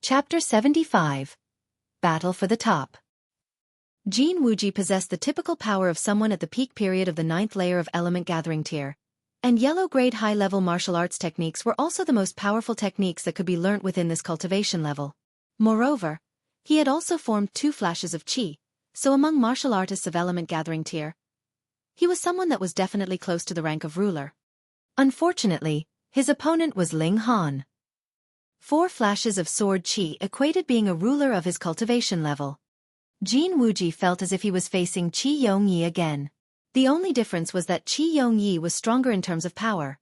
Chapter 75. Battle for the Top. Jin Wuji possessed the typical power of someone at the peak period of the 9th layer of element gathering tier, and yellow-grade high-level martial arts techniques were also the most powerful techniques that could be learnt within this cultivation level. Moreover, he had also formed 2 flashes of chi, so among martial artists of element gathering tier, he was someone that was definitely close to the rank of ruler. Unfortunately, his opponent was Ling Han. 4 flashes of sword chi equated being a ruler of his cultivation level. Jin Wuji felt as if he was facing Qi Yongyi again. The only difference was that Qi Yongyi was stronger in terms of power.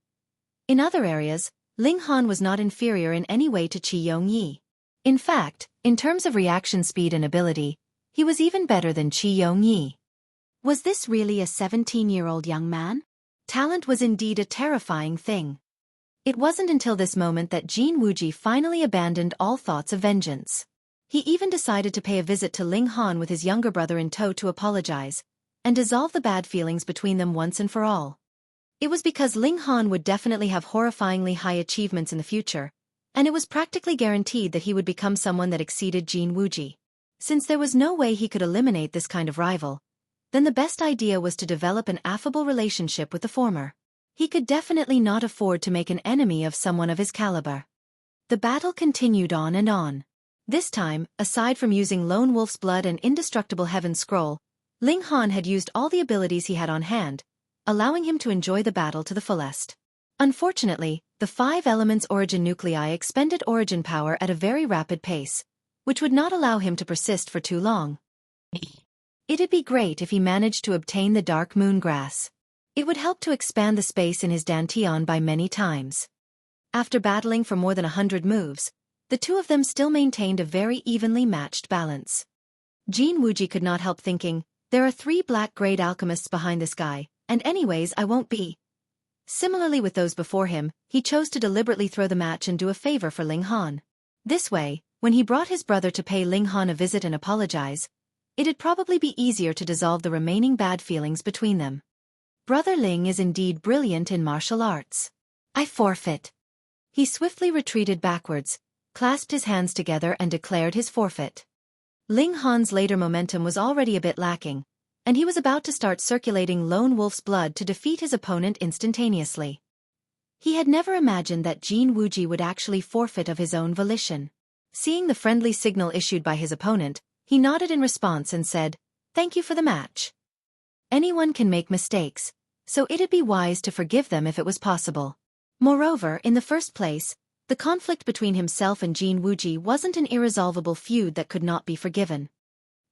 In other areas, Ling Han was not inferior in any way to Qi Yongyi. In fact, in terms of reaction speed and ability, he was even better than Qi Yongyi. Was this really a 17-year-old young man? Talent was indeed a terrifying thing. It wasn't until this moment that Jin Wuji finally abandoned all thoughts of vengeance. He even decided to pay a visit to Ling Han with his younger brother in tow to apologize, and dissolve the bad feelings between them once and for all. It was because Ling Han would definitely have horrifyingly high achievements in the future, and it was practically guaranteed that he would become someone that exceeded Jin Wuji. Since there was no way he could eliminate this kind of rival, then the best idea was to develop an affable relationship with the former. He could definitely not afford to make an enemy of someone of his caliber. The battle continued on and on. This time, aside from using Lone Wolf's Blood and Indestructible Heaven Scroll, Ling Han had used all the abilities he had on hand, allowing him to enjoy the battle to the fullest. Unfortunately, the 5 elements origin nuclei expended origin power at a very rapid pace, which would not allow him to persist for too long. It'd be great if he managed to obtain the Dark Moon Grass. It would help to expand the space in his Dantian by many times. After battling for more than 100 moves, the two of them still maintained a very evenly matched balance. Jin Wuji could not help thinking, there are 3 black-grade alchemists behind this guy, and anyways I won't be. Similarly with those before him, he chose to deliberately throw the match and do a favor for Ling Han. This way, when he brought his brother to pay Ling Han a visit and apologize, it'd probably be easier to dissolve the remaining bad feelings between them. Brother Ling is indeed brilliant in martial arts. I forfeit. He swiftly retreated backwards, clasped his hands together and declared his forfeit. Ling Han's later momentum was already a bit lacking, and he was about to start circulating Lone Wolf's blood to defeat his opponent instantaneously. He had never imagined that Jin Wuji would actually forfeit of his own volition. Seeing the friendly signal issued by his opponent, he nodded in response and said, "Thank you for the match." Anyone can make mistakes, so it'd be wise to forgive them if it was possible. Moreover, in the first place, the conflict between himself and Jin Wuji wasn't an irresolvable feud that could not be forgiven.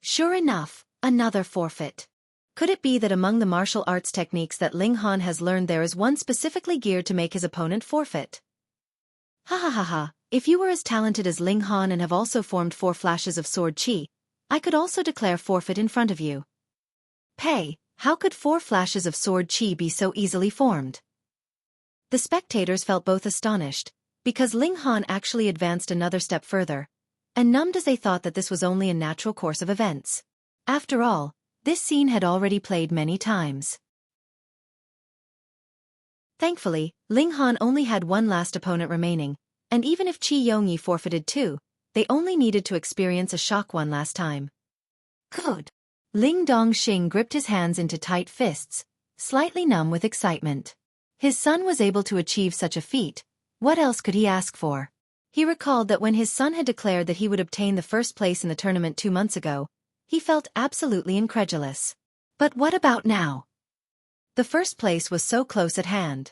Sure enough, another forfeit. Could it be that among the martial arts techniques that Ling Han has learned there is one specifically geared to make his opponent forfeit? Ha ha ha ha, if you were as talented as Ling Han and have also formed 4 flashes of sword chi, I could also declare forfeit in front of you. Pay, how could 4 flashes of sword chi be so easily formed? The spectators felt both astonished, because Ling Han actually advanced another step further, and numbed as they thought that this was only a natural course of events. After all, this scene had already played many times. Thankfully, Ling Han only had one last opponent remaining, and even if Qi Yongyi forfeited too, they only needed to experience a shock one last time. Good. Ling Dongxing gripped his hands into tight fists, slightly numb with excitement. His son was able to achieve such a feat. What else could he ask for? He recalled that when his son had declared that he would obtain the first place in the tournament 2 months ago, he felt absolutely incredulous. But what about now? The first place was so close at hand.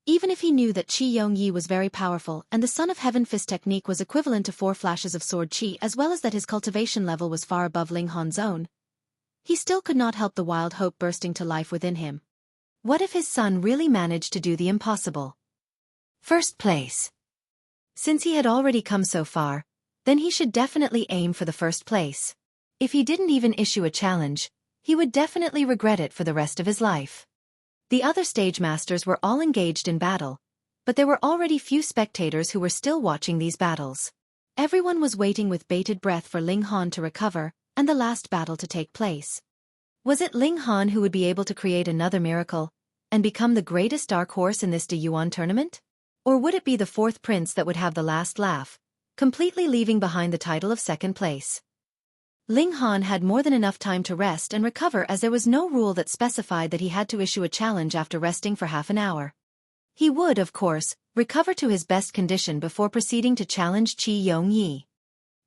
Even if he knew that Qi Yongyi was very powerful and the Son of Heaven Fist technique was equivalent to 4 flashes of sword qi as well as that his cultivation level was far above Ling Han's own, he still could not help the wild hope bursting to life within him. What if his son really managed to do the impossible? First place. Since he had already come so far, then he should definitely aim for the first place. If he didn't even issue a challenge, he would definitely regret it for the rest of his life. The other stage masters were all engaged in battle, but there were already few spectators who were still watching these battles. Everyone was waiting with bated breath for Ling Han to recover and the last battle to take place. Was it Ling Han who would be able to create another miracle and become the greatest dark horse in this De Yuan tournament? Or would it be the 4th prince that would have the last laugh, completely leaving behind the title of 2nd place? Ling Han had more than enough time to rest and recover as there was no rule that specified that he had to issue a challenge after resting for half an hour. He would, of course, recover to his best condition before proceeding to challenge Qi Yongyi.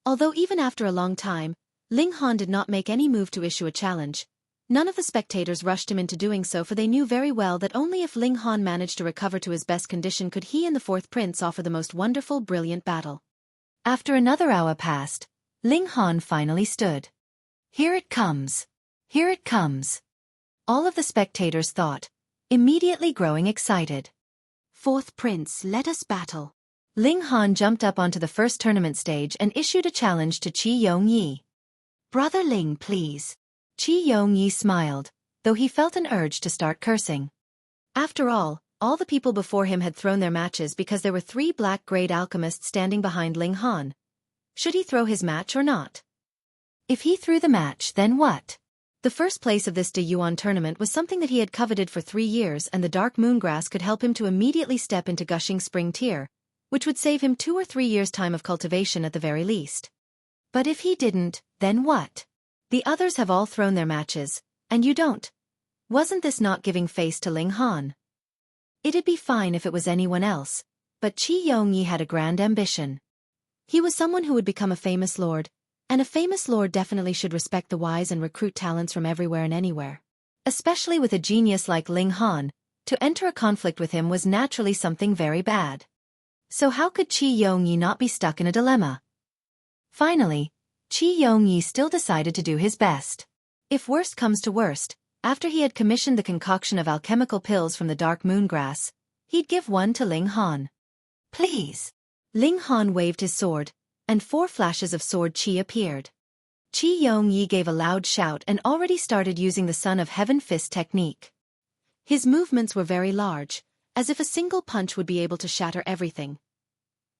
Although even after a long time, Ling Han did not make any move to issue a challenge, none of the spectators rushed him into doing so, for they knew very well that only if Ling Han managed to recover to his best condition could he and the 4th prince offer the most wonderful, brilliant battle. After another hour passed, Ling Han finally stood. Here it comes. Here it comes. All of the spectators thought, immediately growing excited. 4th prince, let us battle. Ling Han jumped up onto the first tournament stage and issued a challenge to Qi Yongyi. Brother Ling, please. Qi Yongyi smiled, though he felt an urge to start cursing. After all the people before him had thrown their matches because there were 3 black-grade alchemists standing behind Ling Han. Should he throw his match or not? If he threw the match, then what? The first place of this De Yuan tournament was something that he had coveted for 3 years, and the dark moongrass could help him to immediately step into gushing spring tier, which would save him 2 or 3 years' time of cultivation at the very least. But if he didn't, then what? The others have all thrown their matches, and you don't. Wasn't this not giving face to Ling Han? It'd be fine if it was anyone else, but Qi Yongyi had a grand ambition. He was someone who would become a famous lord, and a famous lord definitely should respect the wise and recruit talents from everywhere and anywhere. Especially with a genius like Ling Han, to enter a conflict with him was naturally something very bad. So how could Qi Yongyi not be stuck in a dilemma? Finally, Qi Yongyi still decided to do his best. If worst comes to worst, after he had commissioned the concoction of alchemical pills from the dark moongrass, he'd give one to Ling Han. Please. Ling Han waved his sword, and 4 flashes of sword qi appeared. Qi Yongyi gave a loud shout and already started using the Son of Heaven Fist technique. His movements were very large, as if a single punch would be able to shatter everything,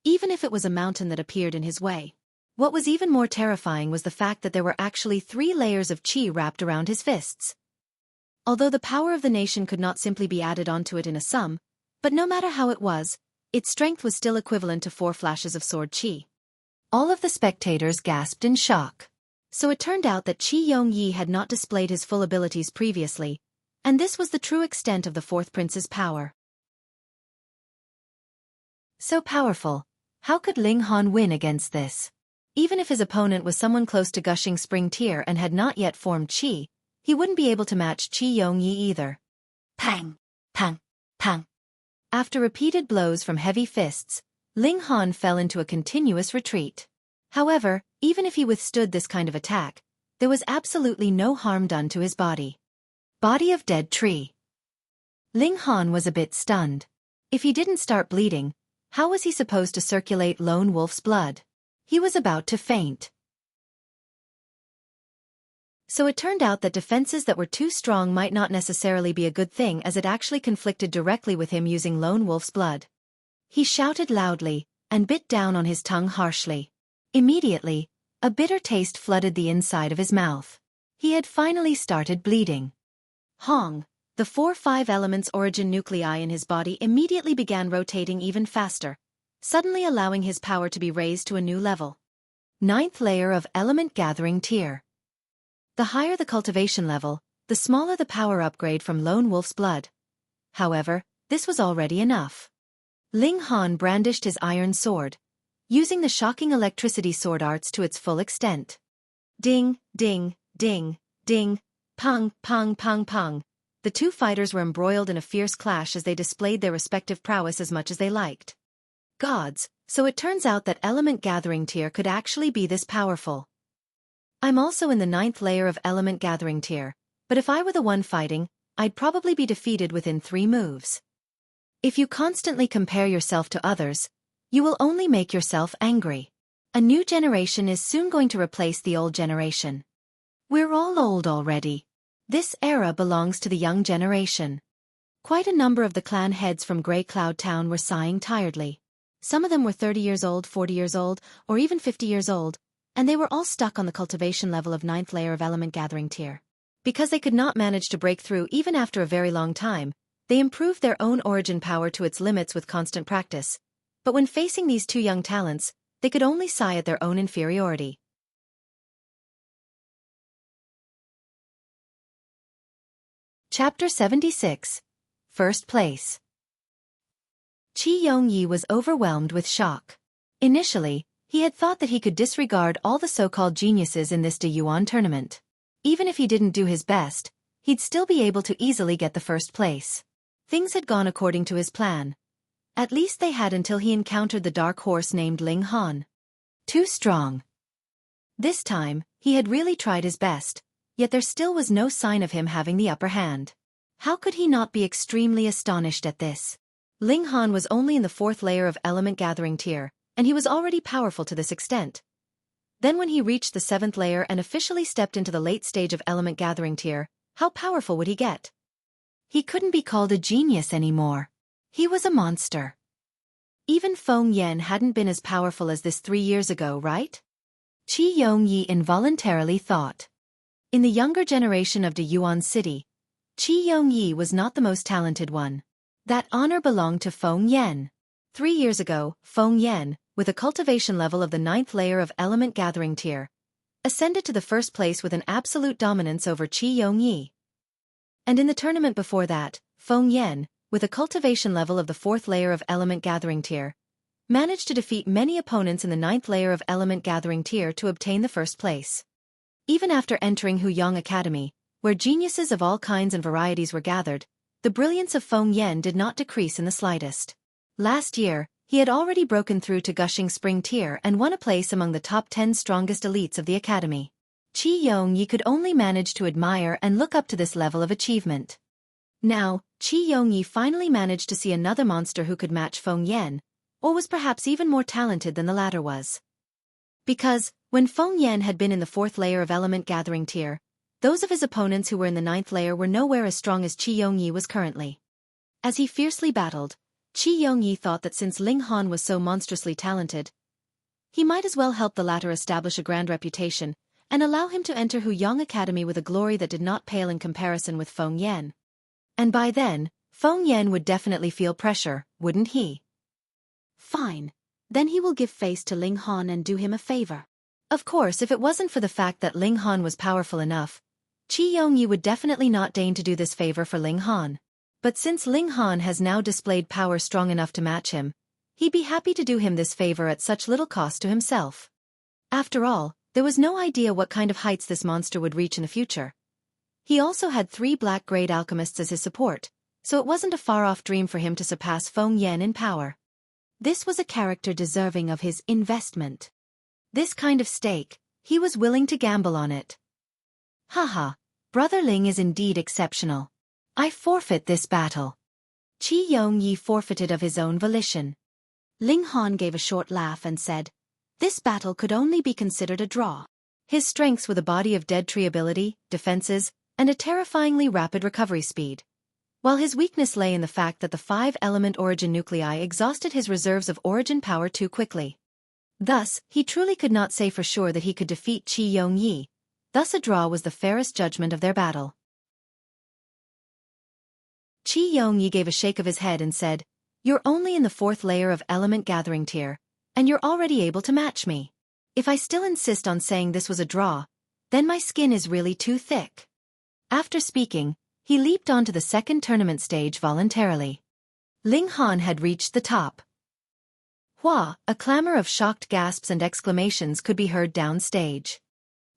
even if it was a mountain that appeared in his way. What was even more terrifying was the fact that there were actually 3 layers of qi wrapped around his fists. Although the power of the nation could not simply be added onto it in a sum, but no matter how it was, its strength was still equivalent to 4 flashes of sword qi. All of the spectators gasped in shock. So it turned out that Qi Yongyi had not displayed his full abilities previously, and this was the true extent of the 4th prince's power. So powerful, how could Ling Han win against this? Even if his opponent was someone close to gushing spring tier and had not yet formed qi, he wouldn't be able to match Qi Yongyi either. Pang! Pang! Pang! After repeated blows from heavy fists, Ling Han fell into a continuous retreat. However, even if he withstood this kind of attack, there was absolutely no harm done to his body. Body of dead tree. Ling Han was a bit stunned. If he didn't start bleeding, how was he supposed to circulate Lone Wolf's blood? He was about to faint. So it turned out that defenses that were too strong might not necessarily be a good thing, as it actually conflicted directly with him using Lone Wolf's blood. He shouted loudly, and bit down on his tongue harshly. Immediately, a bitter taste flooded the inside of his mouth. He had finally started bleeding. Hong, the 4-5 elements origin nuclei in his body immediately began rotating even faster, suddenly allowing his power to be raised to a new level. Ninth layer of element gathering tier. The higher the cultivation level, the smaller the power upgrade from Lone Wolf's blood. However, this was already enough. Ling Han brandished his iron sword, using the shocking electricity sword arts to its full extent. Ding, ding, ding, ding, pung, pung, pung, pung. The two fighters were embroiled in a fierce clash as they displayed their respective prowess as much as they liked. Gods, so it turns out that element gathering tier could actually be this powerful. I'm also in the ninth layer of element gathering tier, but if I were the one fighting, I'd probably be defeated within 3 moves. If you constantly compare yourself to others, you will only make yourself angry. A new generation is soon going to replace the old generation. We're all old already. This era belongs to the young generation. Quite a number of the clan heads from Grey Cloud Town were sighing tiredly. Some of them were 30 years old, 40 years old, or even 50 years old, and they were all stuck on the cultivation level of ninth layer of element gathering tier. Because they could not manage to break through even after a very long time, they improved their own origin power to its limits with constant practice. But when facing these two young talents, they could only sigh at their own inferiority. Chapter 76. First Place. Qi Yongyi was overwhelmed with shock. Initially, he had thought that he could disregard all the so-called geniuses in this De Yuan tournament. Even if he didn't do his best, he'd still be able to easily get the first place. Things had gone according to his plan. At least they had until he encountered the dark horse named Ling Han. Too strong. This time, he had really tried his best, yet there still was no sign of him having the upper hand. How could he not be extremely astonished at this? Ling Han was only in the 4th layer of element gathering tier, and he was already powerful to this extent. Then when he reached the 7th layer and officially stepped into the late stage of element gathering tier, how powerful would he get? He couldn't be called a genius anymore. He was a monster. Even Feng Yan hadn't been as powerful as this 3 years ago, right? Qi Yongyi involuntarily thought. In the younger generation of De Yuan City, Qi Yongyi was not the most talented one. That honor belonged to Feng Yan. 3 years ago, Feng Yan, with a cultivation level of the 9th layer of element gathering tier, ascended to the first place with an absolute dominance over Qi Yongyi. And in the tournament before that, Feng Yan, with a cultivation level of the 4th layer of element gathering tier, managed to defeat many opponents in the 9th layer of element gathering tier to obtain the first place. Even after entering Huyang Academy, where geniuses of all kinds and varieties were gathered, the brilliance of Feng Yan did not decrease in the slightest. Last year, he had already broken through to Gushing Spring tier and won a place among the top 10 strongest elites of the academy. Qi Yongyi could only manage to admire and look up to this level of achievement. Now, Qi Yongyi finally managed to see another monster who could match Feng Yan, or was perhaps even more talented than the latter was. Because, when Feng Yan had been in the 4th layer of element gathering tier, those of his opponents who were in the 9th layer were nowhere as strong as Qi Yongyi was currently. As he fiercely battled, Qi Yongyi thought that since Ling Han was so monstrously talented, he might as well help the latter establish a grand reputation, and allow him to enter Huyang Academy with a glory that did not pale in comparison with Feng Yan. And by then, Feng Yan would definitely feel pressure, wouldn't he? Fine. Then he will give face to Ling Han and do him a favor. Of course, if it wasn't for the fact that Ling Han was powerful enough, Qi Yongyi would definitely not deign to do this favor for Ling Han. But since Ling Han has now displayed power strong enough to match him, he'd be happy to do him this favor at such little cost to himself. After all, there was no idea what kind of heights this monster would reach in the future. He also had 3 black-grade alchemists as his support, so it wasn't a far-off dream for him to surpass Feng Yan in power. This was a character deserving of his investment. This kind of stake, he was willing to gamble on it. Haha, Brother Ling is indeed exceptional. I forfeit this battle. Qi Yongyi forfeited of his own volition. Ling Han gave a short laugh and said, this battle could only be considered a draw. His strengths were the body of dead tree ability, defenses, and a terrifyingly rapid recovery speed, while his weakness lay in the fact that the 5-element origin nuclei exhausted his reserves of origin power too quickly. Thus, he truly could not say for sure that he could defeat Qi Yongyi. Thus a draw was the fairest judgment of their battle. Qi Yongyi gave a shake of his head and said, you're only in the 4th layer of element gathering tier, and you're already able to match me. If I still insist on saying this was a draw, then my skin is really too thick. After speaking, he leaped onto the second tournament stage voluntarily. Ling Han had reached the top. Hua, a clamor of shocked gasps and exclamations could be heard downstage.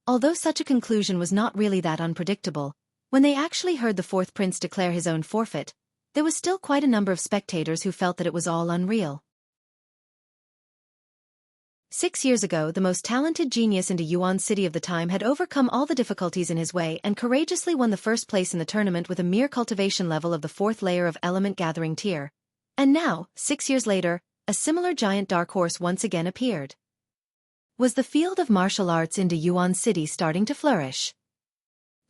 Although such a conclusion was not really that unpredictable, when they actually heard the fourth prince declare his own forfeit, there was still quite a number of spectators who felt that it was all unreal. 6 years ago, the most talented genius in the Yuan city of the time had overcome all the difficulties in his way and courageously won the first place in the tournament with a mere cultivation level of the fourth layer of element gathering tier. And now, 6 years later, a similar giant dark horse once again appeared. Was the field of martial arts in the Yuan city starting to flourish?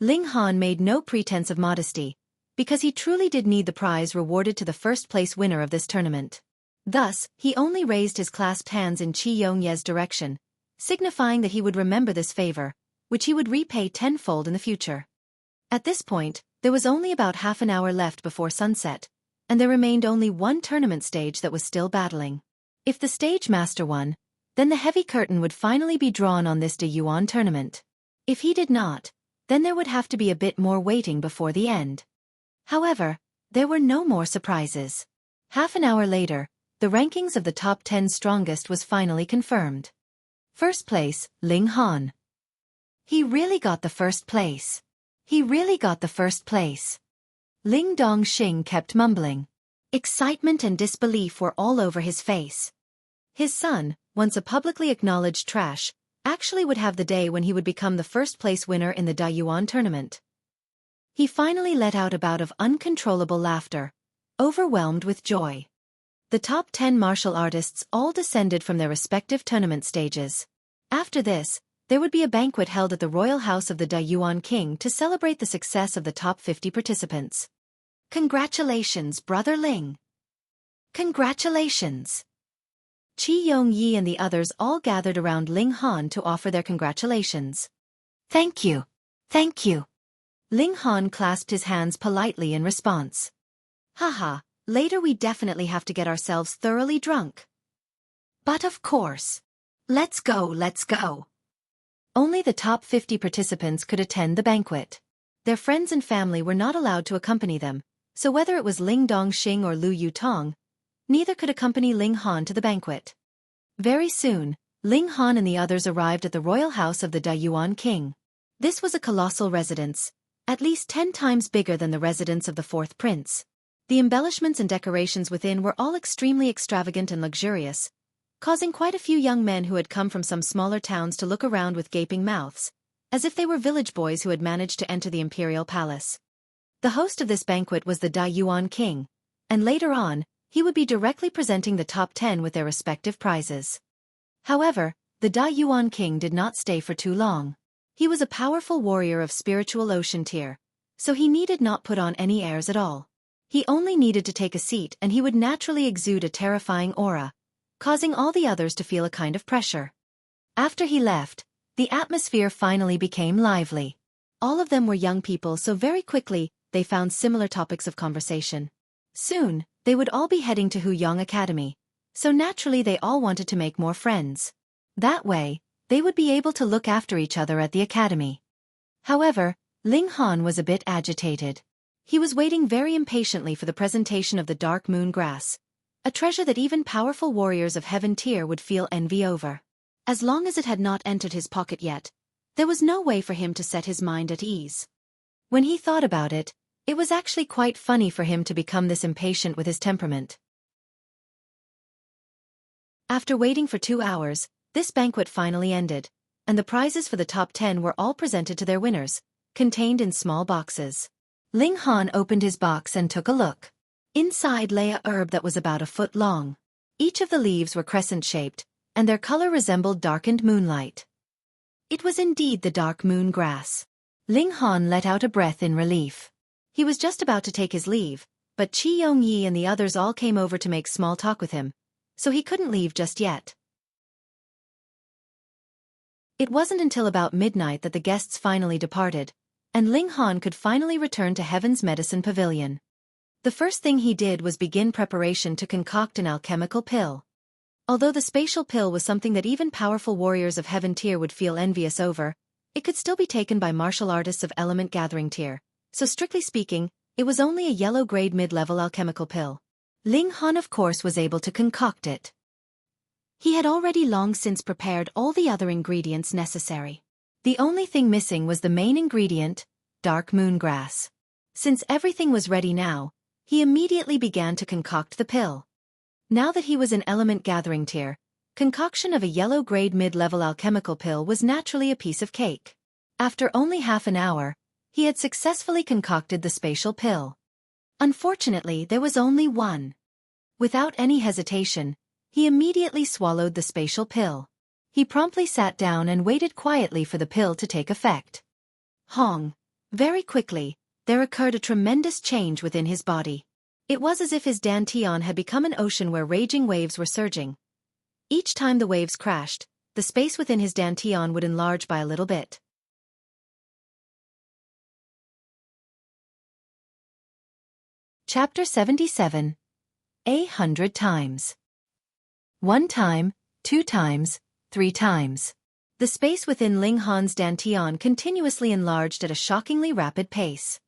Ling Han made no pretense of modesty, because he truly did need the prize rewarded to the first-place winner of this tournament. Thus, he only raised his clasped hands in Qi Yongye's direction, signifying that he would remember this favor, which he would repay tenfold in the future. At this point, there was only about half an hour left before sunset, and there remained only one tournament stage that was still battling. If the stage master won, then the heavy curtain would finally be drawn on this De Yuan tournament. If he did not, then there would have to be a bit more waiting before the end. However, there were no more surprises. Half an hour later, the rankings of the top 10 strongest was finally confirmed. First place, Ling Han. He really got the first place. He really got the first place. Ling Dongxing kept mumbling. Excitement and disbelief were all over his face. His son, once a publicly acknowledged trash, actually would have the day when he would become the first-place winner in the Dayuan tournament. He finally let out a bout of uncontrollable laughter, overwhelmed with joy. The top 10 martial artists all descended from their respective tournament stages. After this, there would be a banquet held at the royal house of the Dayuan king to celebrate the success of the top 50 participants. Congratulations, Brother Ling. Congratulations. Qi Yongyi and the others all gathered around Ling Han to offer their congratulations. Thank you. Thank you. Ling Han clasped his hands politely in response. Haha, later we definitely have to get ourselves thoroughly drunk. But of course. Let's go, let's go. Only the top 50 participants could attend the banquet. Their friends and family were not allowed to accompany them, so whether it was Ling Dongxing or Lu Yutong, neither could accompany Ling Han to the banquet. Very soon, Ling Han and the others arrived at the royal house of the Dayuan king. This was a colossal residence, at least 10 times bigger than the residence of the fourth prince. The embellishments and decorations within were all extremely extravagant and luxurious, causing quite a few young men who had come from some smaller towns to look around with gaping mouths, as if they were village boys who had managed to enter the imperial palace. The host of this banquet was the Dayuan king, and later on, he would be directly presenting the top 10 with their respective prizes. However, the Dayuan king did not stay for too long. He was a powerful warrior of spiritual ocean tier, so he needed not put on any airs at all. He only needed to take a seat and he would naturally exude a terrifying aura, causing all the others to feel a kind of pressure. After he left, the atmosphere finally became lively. All of them were young people, so very quickly, they found similar topics of conversation. Soon, they would all be heading to Huyang Academy, so naturally they all wanted to make more friends. That way, they would be able to look after each other at the academy. However, Ling Han was a bit agitated. He was waiting very impatiently for the presentation of the dark moon grass, a treasure that even powerful warriors of heaven tier would feel envy over. As long as it had not entered his pocket yet, there was no way for him to set his mind at ease. When he thought about it, it was actually quite funny for him to become this impatient with his temperament. After waiting for 2 hours, this banquet finally ended, and the prizes for the top 10 were all presented to their winners, contained in small boxes. Ling Han opened his box and took a look. Inside lay a herb that was about a foot long. Each of the leaves were crescent-shaped, and their color resembled darkened moonlight. It was indeed the dark moon grass. Ling Han let out a breath in relief. He was just about to take his leave, but Qi Yongyi and the others all came over to make small talk with him, so he couldn't leave just yet. It wasn't until about midnight that the guests finally departed, and Ling Han could finally return to Heaven's Medicine Pavilion. The first thing he did was begin preparation to concoct an alchemical pill. Although the spatial pill was something that even powerful warriors of heaven tier would feel envious over, it could still be taken by martial artists of element gathering tier, so strictly speaking, it was only a yellow-grade mid-level alchemical pill. Ling Han of course was able to concoct it. He had already long since prepared all the other ingredients necessary. The only thing missing was the main ingredient, dark moon grass. Since everything was ready now, he immediately began to concoct the pill. Now that he was in element gathering tier, concoction of a yellow-grade mid-level alchemical pill was naturally a piece of cake. After only half an hour, he had successfully concocted the spatial pill. Unfortunately, there was only one. Without any hesitation, he immediately swallowed the spatial pill. He promptly sat down and waited quietly for the pill to take effect. Hong. Very quickly, there occurred a tremendous change within his body. It was as if his dantian had become an ocean where raging waves were surging. Each time the waves crashed, the space within his dantian would enlarge by a little bit. Chapter 77. 100 times. 1 time, 2 times, 3 times. The space within Ling Han's dantian continuously enlarged at a shockingly rapid pace.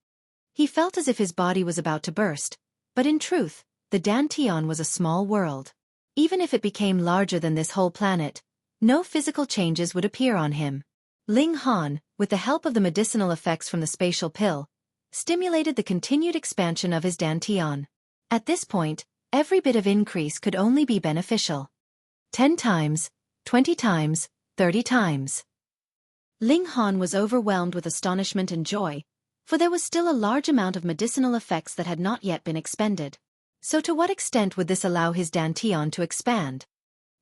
He felt as if his body was about to burst, but in truth, the dantian was a small world. Even if it became larger than this whole planet, no physical changes would appear on him. Ling Han, with the help of the medicinal effects from the spatial pill, stimulated the continued expansion of his dantian. At this point, every bit of increase could only be beneficial. 10 times, 20 times, 30 times. Ling Han was overwhelmed with astonishment and joy, for there was still a large amount of medicinal effects that had not yet been expended. So to what extent would this allow his dantian to expand?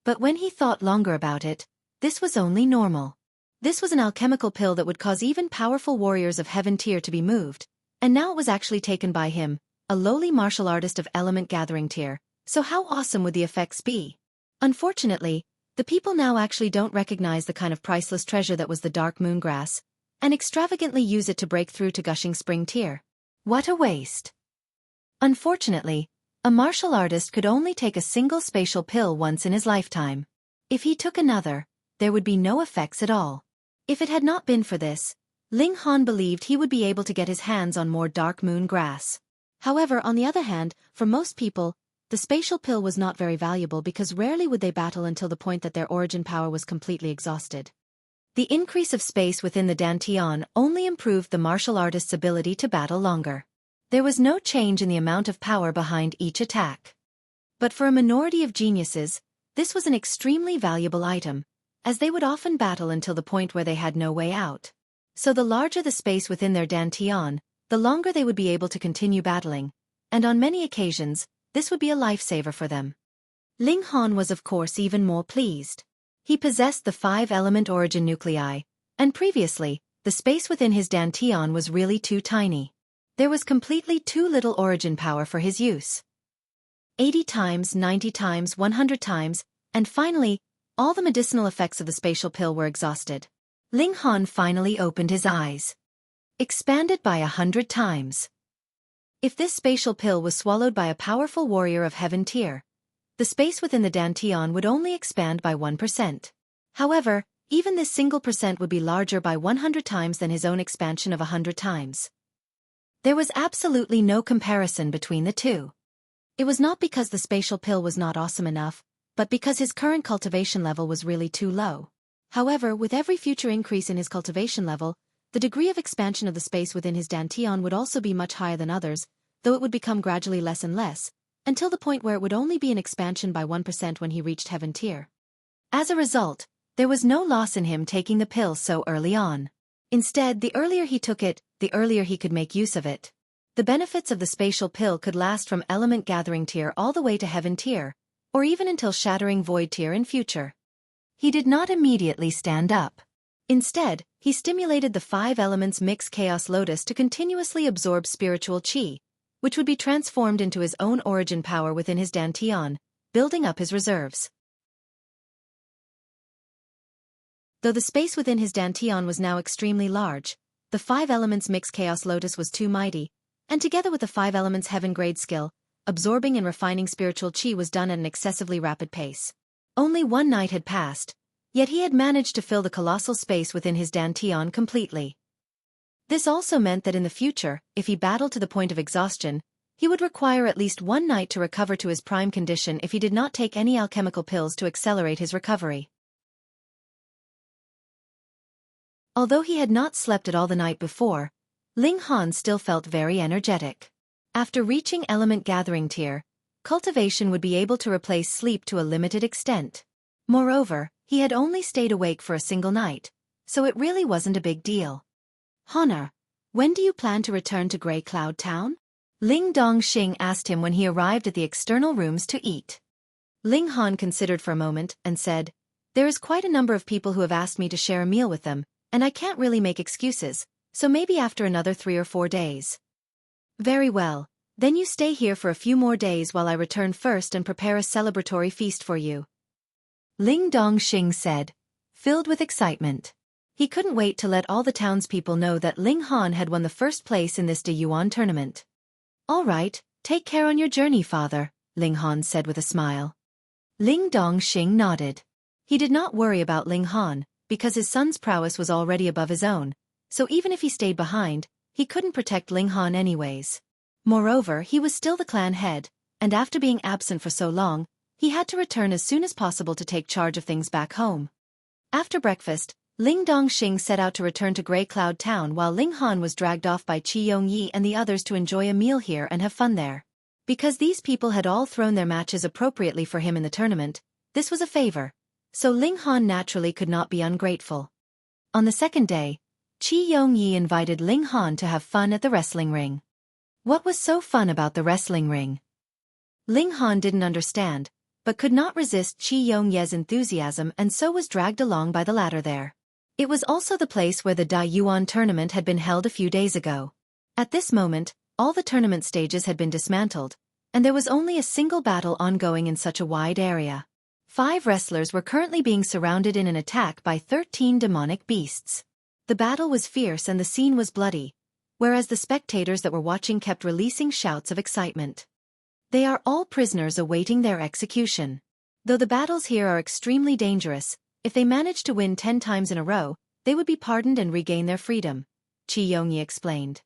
But when he thought longer about it, this was only normal. This was an alchemical pill that would cause even powerful warriors of heaven tier to be moved, and now it was actually taken by him, a lowly martial artist of element gathering tier, so how awesome would the effects be? Unfortunately, the people now actually don't recognize the kind of priceless treasure that was the dark moon grass, and extravagantly use it to break through to gushing spring tier. What a waste! Unfortunately, a martial artist could only take a single spatial pill once in his lifetime. If he took another, there would be no effects at all. If it had not been for this, Ling Han believed he would be able to get his hands on more dark moon grass. However, on the other hand, for most people, the spatial pill was not very valuable because rarely would they battle until the point that their origin power was completely exhausted. The increase of space within the dantian only improved the martial artist's ability to battle longer. There was no change in the amount of power behind each attack. But for a minority of geniuses, this was an extremely valuable item, as they would often battle until the point where they had no way out. So the larger the space within their dantian, the longer they would be able to continue battling, and on many occasions, this would be a lifesaver for them. Ling Han was of course even more pleased. He possessed the 5-element origin nuclei, and previously, the space within his dantian was really too tiny. There was completely too little origin power for his use. 80 times, 90 times, 100 times, and finally, all the medicinal effects of the spatial pill were exhausted. Ling Han finally opened his eyes. Expanded by 100 times. If this spatial pill was swallowed by a powerful warrior of heaven tier, the space within the dantian would only expand by 1%. However, even this single percent would be larger by 100 times than his own expansion of 100 times. There was absolutely no comparison between the two. It was not because the spatial pill was not awesome enough, but because his current cultivation level was really too low. However, with every future increase in his cultivation level, the degree of expansion of the space within his dantian would also be much higher than others, though it would become gradually less and less, until the point where it would only be an expansion by 1% when he reached heaven tier. As a result, there was no loss in him taking the pill so early on. Instead, the earlier he took it, the earlier he could make use of it. The benefits of the spatial pill could last from element gathering tier all the way to heaven tier, or even until shattering void tier in future. He did not immediately stand up. Instead, he stimulated the 5 elements mix chaos lotus to continuously absorb spiritual chi, which would be transformed into his own origin power within his dantian, building up his reserves. Though the space within his dantian was now extremely large, the 5 elements mix chaos lotus was too mighty, and together with the 5 elements heaven grade skill, absorbing and refining spiritual chi was done at an excessively rapid pace. Only one night had passed, yet he had managed to fill the colossal space within his dantian completely. This also meant that in the future, if he battled to the point of exhaustion, he would require at least one night to recover to his prime condition if he did not take any alchemical pills to accelerate his recovery. Although he had not slept at all the night before, Ling Han still felt very energetic. After reaching element gathering tier, cultivation would be able to replace sleep to a limited extent. Moreover, he had only stayed awake for a single night, so it really wasn't a big deal. "Honor, when do you plan to return to Grey Cloud Town?" Ling Dongxing asked him when he arrived at the external rooms to eat. Ling Han considered for a moment and said, "There is quite a number of people who have asked me to share a meal with them, and I can't really make excuses, so maybe after another 3 or 4 days. "Very well, then you stay here for a few more days while I return first and prepare a celebratory feast for you," Ling Dongxing said, filled with excitement. He couldn't wait to let all the townspeople know that Ling Han had won the first place in this De Yuan tournament. "All right, take care on your journey, father," Ling Han said with a smile. Ling Dongxing nodded. He did not worry about Ling Han, because his son's prowess was already above his own, so even if he stayed behind, he couldn't protect Ling Han anyways. Moreover, he was still the clan head, and after being absent for so long, he had to return as soon as possible to take charge of things back home. After breakfast, Ling Dongxing set out to return to Grey Cloud Town while Ling Han was dragged off by Qi Yongyi and the others to enjoy a meal here and have fun there. Because these people had all thrown their matches appropriately for him in the tournament, this was a favor, so Ling Han naturally could not be ungrateful. On the second day, Qi Yongyi invited Ling Han to have fun at the wrestling ring. What was so fun about the wrestling ring? Ling Han didn't understand, but could not resist Qi Yongyi's enthusiasm and so was dragged along by the latter there. It was also the place where the Da Yuan tournament had been held a few days ago. At this moment, all the tournament stages had been dismantled, and there was only a single battle ongoing in such a wide area. 5 wrestlers were currently being surrounded in an attack by 13 demonic beasts. The battle was fierce and the scene was bloody, whereas the spectators that were watching kept releasing shouts of excitement. They are all prisoners awaiting their execution. Though the battles here are extremely dangerous, if they manage to win 10 times in a row, they would be pardoned and regain their freedom, Qi Yongyi explained.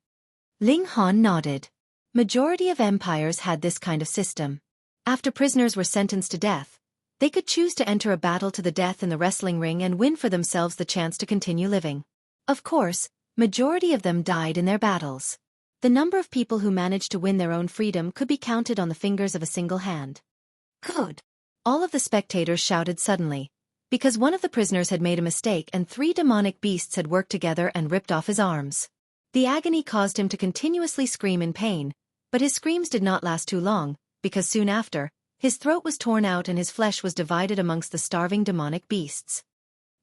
Ling Han nodded. Majority of empires had this kind of system. After prisoners were sentenced to death, they could choose to enter a battle to the death in the wrestling ring and win for themselves the chance to continue living. Of course, majority of them died in their battles. The number of people who managed to win their own freedom could be counted on the fingers of a single hand. Good. All of the spectators shouted suddenly, because one of the prisoners had made a mistake and 3 demonic beasts had worked together and ripped off his arms. The agony caused him to continuously scream in pain, but his screams did not last too long, because soon after, his throat was torn out and his flesh was divided amongst the starving demonic beasts.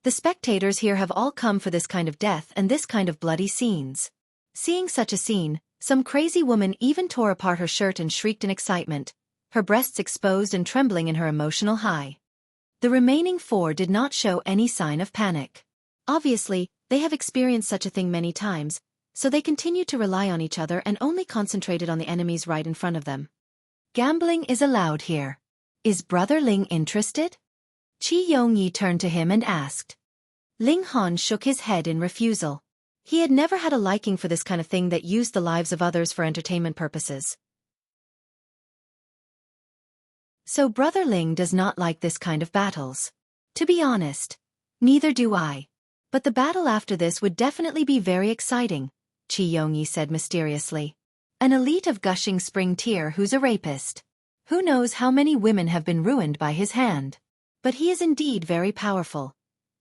The spectators here have all come for this kind of death and this kind of bloody scenes. Seeing such a scene, some crazy woman even tore apart her shirt and shrieked in excitement, her breasts exposed and trembling in her emotional high. The remaining 4 did not show any sign of panic. Obviously, they have experienced such a thing many times, so they continued to rely on each other and only concentrated on the enemies right in front of them. Gambling is allowed here. Is Brother Ling interested? Qi Yongyi turned to him and asked. Ling Han shook his head in refusal. He had never had a liking for this kind of thing that used the lives of others for entertainment purposes. So Brother Ling does not like this kind of battles. To be honest, neither do I. But the battle after this would definitely be very exciting, Qi Yongyi said mysteriously. An elite of gushing spring tier who's a rapist. Who knows how many women have been ruined by his hand. But he is indeed very powerful.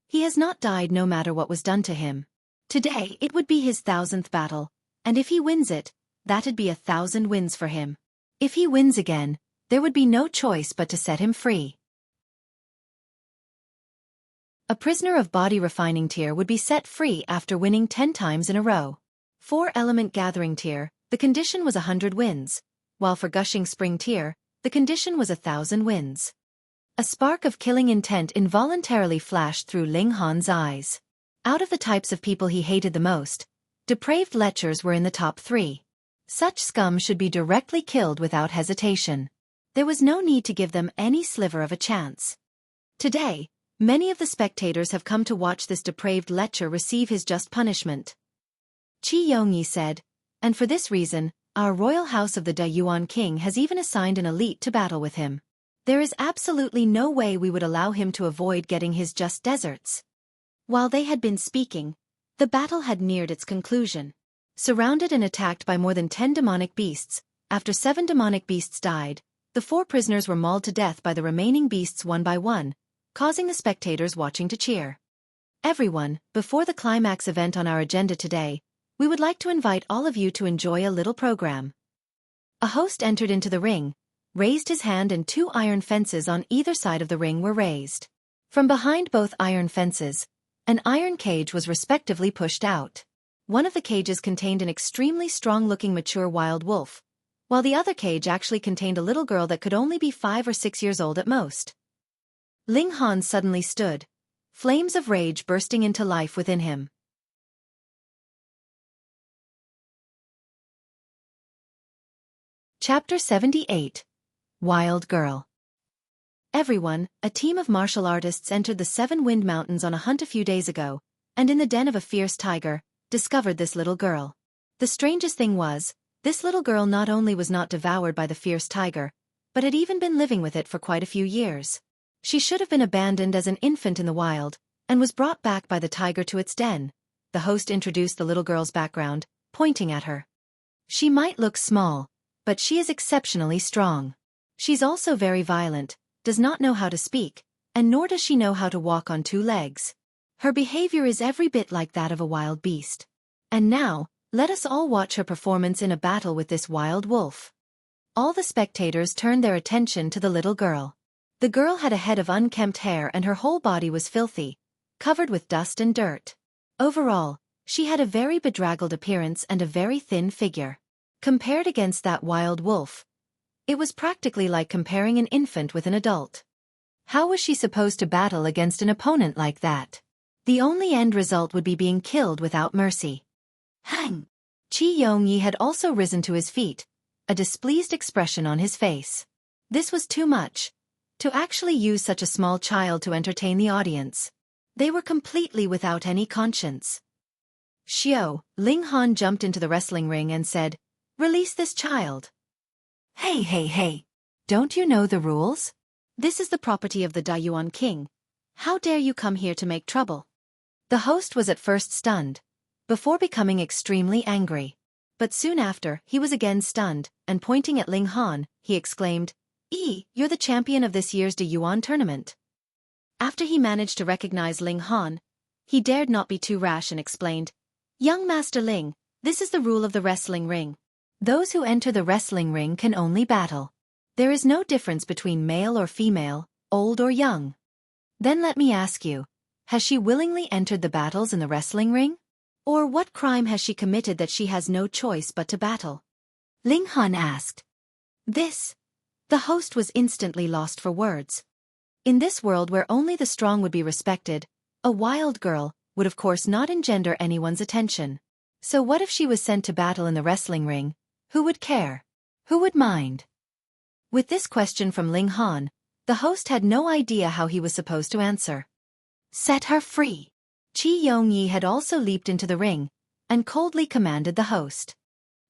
He has not died no matter what was done to him. Today it would be his 1000th battle, and if he wins it, that'd be 1000 wins for him. If he wins again, there would be no choice but to set him free. A prisoner of body refining tier would be set free after winning 10 times in a row. 4 element gathering tier, the condition was 100 wins, while for gushing spring tier, the condition was 1000 wins. A spark of killing intent involuntarily flashed through Ling Han's eyes. Out of the types of people he hated the most, depraved lechers were in the top 3. Such scum should be directly killed without hesitation. There was no need to give them any sliver of a chance. Today, many of the spectators have come to watch this depraved lecher receive his just punishment. Qi Yongyi said, and for this reason, our royal house of the Dayuan king has even assigned an elite to battle with him. There is absolutely no way we would allow him to avoid getting his just deserts. While they had been speaking, the battle had neared its conclusion. Surrounded and attacked by more than 10 demonic beasts, after 7 demonic beasts died, the 4 prisoners were mauled to death by the remaining beasts one by one, causing the spectators watching to cheer. Everyone, before the climax event on our agenda today, we would like to invite all of you to enjoy a little program. A host entered into the ring, raised his hand, and 2 iron fences on either side of the ring were raised. From behind both iron fences, an iron cage was respectively pushed out. One of the cages contained an extremely strong-looking mature wild wolf, while the other cage actually contained a little girl that could only be 5 or 6 years old at most. Ling Han suddenly stood, flames of rage bursting into life within him. Chapter 78. Wild Girl. Everyone, a team of martial artists entered the 7 Wind Mountains on a hunt a few days ago, and in the den of a fierce tiger, discovered this little girl. The strangest thing was, this little girl not only was not devoured by the fierce tiger, but had even been living with it for quite a few years. She should have been abandoned as an infant in the wild, and was brought back by the tiger to its den. The host introduced the little girl's background, pointing at her. She might look small, but she is exceptionally strong. She's also very violent, does not know how to speak, and nor does she know how to walk on 2 legs. Her behavior is every bit like that of a wild beast. And now, let us all watch her performance in a battle with this wild wolf. All the spectators turned their attention to the little girl. The girl had a head of unkempt hair and her whole body was filthy, covered with dust and dirt. Overall, she had a very bedraggled appearance and a very thin figure. Compared against that wild wolf, it was practically like comparing an infant with an adult. How was she supposed to battle against an opponent like that? The only end result would be being killed without mercy. Hang! Qi Yongyi had also risen to his feet, a displeased expression on his face. This was too much. To actually use such a small child to entertain the audience. They were completely without any conscience. Ling Han jumped into the wrestling ring and said, "Release this child." Hey, don't you know the rules? This is the property of the Dayuan king. How dare you come here to make trouble? The host was at first stunned, before becoming extremely angry. But soon after, he was again stunned, and pointing at Ling Han, he exclaimed, "You're the champion of this year's Dayuan tournament." After he managed to recognize Ling Han, he dared not be too rash and explained, "Young Master Ling, this is the rule of the wrestling ring. Those who enter the wrestling ring can only battle. There is no difference between male or female, old or young." Then let me ask you, has she willingly entered the battles in the wrestling ring? Or what crime has she committed that she has no choice but to battle? Ling Han asked. The host was instantly lost for words. In this world where only the strong would be respected, a wild girl would of course not engender anyone's attention. So what if she was sent to battle in the wrestling ring? Who would care? Who would mind? With this question from Ling Han, the host had no idea how he was supposed to answer. Set her free. Qi Yongyi had also leaped into the ring, and coldly commanded the host.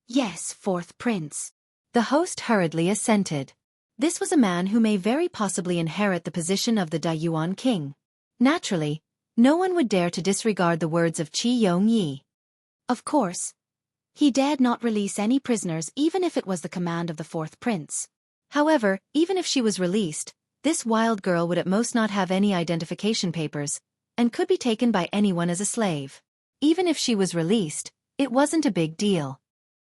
Yes, 4th Prince. The host hurriedly assented. This was a man who may very possibly inherit the position of the Dayuan king. Naturally, no one would dare to disregard the words of Qi Yongyi. Of course, he dared not release any prisoners even if it was the command of the 4th Prince. However, even if she was released, this wild girl would at most not have any identification papers, and could be taken by anyone as a slave. Even if she was released, it wasn't a big deal.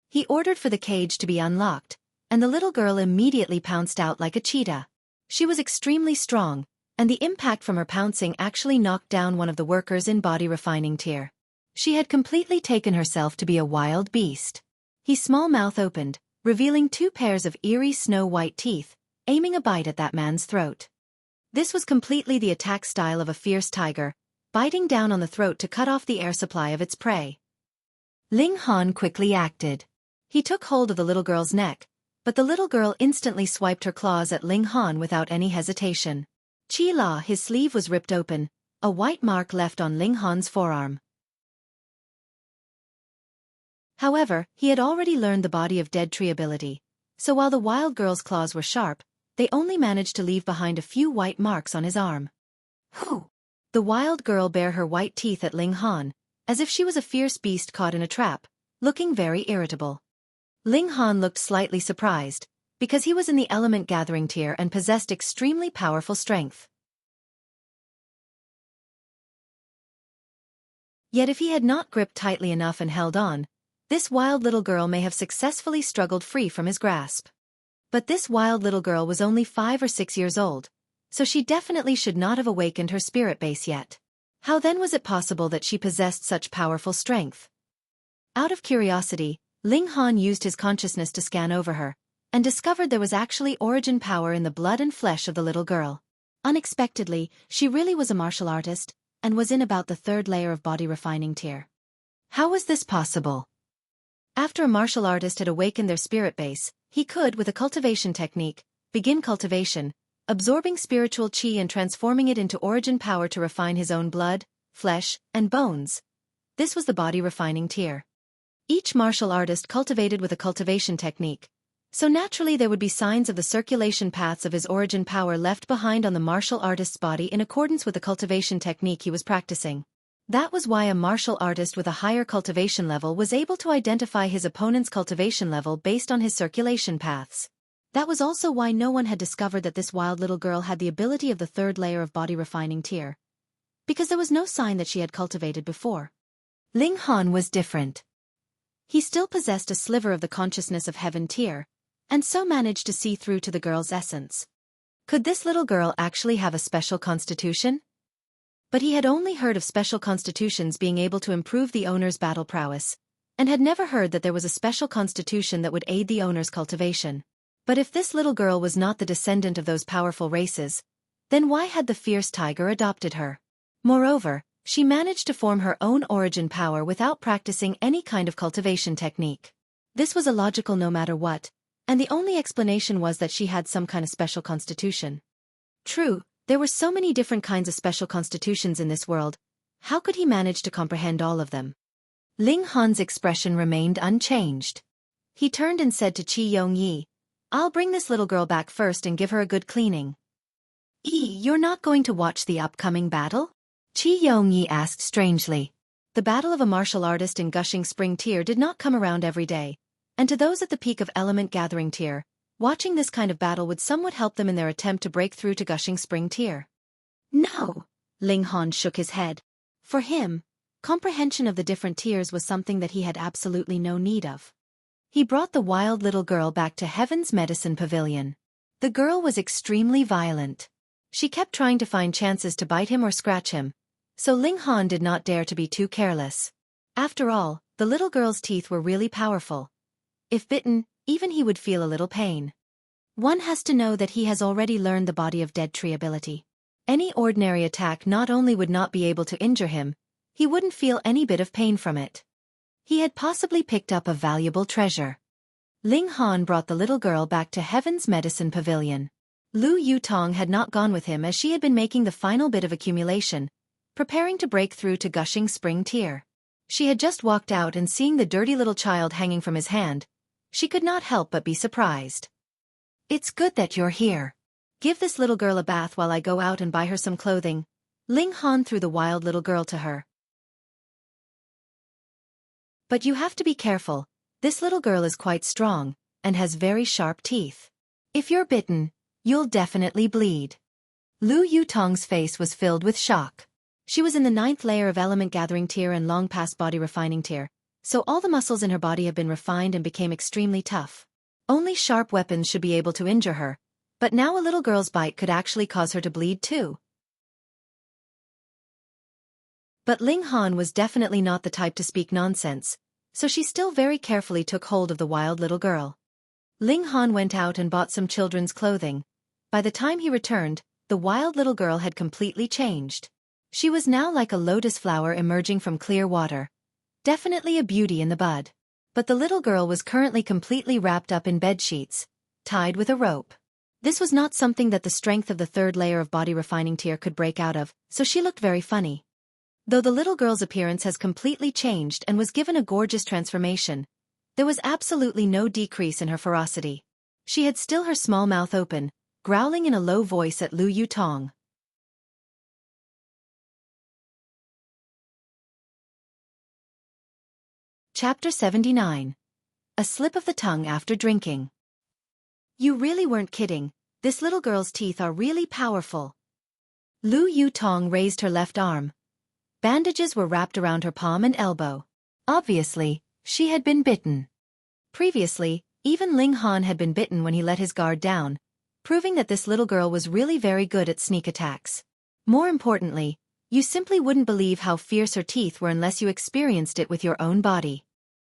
He ordered for the cage to be unlocked, and the little girl immediately pounced out like a cheetah. She was extremely strong, and the impact from her pouncing actually knocked down one of the workers in body refining tier. She had completely taken herself to be a wild beast. His small mouth opened, revealing 2 pairs of eerie snow-white teeth, aiming a bite at that man's throat. This was completely the attack style of a fierce tiger, biting down on the throat to cut off the air supply of its prey. Ling Han quickly acted. He took hold of the little girl's neck, but the little girl instantly swiped her claws at Ling Han without any hesitation. Chi La, his sleeve was ripped open, a white mark left on Ling Han's forearm. However, he had already learned the body of dead tree ability, so while the wild girl's claws were sharp, they only managed to leave behind a few white marks on his arm. Whew! The wild girl bared her white teeth at Ling Han, as if she was a fierce beast caught in a trap, looking very irritable. Ling Han looked slightly surprised, because he was in the element gathering tier and possessed extremely powerful strength. Yet if he had not gripped tightly enough and held on, this wild little girl may have successfully struggled free from his grasp. But this wild little girl was only 5 or 6 years old, so she definitely should not have awakened her spirit base yet. How then was it possible that she possessed such powerful strength? Out of curiosity, Ling Han used his consciousness to scan over her, and discovered there was actually origin power in the blood and flesh of the little girl. Unexpectedly, she really was a martial artist, and was in about the 3rd layer of body refining tier. How was this possible? After a martial artist had awakened their spirit base, he could, with a cultivation technique, begin cultivation, absorbing spiritual chi and transforming it into origin power to refine his own blood, flesh, and bones. This was the body refining tier. Each martial artist cultivated with a cultivation technique, so naturally there would be signs of the circulation paths of his origin power left behind on the martial artist's body in accordance with the cultivation technique he was practicing. That was why a martial artist with a higher cultivation level was able to identify his opponent's cultivation level based on his circulation paths. That was also why no one had discovered that this wild little girl had the ability of the 3rd layer of body refining tier, because there was no sign that she had cultivated before. Ling Han was different. He still possessed a sliver of the consciousness of heaven tier, and so managed to see through to the girl's essence. Could this little girl actually have a special constitution? But he had only heard of special constitutions being able to improve the owner's battle prowess, and had never heard that there was a special constitution that would aid the owner's cultivation. But if this little girl was not the descendant of those powerful races, then why had the fierce tiger adopted her? Moreover, she managed to form her own origin power without practicing any kind of cultivation technique. This was illogical no matter what, and the only explanation was that she had some kind of special constitution. True, there were so many different kinds of special constitutions in this world. How could he manage to comprehend all of them? Ling Han's expression remained unchanged. He turned and said to Qi Yongyi, "I'll bring this little girl back first and give her a good cleaning." You're not going to watch the upcoming battle?" Qi Yongyi asked strangely. The battle of a martial artist in Gushing Spring tier did not come around every day, and to those at the peak of element gathering tier, watching this kind of battle would somewhat help them in their attempt to break through to Gushing Spring tier. No, Ling Han shook his head. For him, comprehension of the different tiers was something that he had absolutely no need of. He brought the wild little girl back to Heaven's Medicine Pavilion. The girl was extremely violent. She kept trying to find chances to bite him or scratch him, so Ling Han did not dare to be too careless. After all, the little girl's teeth were really powerful. If bitten, even he would feel a little pain. One has to know that he has already learned the body of dead tree ability. Any ordinary attack not only would not be able to injure him, he wouldn't feel any bit of pain from it. He had possibly picked up a valuable treasure. Ling Han brought the little girl back to Heaven's Medicine Pavilion. Lu Yutong had not gone with him as she had been making the final bit of accumulation, preparing to break through to Gushing Spring tier. She had just walked out and seeing the dirty little child hanging from his hand, she could not help but be surprised. "It's good that you're here. Give this little girl a bath while I go out and buy her some clothing." Ling Han threw the wild little girl to her. "But you have to be careful. This little girl is quite strong, and has very sharp teeth. If you're bitten, you'll definitely bleed." Lu Yutong's face was filled with shock. She was in the 9th layer of element gathering tier and long past body refining tier, so all the muscles in her body have been refined and became extremely tough. Only sharp weapons should be able to injure her, but now a little girl's bite could actually cause her to bleed too. But Ling Han was definitely not the type to speak nonsense, so she still very carefully took hold of the wild little girl. Ling Han went out and bought some children's clothing. By the time he returned, the wild little girl had completely changed. She was now like a lotus flower emerging from clear water. Definitely a beauty in the bud. But the little girl was currently completely wrapped up in bed sheets, tied with a rope. This was not something that the strength of the third layer of body refining tier could break out of, so she looked very funny. Though the little girl's appearance has completely changed and was given a gorgeous transformation, there was absolutely no decrease in her ferocity. She had still her small mouth open, growling in a low voice at Lu Yutong. Chapter 79. A slip of the tongue after drinking. You really weren't kidding, this little girl's teeth are really powerful. Lu Yutong raised her left arm. Bandages were wrapped around her palm and elbow. Obviously, she had been bitten. Previously, even Ling Han had been bitten when he let his guard down, proving that this little girl was really very good at sneak attacks. More importantly, you simply wouldn't believe how fierce her teeth were unless you experienced it with your own body.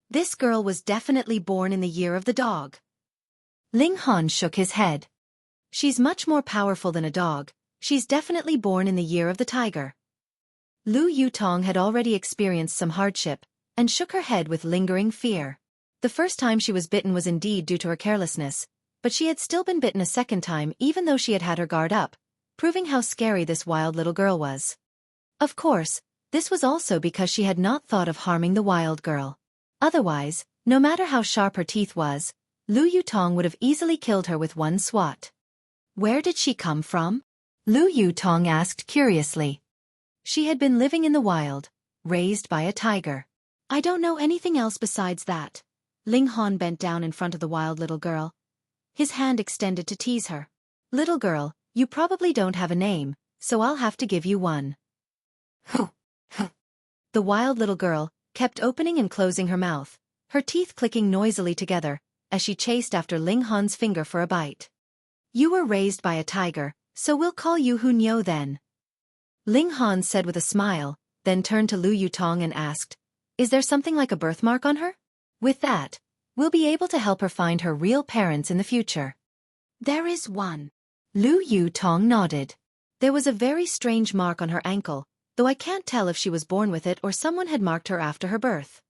This girl was definitely born in the year of the dog. Ling Han shook his head. She's much more powerful than a dog, she's definitely born in the year of the tiger. Lu Yutong had already experienced some hardship, and shook her head with lingering fear. The first time she was bitten was indeed due to her carelessness, but she had still been bitten a second time even though she had had her guard up, proving how scary this wild little girl was. Of course, this was also because she had not thought of harming the wild girl. Otherwise, no matter how sharp her teeth was, Lu Yutong would have easily killed her with one swat. Where did she come from? Lu Yutong asked curiously. She had been living in the wild, raised by a tiger. I don't know anything else besides that. Ling Han bent down in front of the wild little girl. His hand extended to tease her. Little girl, you probably don't have a name, so I'll have to give you one. The wild little girl kept opening and closing her mouth, her teeth clicking noisily together, as she chased after Ling Han's finger for a bite. You were raised by a tiger, so we'll call you Hunyo then. Ling Han said with a smile, then turned to Lu Yutong and asked, is there something like a birthmark on her? With that, we'll be able to help her find her real parents in the future. There is one. Lu Yutong nodded. There was a very strange mark on her ankle, though I can't tell if she was born with it or someone had marked her after her birth.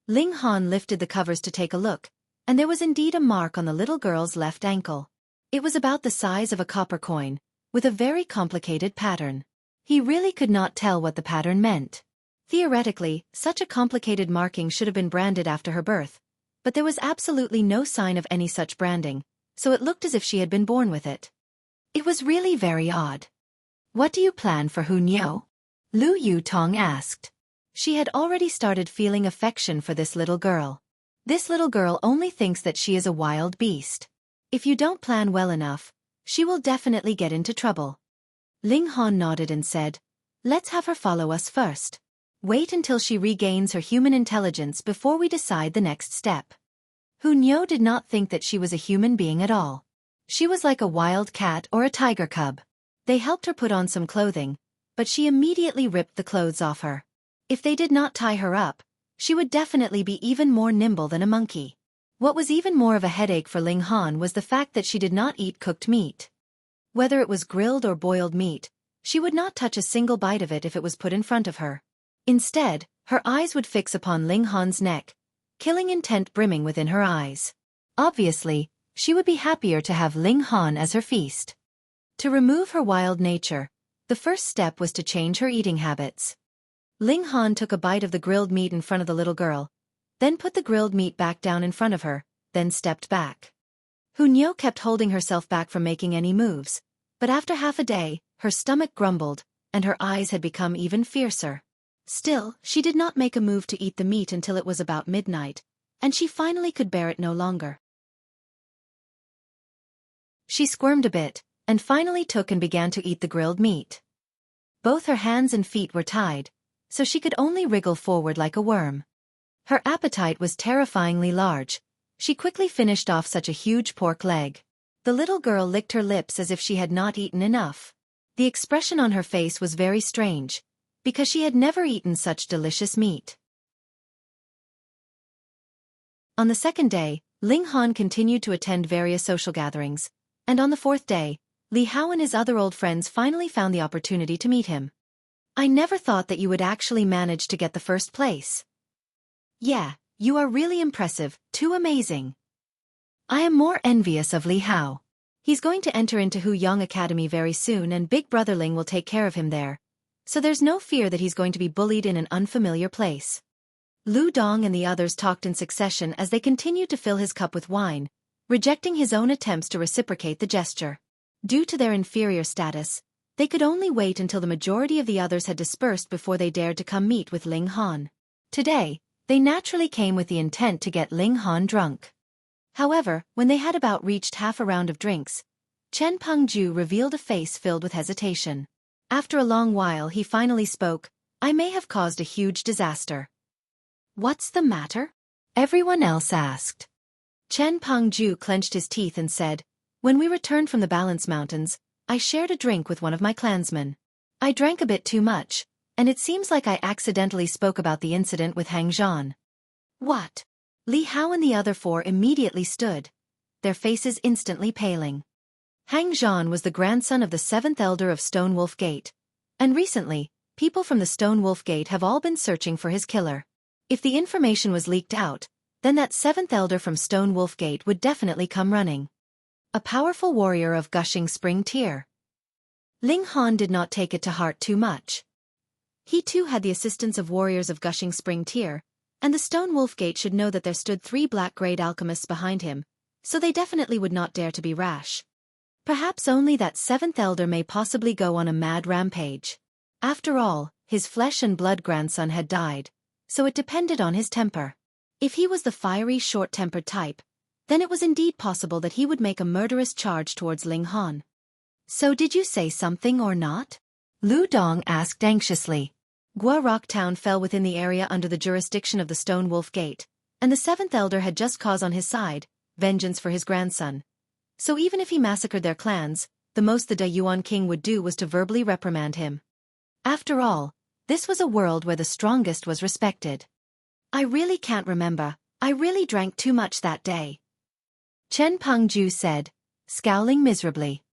Ling Han lifted the covers to take a look, and there was indeed a mark on the little girl's left ankle. It was about the size of a copper coin, with a very complicated pattern. He really could not tell what the pattern meant. Theoretically, such a complicated marking should have been branded after her birth, but there was absolutely no sign of any such branding, so it looked as if she had been born with it. It was really very odd. What do you plan for Hunyo? Lu Yutong asked. She had already started feeling affection for this little girl. This little girl only thinks that she is a wild beast. If you don't plan well enough, she will definitely get into trouble. Ling Han nodded and said, let's have her follow us first. Wait until she regains her human intelligence before we decide the next step. Hunyo did not think that she was a human being at all. She was like a wild cat or a tiger cub. They helped her put on some clothing, but she immediately ripped the clothes off her. If they did not tie her up, she would definitely be even more nimble than a monkey. What was even more of a headache for Ling Han was the fact that she did not eat cooked meat. Whether it was grilled or boiled meat, she would not touch a single bite of it if it was put in front of her. Instead, her eyes would fix upon Ling Han's neck, killing intent brimming within her eyes. Obviously, she would be happier to have Ling Han as her feast. To remove her wild nature, the first step was to change her eating habits. Ling Han took a bite of the grilled meat in front of the little girl, then put the grilled meat back down in front of her, then stepped back. Hunyo kept holding herself back from making any moves, but after half a day, her stomach grumbled, and her eyes had become even fiercer. Still, she did not make a move to eat the meat until it was about midnight, and she finally could bear it no longer. She squirmed a bit, and finally took and began to eat the grilled meat. Both her hands and feet were tied, so she could only wriggle forward like a worm. Her appetite was terrifyingly large. She quickly finished off such a huge pork leg. The little girl licked her lips as if she had not eaten enough. The expression on her face was very strange, because she had never eaten such delicious meat. On the second day, Ling Han continued to attend various social gatherings, and on the fourth day, Li Hao and his other old friends finally found the opportunity to meet him. I never thought that you would actually manage to get the first place. Yeah, you are really impressive, too amazing. I am more envious of Li Hao. He's going to enter into Huyang Academy very soon and Big Brother Ling will take care of him there. So there's no fear that he's going to be bullied in an unfamiliar place. Lu Dong and the others talked in succession as they continued to fill his cup with wine, rejecting his own attempts to reciprocate the gesture. Due to their inferior status, they could only wait until the majority of the others had dispersed before they dared to come meet with Ling Han. Today, they naturally came with the intent to get Ling Han drunk. However, when they had about reached half a round of drinks, Chen Pengju revealed a face filled with hesitation. After a long while he finally spoke, "I may have caused a huge disaster." "What's the matter?" everyone else asked. Chen Pengju clenched his teeth and said, "When we returned from the Balance Mountains, I shared a drink with one of my clansmen. I drank a bit too much, and it seems like I accidentally spoke about the incident with Hang Zhan." "What?" Li Hao and the other four immediately stood, their faces instantly paling. Hang Zhan was the grandson of the seventh elder of Stone Wolf Gate, and recently, people from the Stone Wolf Gate have all been searching for his killer. If the information was leaked out, then that seventh elder from Stone Wolf Gate would definitely come running. A powerful warrior of gushing spring tier. Ling Han did not take it to heart too much. He too had the assistance of warriors of gushing spring tier, and the Stone Wolf Gate should know that there stood 3 black-grade alchemists behind him, so they definitely would not dare to be rash. Perhaps only that seventh elder may possibly go on a mad rampage. After all, his flesh and blood grandson had died, so it depended on his temper. If he was the fiery, short-tempered type, then it was indeed possible that he would make a murderous charge towards Ling Han. "So did you say something or not?" Lu Dong asked anxiously. Gua Rock Town fell within the area under the jurisdiction of the Stone Wolf Gate, and the seventh elder had just cause on his side, vengeance for his grandson. So even if he massacred their clans, the most the Dayuan king would do was to verbally reprimand him. After all, this was a world where the strongest was respected. "I really can't remember, I really drank too much that day," Chen Pengju said, scowling miserably.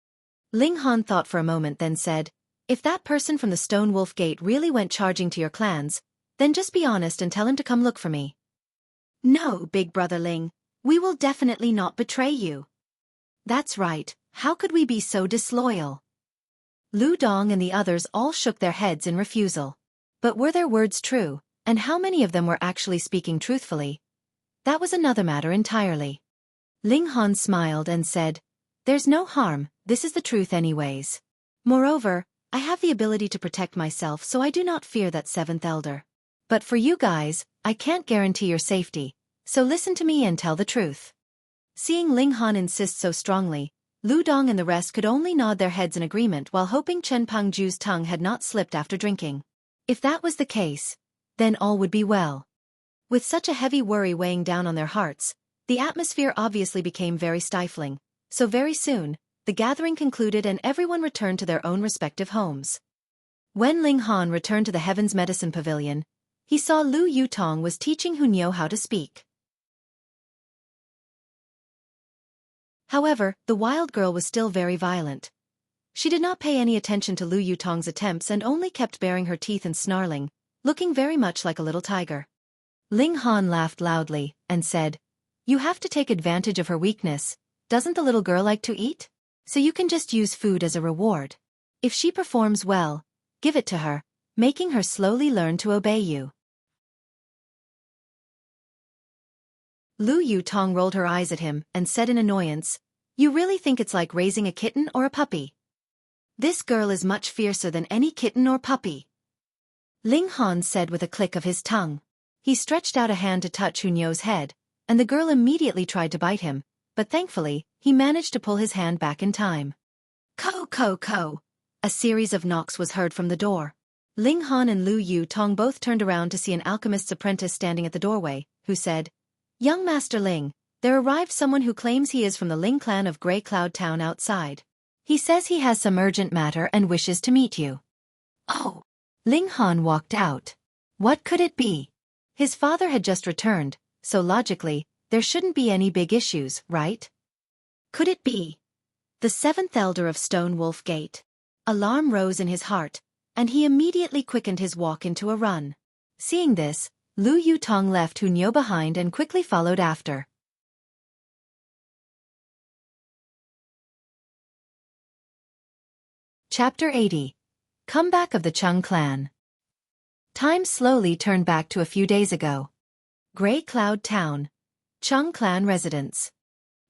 Ling Han thought for a moment then said, "If that person from the Stone Wolf Gate really went charging to your clans, then just be honest and tell him to come look for me." "No, Big Brother Ling, we will definitely not betray you." "That's right, how could we be so disloyal?" Lu Dong and the others all shook their heads in refusal. But were their words true, and how many of them were actually speaking truthfully? That was another matter entirely. Ling Han smiled and said, "There's no harm, this is the truth anyways. Moreover, I have the ability to protect myself so I do not fear that seventh elder. But for you guys, I can't guarantee your safety, so listen to me and tell the truth." Seeing Ling Han insist so strongly, Lu Dong and the rest could only nod their heads in agreement while hoping Chen Pengju's tongue had not slipped after drinking. If that was the case, then all would be well. With such a heavy worry weighing down on their hearts, the atmosphere obviously became very stifling, so very soon, the gathering concluded and everyone returned to their own respective homes. When Ling Han returned to the Heaven's Medicine Pavilion, he saw Lu Yutong was teaching Hunyo how to speak. However, the wild girl was still very violent. She did not pay any attention to Lu Yutong's attempts and only kept baring her teeth and snarling, looking very much like a little tiger. Ling Han laughed loudly, and said, "You have to take advantage of her weakness. Doesn't the little girl like to eat? So you can just use food as a reward. If she performs well, give it to her, making her slowly learn to obey you." Lu Yutong rolled her eyes at him and said in annoyance, "You really think it's like raising a kitten or a puppy? This girl is much fiercer than any kitten or puppy." Ling Han said with a click of his tongue. He stretched out a hand to touch Hunyo's head, and the girl immediately tried to bite him, but thankfully, he managed to pull his hand back in time. "Ko ko ko!" A series of knocks was heard from the door. Ling Han and Lu Yutong both turned around to see an alchemist's apprentice standing at the doorway, who said, "Young Master Ling, there arrived someone who claims he is from the Ling clan of Grey Cloud Town outside. He says he has some urgent matter and wishes to meet you." "Oh!" Ling Han walked out. What could it be? His father had just returned, so logically, there shouldn't be any big issues, right? Could it be the seventh elder of Stone Wolf Gate? Alarm rose in his heart, and he immediately quickened his walk into a run. Seeing this, Lu Yutong left Hunyo behind and quickly followed after. Chapter 80. Comeback of the Chung clan. Time slowly turned back to a few days ago. Grey Cloud Town. Chung clan residence.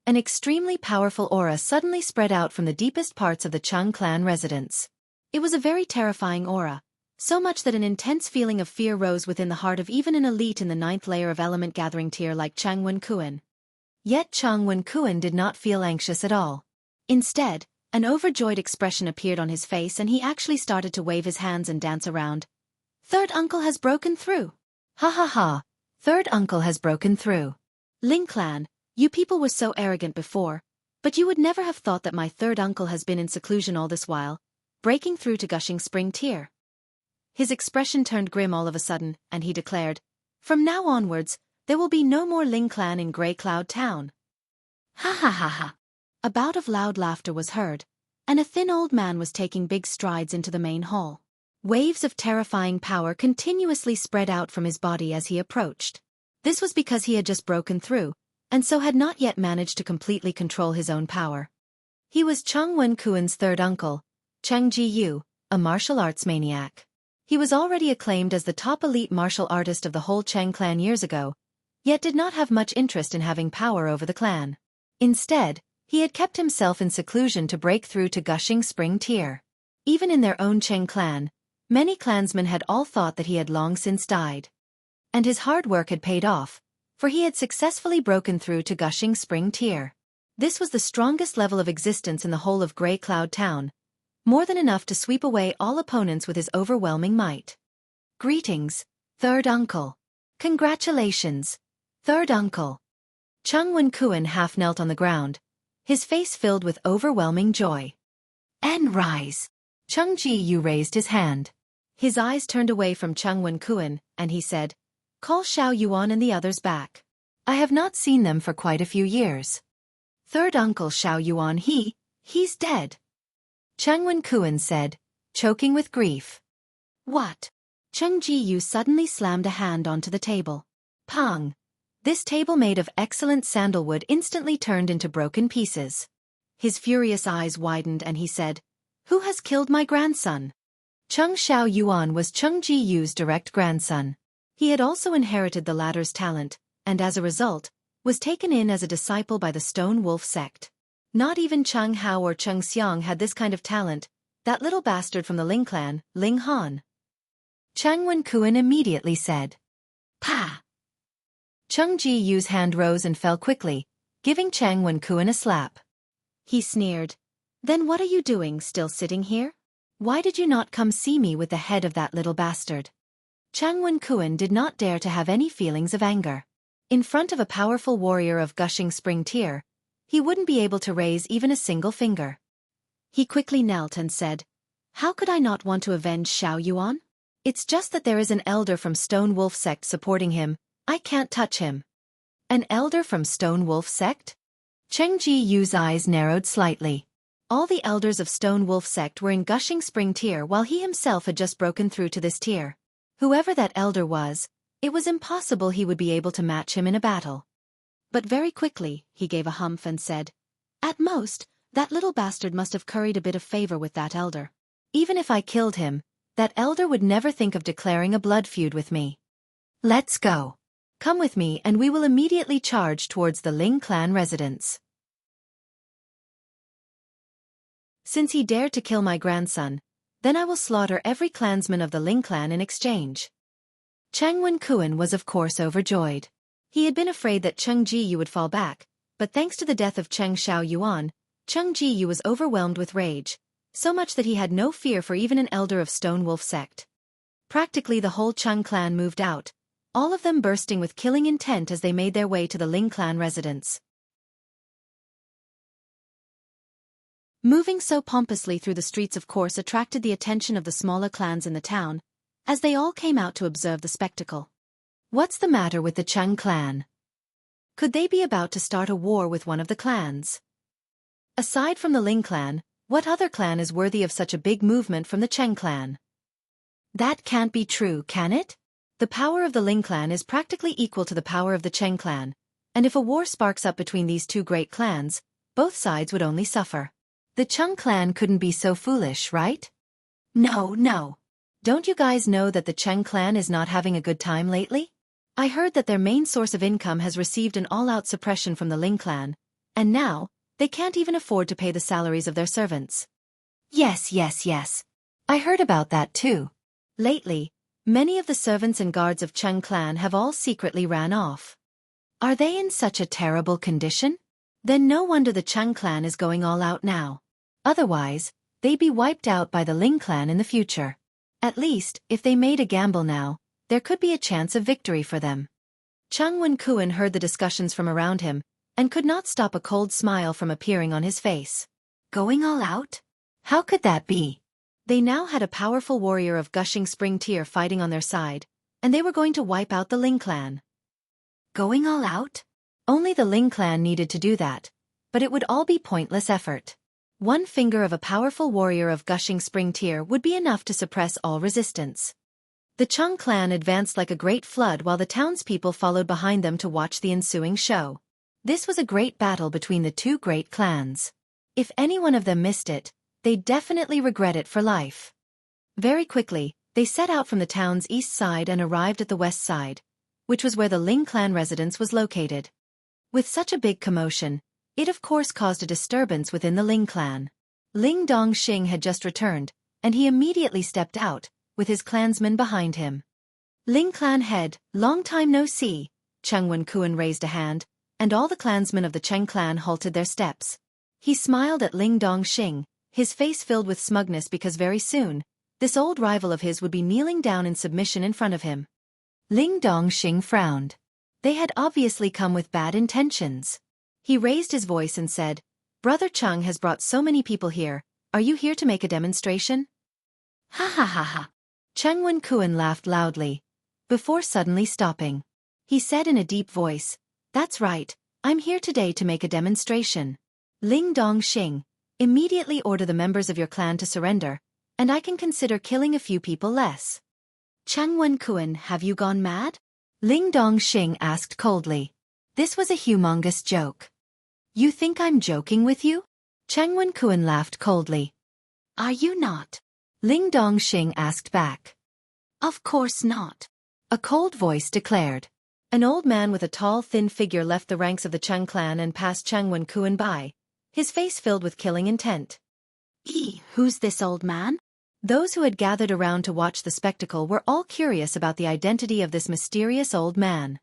An extremely powerful aura suddenly spread out from the deepest parts of the Chung clan residence. It was a very terrifying aura, so much that an intense feeling of fear rose within the heart of even an elite in the 9th layer of element gathering tier like Chang Wen-Kuan. Yet Chang Wen-Kuan did not feel anxious at all. Instead, an overjoyed expression appeared on his face and he actually started to wave his hands and dance around. Third uncle has broken through. Ha ha ha, third uncle has broken through. Ling clan, you people were so arrogant before, but you would never have thought that my third uncle has been in seclusion all this while, breaking through to Gushing Spring tier. His expression turned grim all of a sudden, and he declared, from now onwards, there will be no more Ling clan in Grey Cloud Town. Ha ha ha ha. A bout of loud laughter was heard, and a thin old man was taking big strides into the main hall. Waves of terrifying power continuously spread out from his body as he approached. This was because he had just broken through, and so had not yet managed to completely control his own power. He was Chang Wen-Kuan's third uncle, Cheng Ji-Yu, a martial arts maniac. He was already acclaimed as the top elite martial artist of the whole Cheng clan years ago, yet did not have much interest in having power over the clan. Instead, he had kept himself in seclusion to break through to Gushing Spring tier. Even in their own Cheng clan, many clansmen had all thought that he had long since died. And his hard work had paid off, for he had successfully broken through to Gushing Spring tier. This was the strongest level of existence in the whole of Grey Cloud Town, more than enough to sweep away all opponents with his overwhelming might. Greetings, third uncle. Congratulations, third uncle. Chang Wen-Kuan half knelt on the ground, his face filled with overwhelming joy. And rise. Cheng Ji-Yu raised his hand. His eyes turned away from Chang Wen-Kuan, and he said, call Xiao Yuan and the others back. I have not seen them for quite a few years. Third uncle Xiao Yuan he's dead. Chang Wen-Kuan said, choking with grief. What? Cheng Ji-Yu suddenly slammed a hand onto the table. Pang! This table made of excellent sandalwood instantly turned into broken pieces. His furious eyes widened and he said, who has killed my grandson? Cheng Xiao Yuan was Cheng Ji-Yu's direct grandson. He had also inherited the latter's talent, and as a result, was taken in as a disciple by the Stone Wolf sect. Not even Cheng Hao or Cheng Xiang had this kind of talent, that little bastard from the Ling clan, Ling Han. Chang Wen-Kuan immediately said, Pa! Cheng Ji-Yu's hand rose and fell quickly, giving Chang Wen-Kuan a slap. He sneered, then what are you doing still sitting here? Why did you not come see me with the head of that little bastard? Chang Wen-Kuan did not dare to have any feelings of anger. In front of a powerful warrior of Gushing Spring tier, he wouldn't be able to raise even a single finger. He quickly knelt and said, how could I not want to avenge Xiao Yuan? It's just that there is an elder from Stone Wolf sect supporting him. I can't touch him. An elder from Stone Wolf sect? Cheng Ji-Yu's eyes narrowed slightly. All the elders of Stone Wolf sect were in Gushing Spring tier while he himself had just broken through to this tier. Whoever that elder was, it was impossible he would be able to match him in a battle. But very quickly, he gave a humph and said, at most, that little bastard must have curried a bit of favor with that elder. Even if I killed him, that elder would never think of declaring a blood feud with me. Let's go. Come with me and we will immediately charge towards the Ling clan residence. Since he dared to kill my grandson, then I will slaughter every clansman of the Ling clan in exchange. Chang Wen-Kuan was of course overjoyed. He had been afraid that Cheng Ji-Yu would fall back, but thanks to the death of Cheng Xiao Yuan, Cheng Ji-Yu was overwhelmed with rage, so much that he had no fear for even an elder of Stone Wolf sect. Practically the whole Cheng clan moved out, all of them bursting with killing intent as they made their way to the Ling clan residence. Moving so pompously through the streets of course attracted the attention of the smaller clans in the town, as they all came out to observe the spectacle. What's the matter with the Cheng clan? Could they be about to start a war with one of the clans? Aside from the Ling clan, what other clan is worthy of such a big movement from the Cheng clan? That can't be true, can it? The power of the Ling clan is practically equal to the power of the Cheng clan, and if a war sparks up between these two great clans, both sides would only suffer. The Chung clan couldn't be so foolish, right? No, no. Don't you guys know that the Chung clan is not having a good time lately? I heard that their main source of income has received an all-out suppression from the Ling clan, and now, they can't even afford to pay the salaries of their servants. Yes. I heard about that too. Lately, many of the servants and guards of Chung clan have all secretly ran off. Are they in such a terrible condition? Then no wonder the Chung clan is going all out now. Otherwise, they'd be wiped out by the Ling clan in the future. At least, if they made a gamble now, there could be a chance of victory for them. Chung Wen-kun heard the discussions from around him, and could not stop a cold smile from appearing on his face. Going all out? How could that be? They now had a powerful warrior of gushing spring tear fighting on their side, and they were going to wipe out the Ling clan. Going all out? Only the Ling clan needed to do that, but it would all be pointless effort. One finger of a powerful warrior of gushing spring tear would be enough to suppress all resistance. The Chung clan advanced like a great flood while the townspeople followed behind them to watch the ensuing show. This was a great battle between the two great clans. If any one of them missed it, they'd definitely regret it for life. Very quickly, they set out from the town's east side and arrived at the west side, which was where the Ling clan residence was located. With such a big commotion, it of course caused a disturbance within the Ling clan. Ling Dongxing had just returned, and he immediately stepped out, with his clansmen behind him. Ling clan head, long time no see, Chung Wen-kun raised a hand, and all the clansmen of the Chung clan halted their steps. He smiled at Ling Dongxing, his face filled with smugness because very soon, this old rival of his would be kneeling down in submission in front of him. Ling Dongxing frowned. They had obviously come with bad intentions. He raised his voice and said, "Brother Chung has brought so many people here, are you here to make a demonstration?" Ha ha ha ha. Chung Wen-kun laughed loudly, before suddenly stopping. He said in a deep voice, "That's right, I'm here today to make a demonstration. Ling Dongxing, immediately order the members of your clan to surrender, and I can consider killing a few people less." Chung Wen-kun, have you gone mad? Ling Dongxing asked coldly. This was a humongous joke. You think I'm joking with you? Chung Wen-kun laughed coldly. Are you not? Ling Dongxing asked back. Of course not. A cold voice declared. An old man with a tall, thin figure left the ranks of the Chung clan and passed Chung Wen-kun by, his face filled with killing intent. Who's this old man? Those who had gathered around to watch the spectacle were all curious about the identity of this mysterious old man.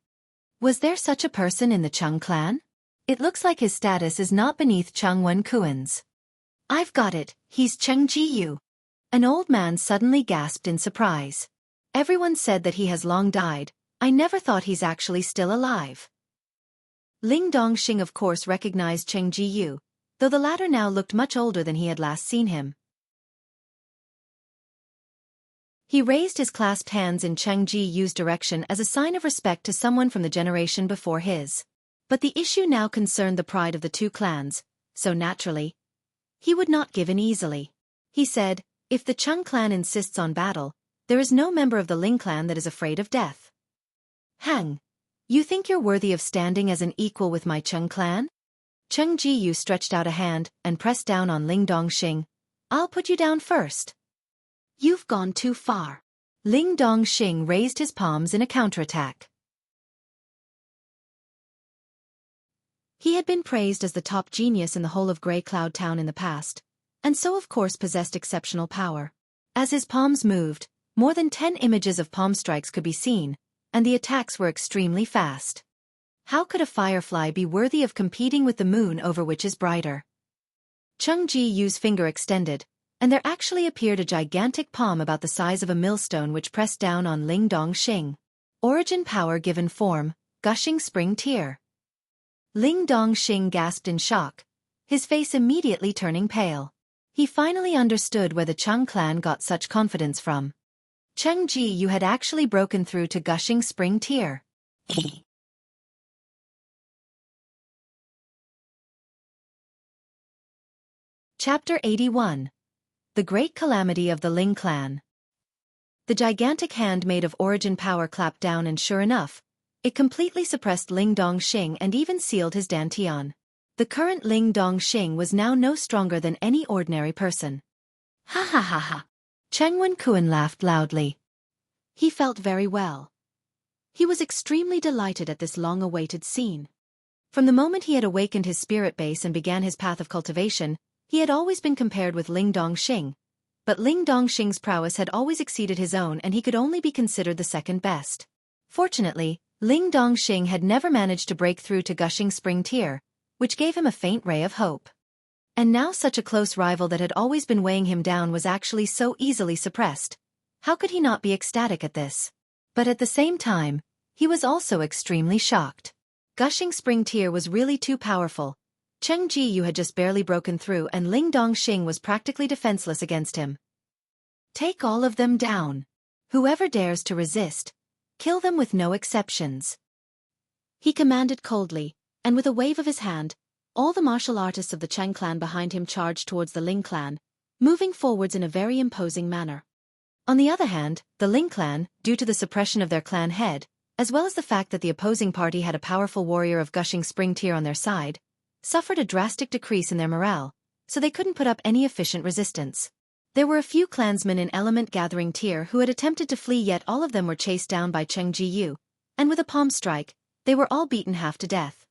Was there such a person in the Chung clan? It looks like his status is not beneath Chung Wen-kun's. I've got it, he's Chung Ji-yu. An old man suddenly gasped in surprise. Everyone said that he has long died, I never thought he's actually still alive. Ling Dongxing of course recognized Chung Ji-yu, though the latter now looked much older than he had last seen him. He raised his clasped hands in Chung Ji-yu's direction as a sign of respect to someone from the generation before his. But the issue now concerned the pride of the two clans, so naturally, he would not give in easily. He said, if the Chung clan insists on battle, there is no member of the Ling clan that is afraid of death. Hang, you think you're worthy of standing as an equal with my Chung clan? Chung Ji-yu stretched out a hand and pressed down on Ling Dongxing. I'll put you down first. You've gone too far. Ling Dongxing raised his palms in a counterattack. He had been praised as the top genius in the whole of Grey Cloud Town in the past, and so of course possessed exceptional power. As his palms moved, more than 10 images of palm strikes could be seen, and the attacks were extremely fast. How could a firefly be worthy of competing with the moon over which is brighter? Chung Ji-yu's finger extended, and there actually appeared a gigantic palm about the size of a millstone which pressed down on Ling Dongxing. Origin power given form, gushing spring tear. Ling Dongxing gasped in shock, his face immediately turning pale. He finally understood where the Chung clan got such confidence from. Chung Ji-yu had actually broken through to gushing spring tear. Chapter 81. The Great Calamity of the Ling Clan. The gigantic hand made of origin power clapped down and sure enough, it completely suppressed Ling Dongxing and even sealed his dantian. The current Ling Dongxing was now no stronger than any ordinary person. Ha ha ha ha. Cheng Wenkuan laughed loudly. He felt very well. He was extremely delighted at this long-awaited scene. From the moment he had awakened his spirit base and began his path of cultivation, he had always been compared with Ling Dongxing. But Ling Dongxing's prowess had always exceeded his own and he could only be considered the second best. Fortunately, Ling Dongxing had never managed to break through to Gushing Spring Tier, which gave him a faint ray of hope. And now such a close rival that had always been weighing him down was actually so easily suppressed. How could he not be ecstatic at this? But at the same time, he was also extremely shocked. Gushing Spring Tier was really too powerful. Cheng Jiyu had just barely broken through and Ling Dongxing was practically defenseless against him. Take all of them down. Whoever dares to resist, kill them with no exceptions. He commanded coldly, and with a wave of his hand, all the martial artists of the Cheng clan behind him charged towards the Ling clan, moving forwards in a very imposing manner. On the other hand, the Ling clan, due to the suppression of their clan head, as well as the fact that the opposing party had a powerful warrior of Gushing Spring Tier on their side, suffered a drastic decrease in their morale, so they couldn't put up any efficient resistance. There were a few clansmen in Element Gathering Tier who had attempted to flee, yet all of them were chased down by Cheng Jiyu, and with a palm strike, they were all beaten half to death.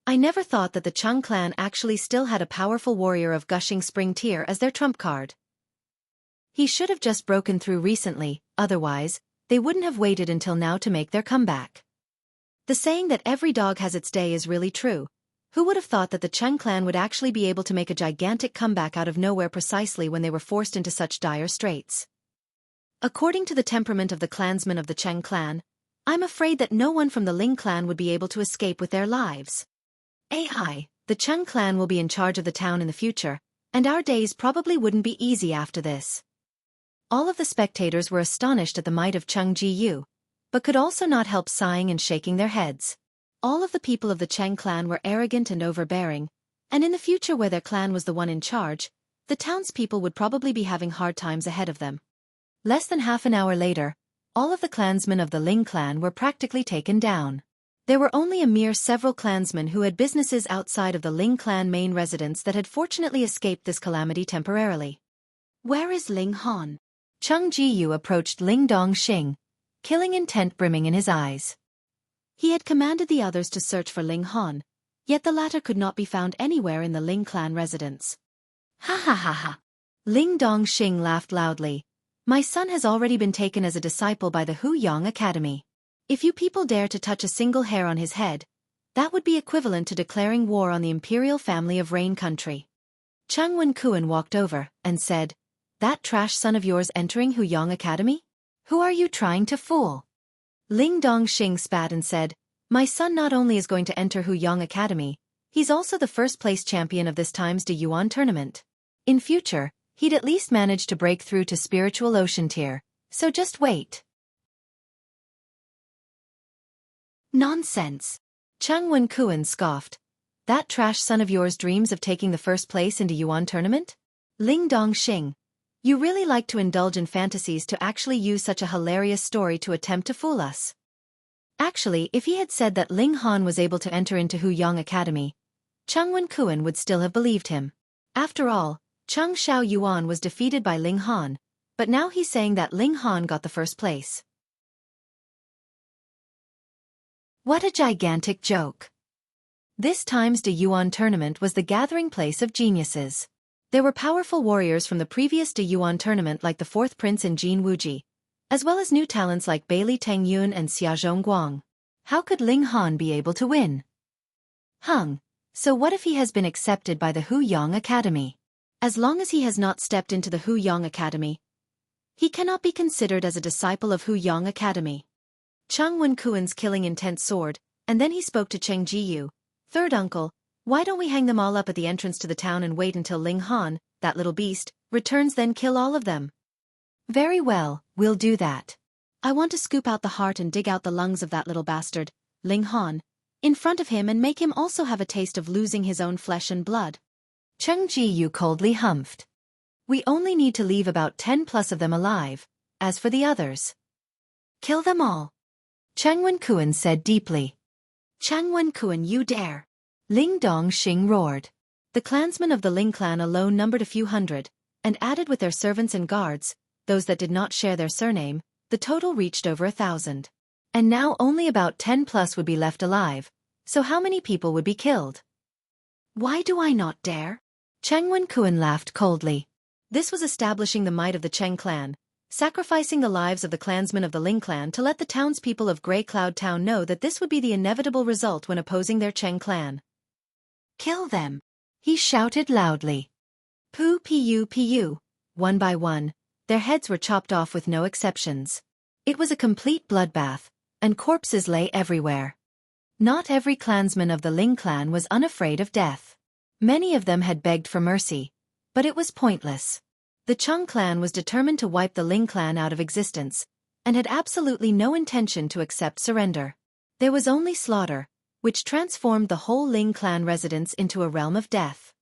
I never thought that the Cheng clan actually still had a powerful warrior of Gushing Spring Tier as their trump card. He should have just broken through recently, otherwise, they wouldn't have waited until now to make their comeback. The saying that every dog has its day is really true. Who would have thought that the Cheng clan would actually be able to make a gigantic comeback out of nowhere precisely when they were forced into such dire straits? According to the temperament of the clansmen of the Cheng clan, I'm afraid that no one from the Ling clan would be able to escape with their lives. The Cheng clan will be in charge of the town in the future, and our days probably wouldn't be easy after this. All of the spectators were astonished at the might of Cheng Jiyu, but could also not help sighing and shaking their heads. All of the people of the Cheng clan were arrogant and overbearing, and in the future where their clan was the one in charge, the townspeople would probably be having hard times ahead of them. Less than half an hour later, all of the clansmen of the Ling clan were practically taken down. There were only a mere several clansmen who had businesses outside of the Ling clan main residence that had fortunately escaped this calamity temporarily. Where is Ling Han? Cheng Jiyu approached Ling Dongxing, killing intent brimming in his eyes. He had commanded the others to search for Ling Han, yet the latter could not be found anywhere in the Ling clan residence. Ha ha ha ha. Ling Dongxing laughed loudly. My son has already been taken as a disciple by the Huyang Academy. If you people dare to touch a single hair on his head, that would be equivalent to declaring war on the imperial family of Rain Country. Cheng Wenkuan walked over and said, That trash son of yours entering Huyang Academy? Who are you trying to fool? Ling Dongxing spat and said, My son not only is going to enter Huyang Academy, he's also the first-place champion of this time's De Yuan tournament. In future, he'd at least manage to break through to Spiritual Ocean Tier, so just wait. Nonsense. Cheng Wenkuan scoffed. That trash son of yours dreams of taking the first place in De Yuan tournament? Ling Dongxing, you really like to indulge in fantasies to actually use such a hilarious story to attempt to fool us. Actually, if he had said that Ling Han was able to enter into Huyang Academy, Cheng Wenkuan would still have believed him. After all, Cheng Xiao Yuan was defeated by Ling Han, but now he's saying that Ling Han got the first place. What a gigantic joke. This time's De Yuan tournament was the gathering place of geniuses. There were powerful warriors from the previous De Yuan tournament like the fourth prince in Jin Wuji, as well as new talents like Bailey Tang Yun and Xiaozhong Guang. How could Ling Han be able to win? So what if he has been accepted by the Huyang Academy? As long as he has not stepped into the Huyang Academy, he cannot be considered as a disciple of Huyang Academy. Cheng Wenkuan's killing intent soared, and then he spoke to Cheng Jiyu. Third uncle, why don't we hang them all up at the entrance to the town and wait until Ling Han, that little beast, returns, then kill all of them? Very well, we'll do that. I want to scoop out the heart and dig out the lungs of that little bastard, Ling Han, in front of him and make him also have a taste of losing his own flesh and blood. Cheng Jiyu coldly humphed. We only need to leave about 10 plus of them alive. As for the others, kill them all. Cheng Wenkuan said deeply. Cheng Wenkuan, you dare. Ling Dongxing roared. The clansmen of the Ling clan alone numbered a few hundred, and added with their servants and guards, those that did not share their surname, the total reached over 1,000. And now only about 10 plus would be left alive, so how many people would be killed? Why do I not dare? Cheng Wenkuan laughed coldly. This was establishing the might of the Cheng clan, sacrificing the lives of the clansmen of the Ling clan to let the townspeople of Grey Cloud Town know that this would be the inevitable result when opposing their Cheng clan. Kill them, he shouted loudly. Pu. One by one, their heads were chopped off with no exceptions. It was a complete bloodbath, and corpses lay everywhere. Not every clansman of the Ling clan was unafraid of death. Many of them had begged for mercy, but it was pointless. The Cheng clan was determined to wipe the Ling clan out of existence, and had absolutely no intention to accept surrender. There was only slaughter, which transformed the whole Ling clan residence into a realm of death.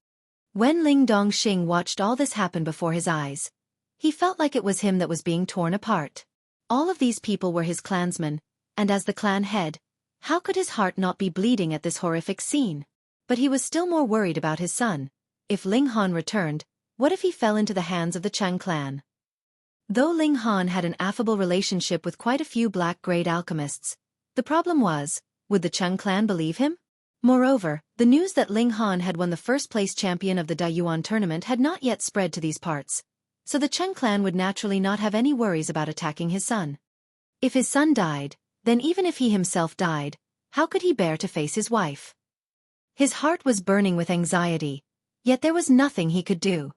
When Ling Dongxing watched all this happen before his eyes, he felt like it was him that was being torn apart. All of these people were his clansmen, and as the clan head, how could his heart not be bleeding at this horrific scene? But he was still more worried about his son. If Ling Han returned, what if he fell into the hands of the Cheng clan? Though Ling Han had an affable relationship with quite a few black-grade alchemists, the problem was, would the Cheng clan believe him? Moreover, the news that Ling Han had won the first-place champion of the Dayuan tournament had not yet spread to these parts, so the Cheng clan would naturally not have any worries about attacking his son. If his son died, then even if he himself died, how could he bear to face his wife? His heart was burning with anxiety, yet there was nothing he could do.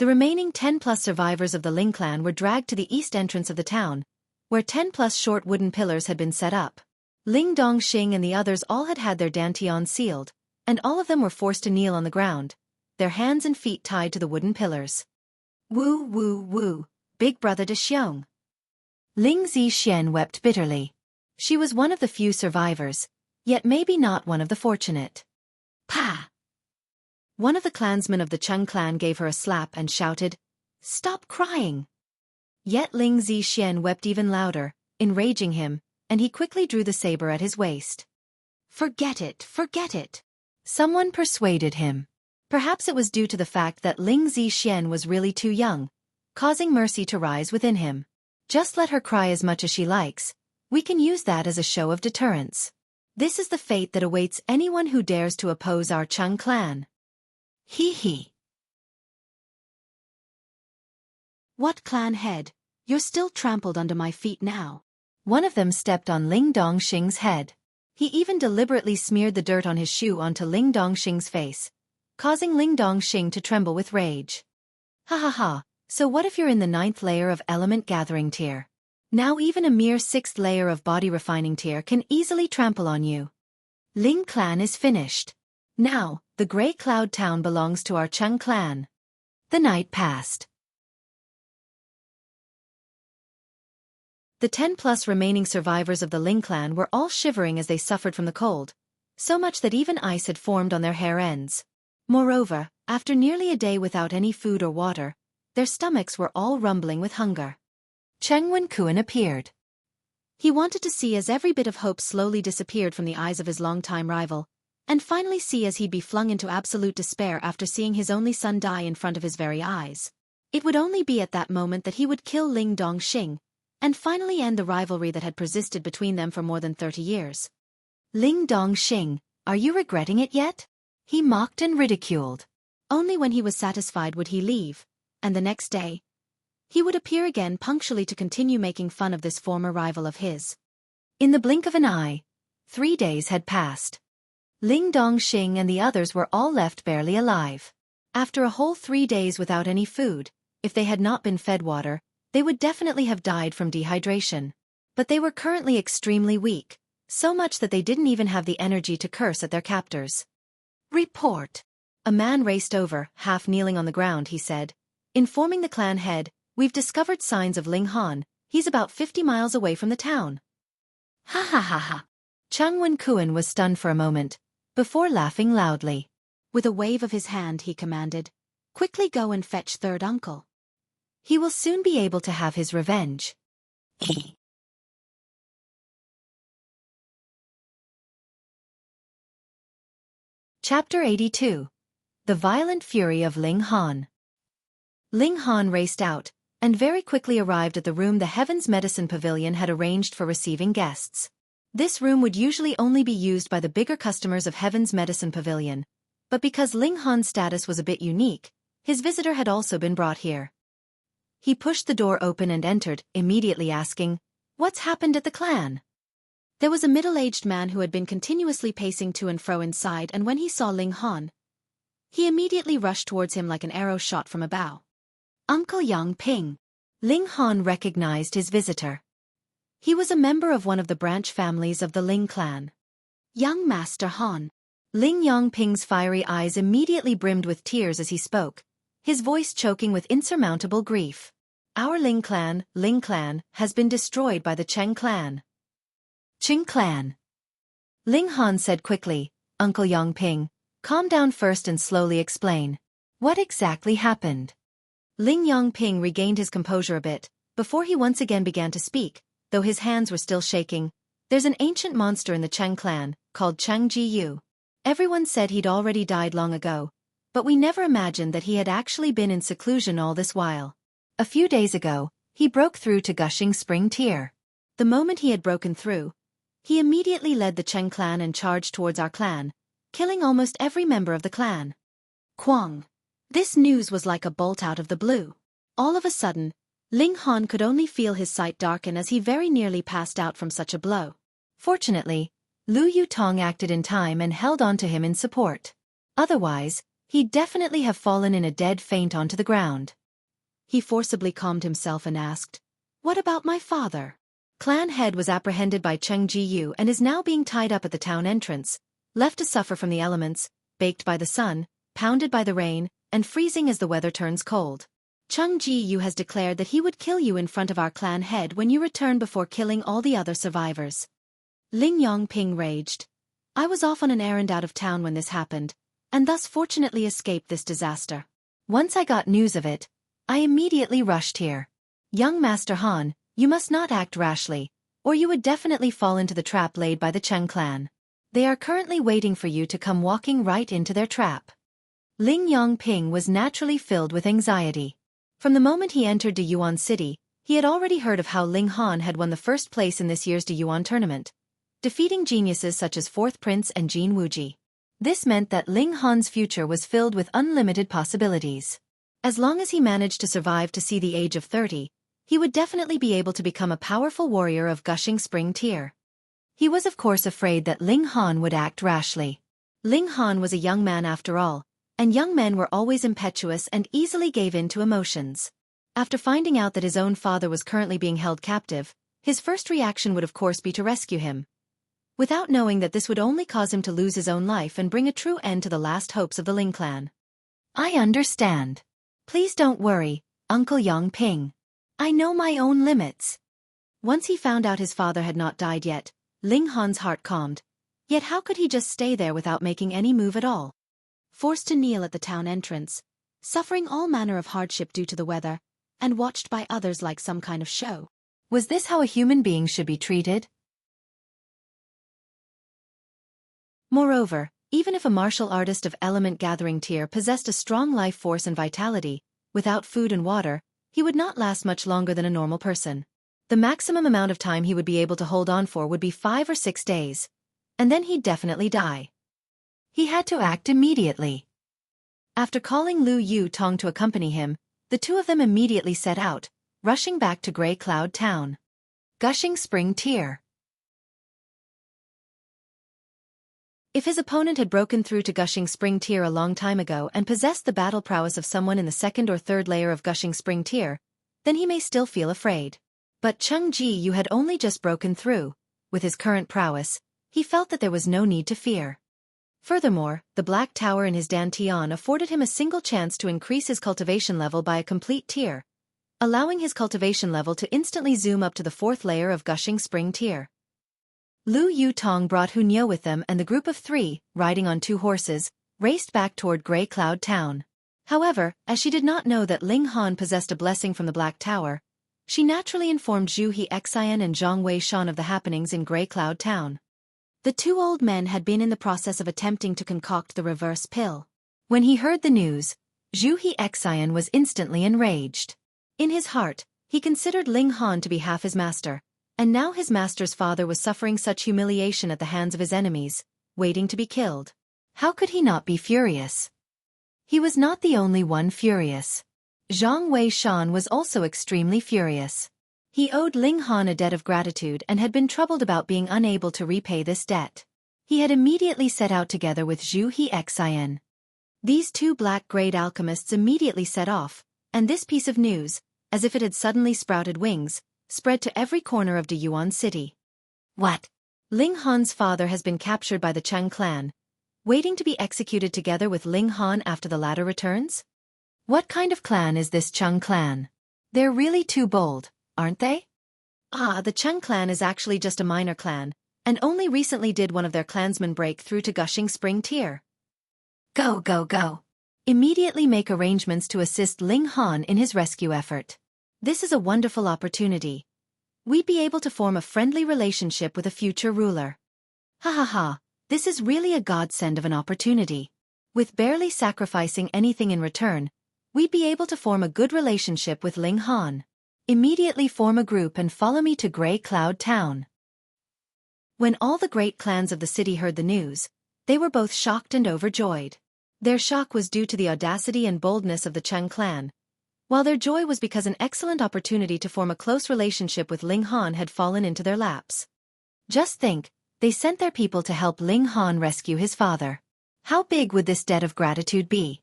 The remaining 10-plus survivors of the Ling clan were dragged to the east entrance of the town, where 10-plus short wooden pillars had been set up. Ling Dongxing and the others all had their dantian sealed, and all of them were forced to kneel on the ground, their hands and feet tied to the wooden pillars. Woo, big brother de Xiong. Ling Zixian wept bitterly. She was one of the few survivors, yet maybe not one of the fortunate. Pa! One of the clansmen of the Cheng clan gave her a slap and shouted, "Stop crying!" Yet Ling Zixian wept even louder, enraging him, and he quickly drew the saber at his waist. Forget it. Someone persuaded him. Perhaps it was due to the fact that Ling Zixian was really too young, causing mercy to rise within him. Just let her cry as much as she likes. We can use that as a show of deterrence. This is the fate that awaits anyone who dares to oppose our Cheng clan. Hee. What clan head? You're still trampled under my feet now. One of them stepped on Ling Dongxing's head. He even deliberately smeared the dirt on his shoe onto Ling Dongxing's face, causing Ling Dongxing to tremble with rage. Ha, so what if you're in the 9th layer of element gathering tier? Now even a mere 6th layer of body refining tier can easily trample on you. Ling clan is finished. Now, the Grey Cloud Town belongs to our Cheng clan. The night passed. The 10-plus remaining survivors of the Ling clan were all shivering as they suffered from the cold, so much that even ice had formed on their hair ends. Moreover, after nearly a day without any food or water, their stomachs were all rumbling with hunger. Cheng Wenkuan appeared. He wanted to see as every bit of hope slowly disappeared from the eyes of his longtime rival, and finally see as he'd be flung into absolute despair after seeing his only son die in front of his very eyes. It would only be at that moment that he would kill Ling Dongxing, and finally end the rivalry that had persisted between them for more than 30 years. Ling Dongxing, are you regretting it yet? He mocked and ridiculed. Only when he was satisfied would he leave, and the next day, he would appear again punctually to continue making fun of this former rival of his. In the blink of an eye, 3 days had passed. Ling Dongxing and the others were all left barely alive. After a whole 3 days without any food, if they had not been fed water, they would definitely have died from dehydration. But they were currently extremely weak, so much that they didn't even have the energy to curse at their captors. Report. A man raced over, half kneeling on the ground, he said. Informing the clan head, we've discovered signs of Ling Han, he's about 50 miles away from the town. Ha. Cheng Wenkuan was stunned for a moment, before laughing loudly. With a wave of his hand he commanded, quickly go and fetch third uncle. He will soon be able to have his revenge. Chapter 82. The Violent Fury of Ling Han. Ling Han raced out, and very quickly arrived at the room the Heaven's Medicine Pavilion had arranged for receiving guests. This room would usually only be used by the bigger customers of Heaven's Medicine Pavilion, but because Ling Han's status was a bit unique, his visitor had also been brought here. He pushed the door open and entered, immediately asking, "What's happened at the clan?" There was a middle-aged man who had been continuously pacing to and fro inside, and when he saw Ling Han, he immediately rushed towards him like an arrow shot from a bow. Uncle Yang Ping. Ling Han recognized his visitor. He was a member of one of the branch families of the Ling clan. Young Master Han. Ling Yangping's fiery eyes immediately brimmed with tears as he spoke, his voice choking with insurmountable grief. Our Ling clan, has been destroyed by the Cheng clan. Qing clan. Ling Han said quickly, "Uncle Yangping, calm down first and slowly explain. What exactly happened?" Ling Yangping regained his composure a bit, before he once again began to speak, though his hands were still shaking. "There's an ancient monster in the Cheng clan, called Cheng Ji. Everyone said he'd already died long ago, but we never imagined that he had actually been in seclusion all this while. A few days ago, he broke through to Gushing Spring Tier. The moment he had broken through, he immediately led the Cheng clan and charged towards our clan, killing almost every member of the clan." Kwang. This news was like a bolt out of the blue. All of a sudden, Ling Han could only feel his sight darken as he very nearly passed out from such a blow. Fortunately, Lu Yutong acted in time and held on to him in support. Otherwise, he'd definitely have fallen in a dead faint onto the ground. He forcibly calmed himself and asked, "What about my father?" Clan head was apprehended by Cheng Ji and is now being tied up at the town entrance, left to suffer from the elements, baked by the sun, pounded by the rain, and freezing as the weather turns cold. Cheng Ji has declared that he would kill you in front of our clan head when you return before killing all the other survivors. Ling Yangping raged. "I was off on an errand out of town when this happened, and thus fortunately escaped this disaster. Once I got news of it, I immediately rushed here. Young Master Han, you must not act rashly, or you would definitely fall into the trap laid by the Cheng clan. They are currently waiting for you to come walking right into their trap." Ling Yangping was naturally filled with anxiety. From the moment he entered Deyuan City, he had already heard of how Ling Han had won the first place in this year's Deyuan tournament, defeating geniuses such as Fourth Prince and Jin Wuji. This meant that Ling Han's future was filled with unlimited possibilities. As long as he managed to survive to see the age of 30, he would definitely be able to become a powerful warrior of Gushing Spring Tier. He was of course afraid that Ling Han would act rashly. Ling Han was a young man after all, and young men were always impetuous and easily gave in to emotions. After finding out that his own father was currently being held captive, his first reaction would of course be to rescue him, without knowing that this would only cause him to lose his own life and bring a true end to the last hopes of the Ling clan. "I understand. Please don't worry, Uncle Yangping. I know my own limits." Once he found out his father had not died yet, Ling Han's heart calmed. Yet how could he just stay there without making any move at all? Forced to kneel at the town entrance, suffering all manner of hardship due to the weather, and watched by others like some kind of show. Was this how a human being should be treated? Moreover, even if a martial artist of element gathering tier possessed a strong life force and vitality, without food and water, he would not last much longer than a normal person. The maximum amount of time he would be able to hold on for would be 5 or 6 days, and then he'd definitely die. He had to act immediately. After calling Lu Yutong to accompany him, the two of them immediately set out, rushing back to Grey Cloud Town. Gushing Spring Tier. If his opponent had broken through to Gushing Spring Tier a long time ago and possessed the battle prowess of someone in the second or third layer of Gushing Spring Tier, then he may still feel afraid. But Cheng Ji had only just broken through. With his current prowess, he felt that there was no need to fear. Furthermore, the Black Tower in his Dantian afforded him a single chance to increase his cultivation level by a complete tier, allowing his cultivation level to instantly zoom up to the 4th layer of Gushing Spring Tier. Lu Yutong brought Hunyo with them, and the group of 3, riding on 2 horses, raced back toward Grey Cloud Town. However, as she did not know that Ling Han possessed a blessing from the Black Tower, she naturally informed Zhu He Xian and Zhang Wei Shan of the happenings in Grey Cloud Town. The two old men had been in the process of attempting to concoct the reverse pill. When he heard the news, Zhu Xian was instantly enraged. In his heart, he considered Ling Han to be half his master, and now his master's father was suffering such humiliation at the hands of his enemies, waiting to be killed. How could he not be furious? He was not the only one furious. Zhang Weishan was also extremely furious. He owed Ling Han a debt of gratitude and had been troubled about being unable to repay this debt. He had immediately set out together with Zhu Xian. These two black-grade alchemists immediately set off, and this piece of news, as if it had suddenly sprouted wings, spread to every corner of Deyuan City. What? Ling Han's father has been captured by the Cheng clan, waiting to be executed together with Ling Han after the latter returns? What kind of clan is this Cheng clan? They're really too bold, aren't they? The Cheng clan is actually just a minor clan, and only recently did one of their clansmen break through to Gushing Spring Tier. Go, go, go. Immediately make arrangements to assist Ling Han in his rescue effort. This is a wonderful opportunity. We'd be able to form a friendly relationship with a future ruler. Ha ha ha, this is really a godsend of an opportunity. With barely sacrificing anything in return, we'd be able to form a good relationship with Ling Han. Immediately form a group and follow me to Grey Cloud Town. When all the great clans of the city heard the news, they were both shocked and overjoyed. Their shock was due to the audacity and boldness of the Cheng clan, while their joy was because an excellent opportunity to form a close relationship with Ling Han had fallen into their laps. Just think, they sent their people to help Ling Han rescue his father. How big would this debt of gratitude be?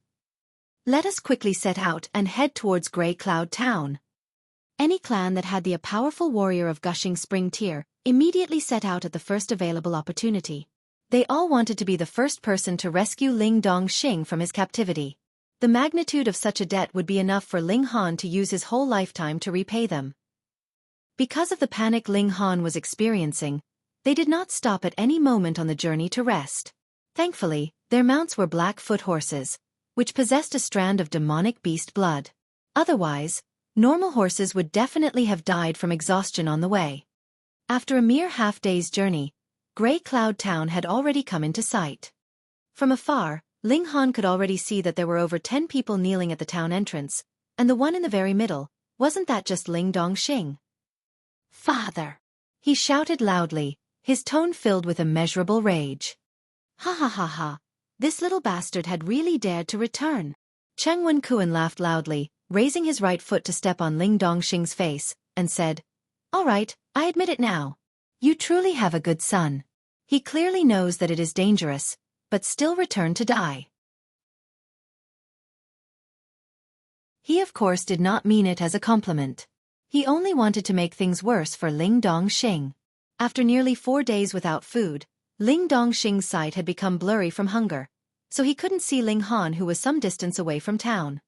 Let us quickly set out and head towards Grey Cloud Town. Any clan that had the powerful warrior of Gushing Spring Tier immediately set out at the first available opportunity. They all wanted to be the first person to rescue Ling Dongxing from his captivity. The magnitude of such a debt would be enough for Ling Han to use his whole lifetime to repay them. Because of the panic Ling Han was experiencing, they did not stop at any moment on the journey to rest. Thankfully, their mounts were Blackfoot horses, which possessed a strand of demonic beast blood. Otherwise, normal horses would definitely have died from exhaustion on the way. After a mere half-day's journey, Grey Cloud Town had already come into sight. From afar, Ling Han could already see that there were over 10 people kneeling at the town entrance, and the one in the very middle, wasn't that just Ling Dongxing? Father! He shouted loudly, his tone filled with immeasurable rage. Ha ha ha ha, this little bastard had really dared to return. Cheng Wenkuan laughed loudly, raising his right foot to step on Ling Dongxing's face, and said, "All right, I admit it now. You truly have a good son. He clearly knows that it is dangerous, but still returned to die." He of course did not mean it as a compliment. He only wanted to make things worse for Ling Dongxing. After nearly 4 days without food, Ling Dongxing's sight had become blurry from hunger, so he couldn't see Ling Han, who was some distance away from town.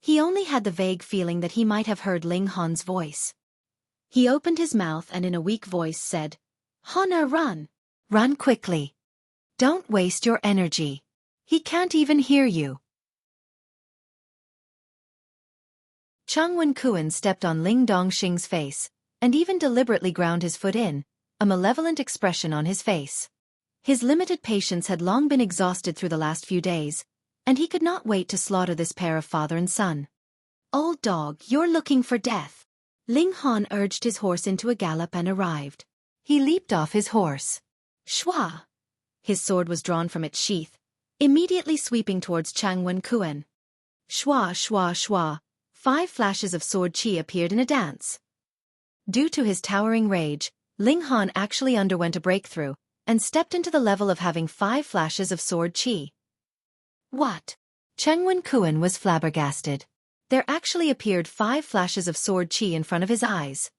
He only had the vague feeling that he might have heard Ling Han's voice. He opened his mouth and in a weak voice said, "Hana, run! Run quickly! Don't waste your energy. He can't even hear you." Cheng Wenkuan stepped on Ling Dongxing's face, and even deliberately ground his foot in, a malevolent expression on his face. His limited patience had long been exhausted through the last few days, and he could not wait to slaughter this pair of father and son. "Old dog, you're looking for death." Ling Han urged his horse into a gallop and arrived. He leaped off his horse. Shwa! His sword was drawn from its sheath, immediately sweeping towards Cheng Wenkuan. Shwa, shwa, shwa, 5 flashes of sword chi appeared in a dance. Due to his towering rage, Ling Han actually underwent a breakthrough, and stepped into the level of having 5 flashes of sword chi. What? Cheng Wenkuan was flabbergasted. There actually appeared 5 flashes of sword chi in front of his eyes.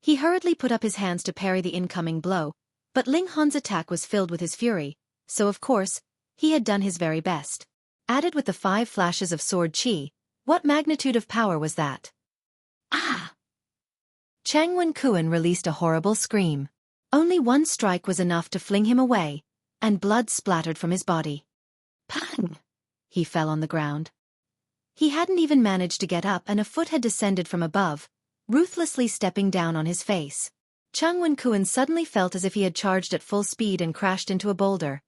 He hurriedly put up his hands to parry the incoming blow, but Ling Han's attack was filled with his fury, so of course, he had done his very best. Added with the 5 flashes of sword chi, what magnitude of power was that? Ah! Cheng Wenkuan released a horrible scream. Only one strike was enough to fling him away, and blood splattered from his body. Pang! He fell on the ground. He hadn't even managed to get up and a foot had descended from above, ruthlessly stepping down on his face. Chang Wen-kun suddenly felt as if he had charged at full speed and crashed into a boulder,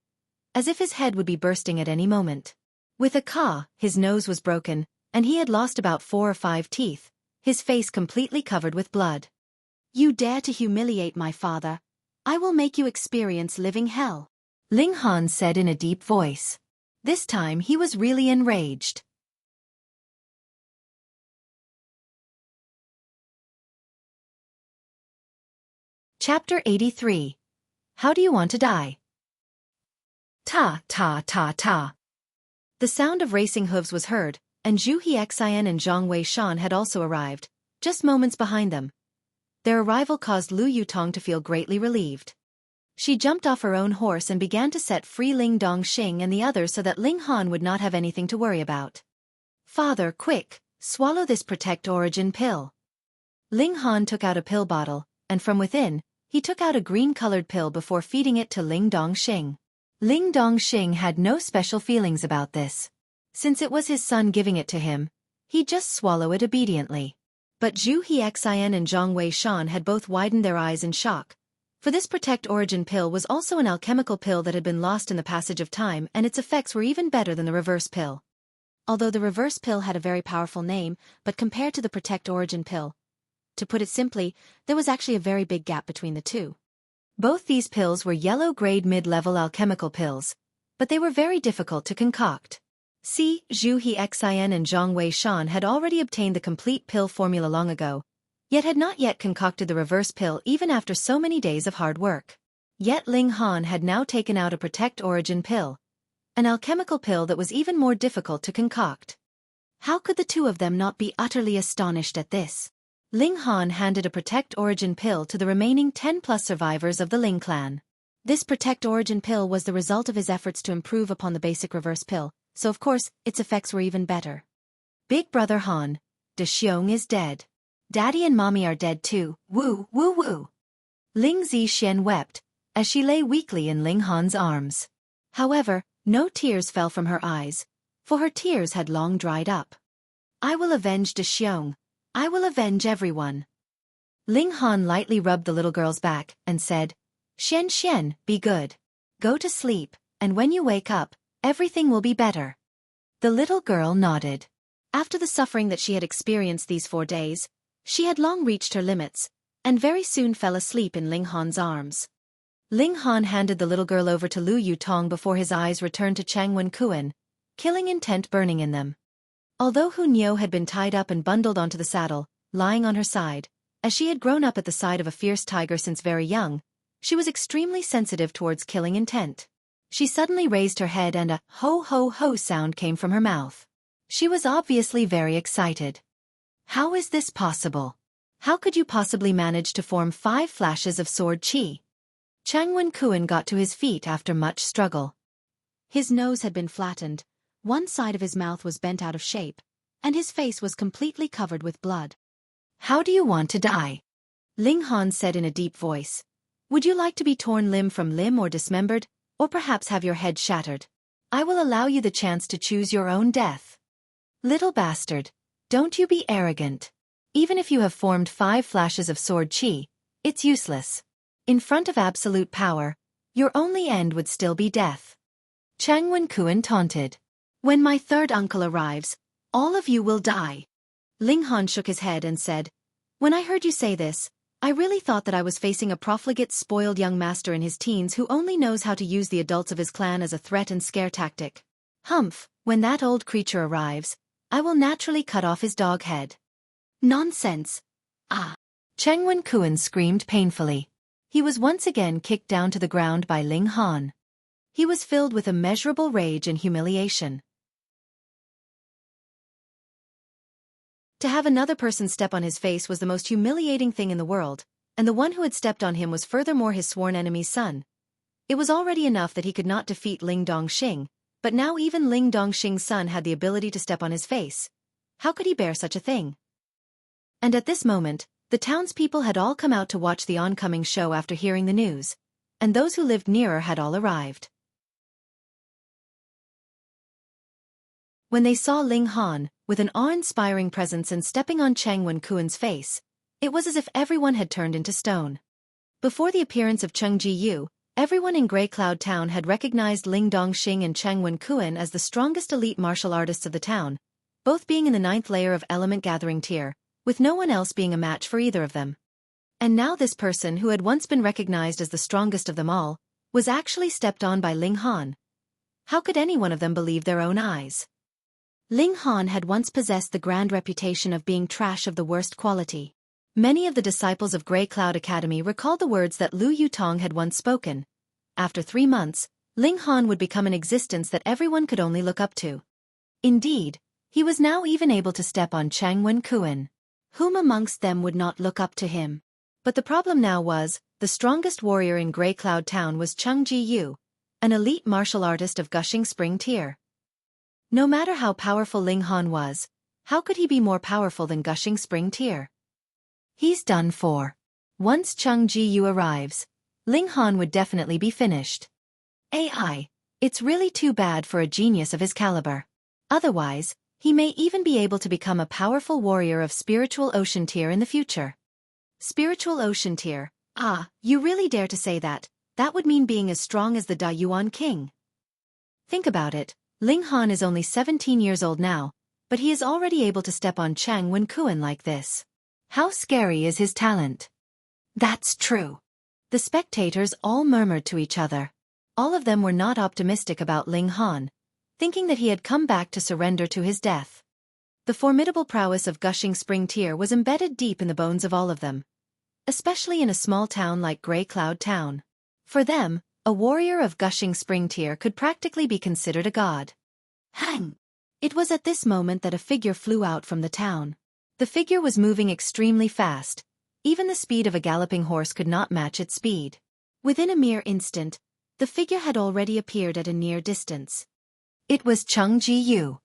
as if his head would be bursting at any moment. With a caw, his nose was broken, and he had lost about 4 or 5 teeth, his face completely covered with blood. You dare to humiliate my father? I will make you experience living hell, Ling Han said in a deep voice. This time he was really enraged. Chapter 83. How do you want to die? Ta, ta, ta, ta. The sound of racing hooves was heard, and Zhu Hexian and Zhang Weishan had also arrived, just moments behind them. Their arrival caused Lu Yutong to feel greatly relieved. She jumped off her own horse and began to set free Ling Dongxing and the others so that Ling Han would not have anything to worry about. Father, quick, swallow this Protect Origin pill. Ling Han took out a pill bottle, and from within, he took out a green-colored pill before feeding it to Ling Dongxing. Ling Dongxing had no special feelings about this. Since it was his son giving it to him, he'd just swallow it obediently. But Zhu Hexian and Zhang Weishan had both widened their eyes in shock, for this Protect Origin pill was also an alchemical pill that had been lost in the passage of time, and its effects were even better than the reverse pill. Although the reverse pill had a very powerful name, but compared to the Protect Origin pill, to put it simply, there was actually a very big gap between the two. Both these pills were yellow-grade mid-level alchemical pills, but they were very difficult to concoct. See, Zhu Hexian and Zhang Weishan had already obtained the complete pill formula long ago, yet had not yet concocted the reverse pill even after so many days of hard work. Yet Ling Han had now taken out a Protect Origin pill, an alchemical pill that was even more difficult to concoct. How could the two of them not be utterly astonished at this? Ling Han handed a Protect Origin pill to the remaining 10+ survivors of the Ling clan. This Protect Origin pill was the result of his efforts to improve upon the basic reverse pill, so of course, its effects were even better. Big brother Han, De Xiong is dead. Daddy and Mommy are dead too, woo, woo, woo. Ling Zixian wept, as she lay weakly in Ling Han's arms. However, no tears fell from her eyes, for her tears had long dried up. I will avenge De Xiong. I will avenge everyone. Ling Han lightly rubbed the little girl's back and said, Xian Xian, be good. Go to sleep, and when you wake up, everything will be better. The little girl nodded. After the suffering that she had experienced these 4 days, she had long reached her limits, and very soon fell asleep in Ling Han's arms. Ling Han handed the little girl over to Lu Yutong before his eyes returned to Chang Wen-kun, killing intent burning in them. Although Hu Niu had been tied up and bundled onto the saddle, lying on her side, as she had grown up at the side of a fierce tiger since very young, she was extremely sensitive towards killing intent. She suddenly raised her head and a ho-ho-ho sound came from her mouth. She was obviously very excited. How is this possible? How could you possibly manage to form 5 flashes of sword qi? Chang Wen-kun got to his feet after much struggle. His nose had been flattened, one side of his mouth was bent out of shape, and his face was completely covered with blood. How do you want to die? Ling Han said in a deep voice. Would you like to be torn limb from limb or dismembered, or perhaps have your head shattered? I will allow you the chance to choose your own death. Little bastard, don't you be arrogant. Even if you have formed 5 flashes of sword qi, it's useless. In front of absolute power, your only end would still be death. Chang Wen-kun taunted. When my third uncle arrives, all of you will die. Ling Han shook his head and said, When I heard you say this, I really thought that I was facing a profligate spoiled young master in his teens who only knows how to use the adults of his clan as a threat and scare tactic. Humph, when that old creature arrives, I will naturally cut off his dog head. Nonsense. Ah! Chang Wen-kun screamed painfully. He was once again kicked down to the ground by Ling Han. He was filled with immeasurable rage and humiliation. To have another person step on his face was the most humiliating thing in the world, and the one who had stepped on him was furthermore his sworn enemy's son. It was already enough that he could not defeat Ling Dongxing, but now even Ling Dongxing's son had the ability to step on his face. How could he bear such a thing? And at this moment, the townspeople had all come out to watch the oncoming show after hearing the news, and those who lived nearer had all arrived. When they saw Ling Han, with an awe-inspiring presence and stepping on Chang Wen-kun's face, it was as if everyone had turned into stone. Before the appearance of Cheng Ji-yu, everyone in Grey Cloud Town had recognized Ling Dongxing and Cheng Wen-kuan as the strongest elite martial artists of the town, both being in the 9th layer of element gathering tier, with no one else being a match for either of them. And now this person who had once been recognized as the strongest of them all, was actually stepped on by Ling Han. How could any one of them believe their own eyes? Ling Han had once possessed the grand reputation of being trash of the worst quality. Many of the disciples of Grey Cloud Academy recalled the words that Lu Yutong had once spoken. After 3 months, Ling Han would become an existence that everyone could only look up to. Indeed, he was now even able to step on Cheng Wen-kuan. Whom amongst them would not look up to him? But the problem now was, the strongest warrior in Grey Cloud Town was Cheng Ji-yu, an elite martial artist of Gushing Spring tier. No matter how powerful Ling Han was, how could he be more powerful than Gushing Spring tier? He's done for. Once Cheng Ji-yu arrives, Ling Han would definitely be finished. AI, it's really too bad for a genius of his caliber. Otherwise, he may even be able to become a powerful warrior of Spiritual Ocean tier in the future. Spiritual Ocean tier, you really dare to say that? That would mean being as strong as the Da Yuan King. Think about it, Ling Han is only 17 years old now, but he is already able to step on Cheng Wen-kuan like this. How scary is his talent? That's true. The spectators all murmured to each other. All of them were not optimistic about Ling Han, thinking that he had come back to surrender to his death. The formidable prowess of Gushing Spring tier was embedded deep in the bones of all of them, especially in a small town like Grey Cloud Town. For them, a warrior of Gushing Spring tier could practically be considered a god. Hang! It was at this moment that a figure flew out from the town. The figure was moving extremely fast. Even the speed of a galloping horse could not match its speed. Within a mere instant, the figure had already appeared at a near distance. It was Cheng Ji-yu.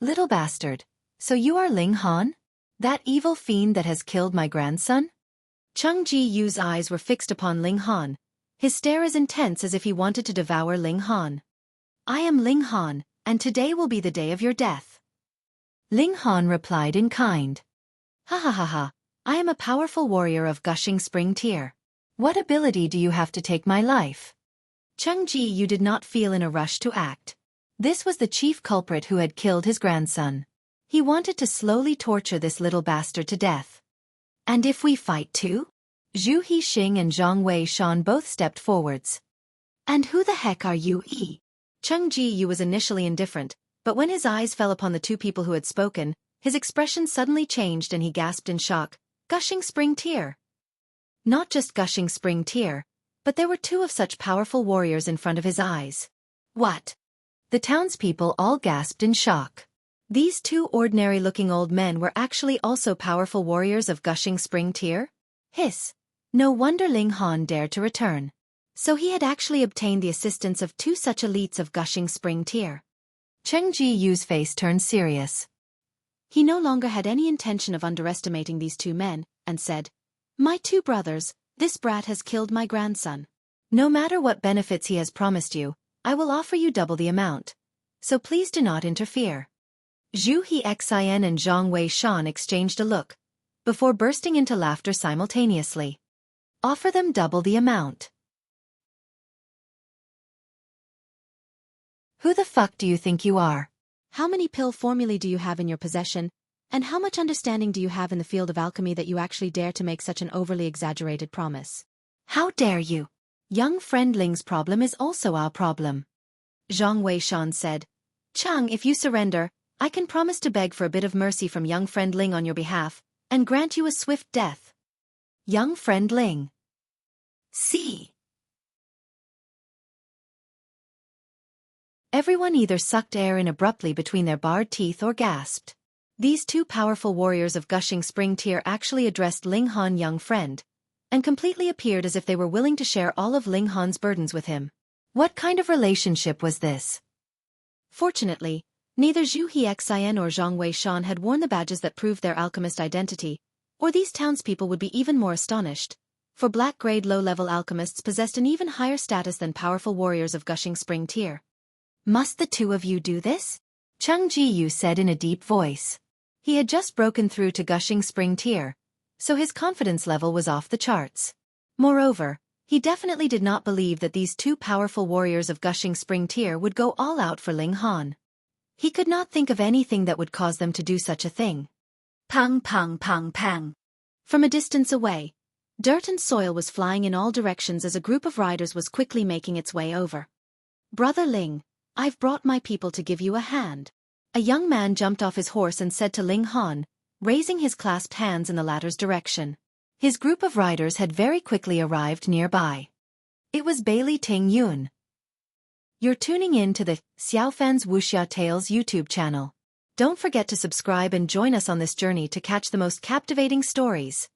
Little bastard, so you are Ling Han? That evil fiend that has killed my grandson? Cheng Ji-yu's eyes were fixed upon Ling Han, his stare as intense as if he wanted to devour Ling Han. I am Ling Han, and today will be the day of your death. Ling Han replied in kind. Ha ha ha ha, I am a powerful warrior of Gushing Spring tier. What ability do you have to take my life? Cheng Ji-yu did not feel in a rush to act. This was the chief culprit who had killed his grandson. He wanted to slowly torture this little bastard to death. And if we fight too? Zhu Hixing and Zhang Wei-shan both stepped forwards. And who the heck are you? Cheng Ji-yu was initially indifferent, but when his eyes fell upon the two people who had spoken, his expression suddenly changed and he gasped in shock. Gushing Spring tier. Not just Gushing Spring tier, but there were 2 of such powerful warriors in front of his eyes. What? The townspeople all gasped in shock. These 2 ordinary-looking old men were actually also powerful warriors of Gushing Spring tier? Hiss. No wonder Ling Han dared to return. So he had actually obtained the assistance of 2 such elites of Gushing Spring tier. Cheng Ji-yu's face turned serious. He no longer had any intention of underestimating these 2 men, and said, My 2 brothers, this brat has killed my grandson. No matter what benefits he has promised you, I will offer you double the amount. So please do not interfere. Zhu Hixin and Zhang Wei-shan exchanged a look, before bursting into laughter simultaneously. Offer them double the amount. Who the fuck do you think you are? How many pill formulae do you have in your possession, and how much understanding do you have in the field of alchemy that you actually dare to make such an overly exaggerated promise? How dare you? Young friend Ling's problem is also our problem. Zhang Wei-shan said. Chang, if you surrender, I can promise to beg for a bit of mercy from young friend Ling on your behalf, and grant you a swift death. Young friend Ling. See. Everyone either sucked air in abruptly between their bared teeth or gasped. These 2 powerful warriors of Gushing Spring tier actually addressed Ling Han young friend, and completely appeared as if they were willing to share all of Ling Han's burdens with him. What kind of relationship was this? Fortunately, neither Zhu Hixin or Zhang Wei-shan had worn the badges that proved their alchemist identity, or these townspeople would be even more astonished, for black-grade low-level alchemists possessed an even higher status than powerful warriors of Gushing Spring tier. Must the 2 of you do this? Cheng Ji-yu said in a deep voice. He had just broken through to Gushing Spring tier, so his confidence level was off the charts. Moreover, he definitely did not believe that these two powerful warriors of gushing spring tier would go all out for Ling Han. He could not think of anything that would cause them to do such a thing. Pang pang pang pang. From a distance away, dirt and soil was flying in all directions as a group of riders was quickly making its way over. Brother Ling, I've brought my people to give you a hand. A young man jumped off his horse and said to Ling Han, raising his clasped hands in the latter's direction. His group of riders had very quickly arrived nearby. It was Bailey Ting Yun. You're tuning in to the Xiaofan's Wuxia Tales YouTube channel. Don't forget to subscribe and join us on this journey to catch the most captivating stories.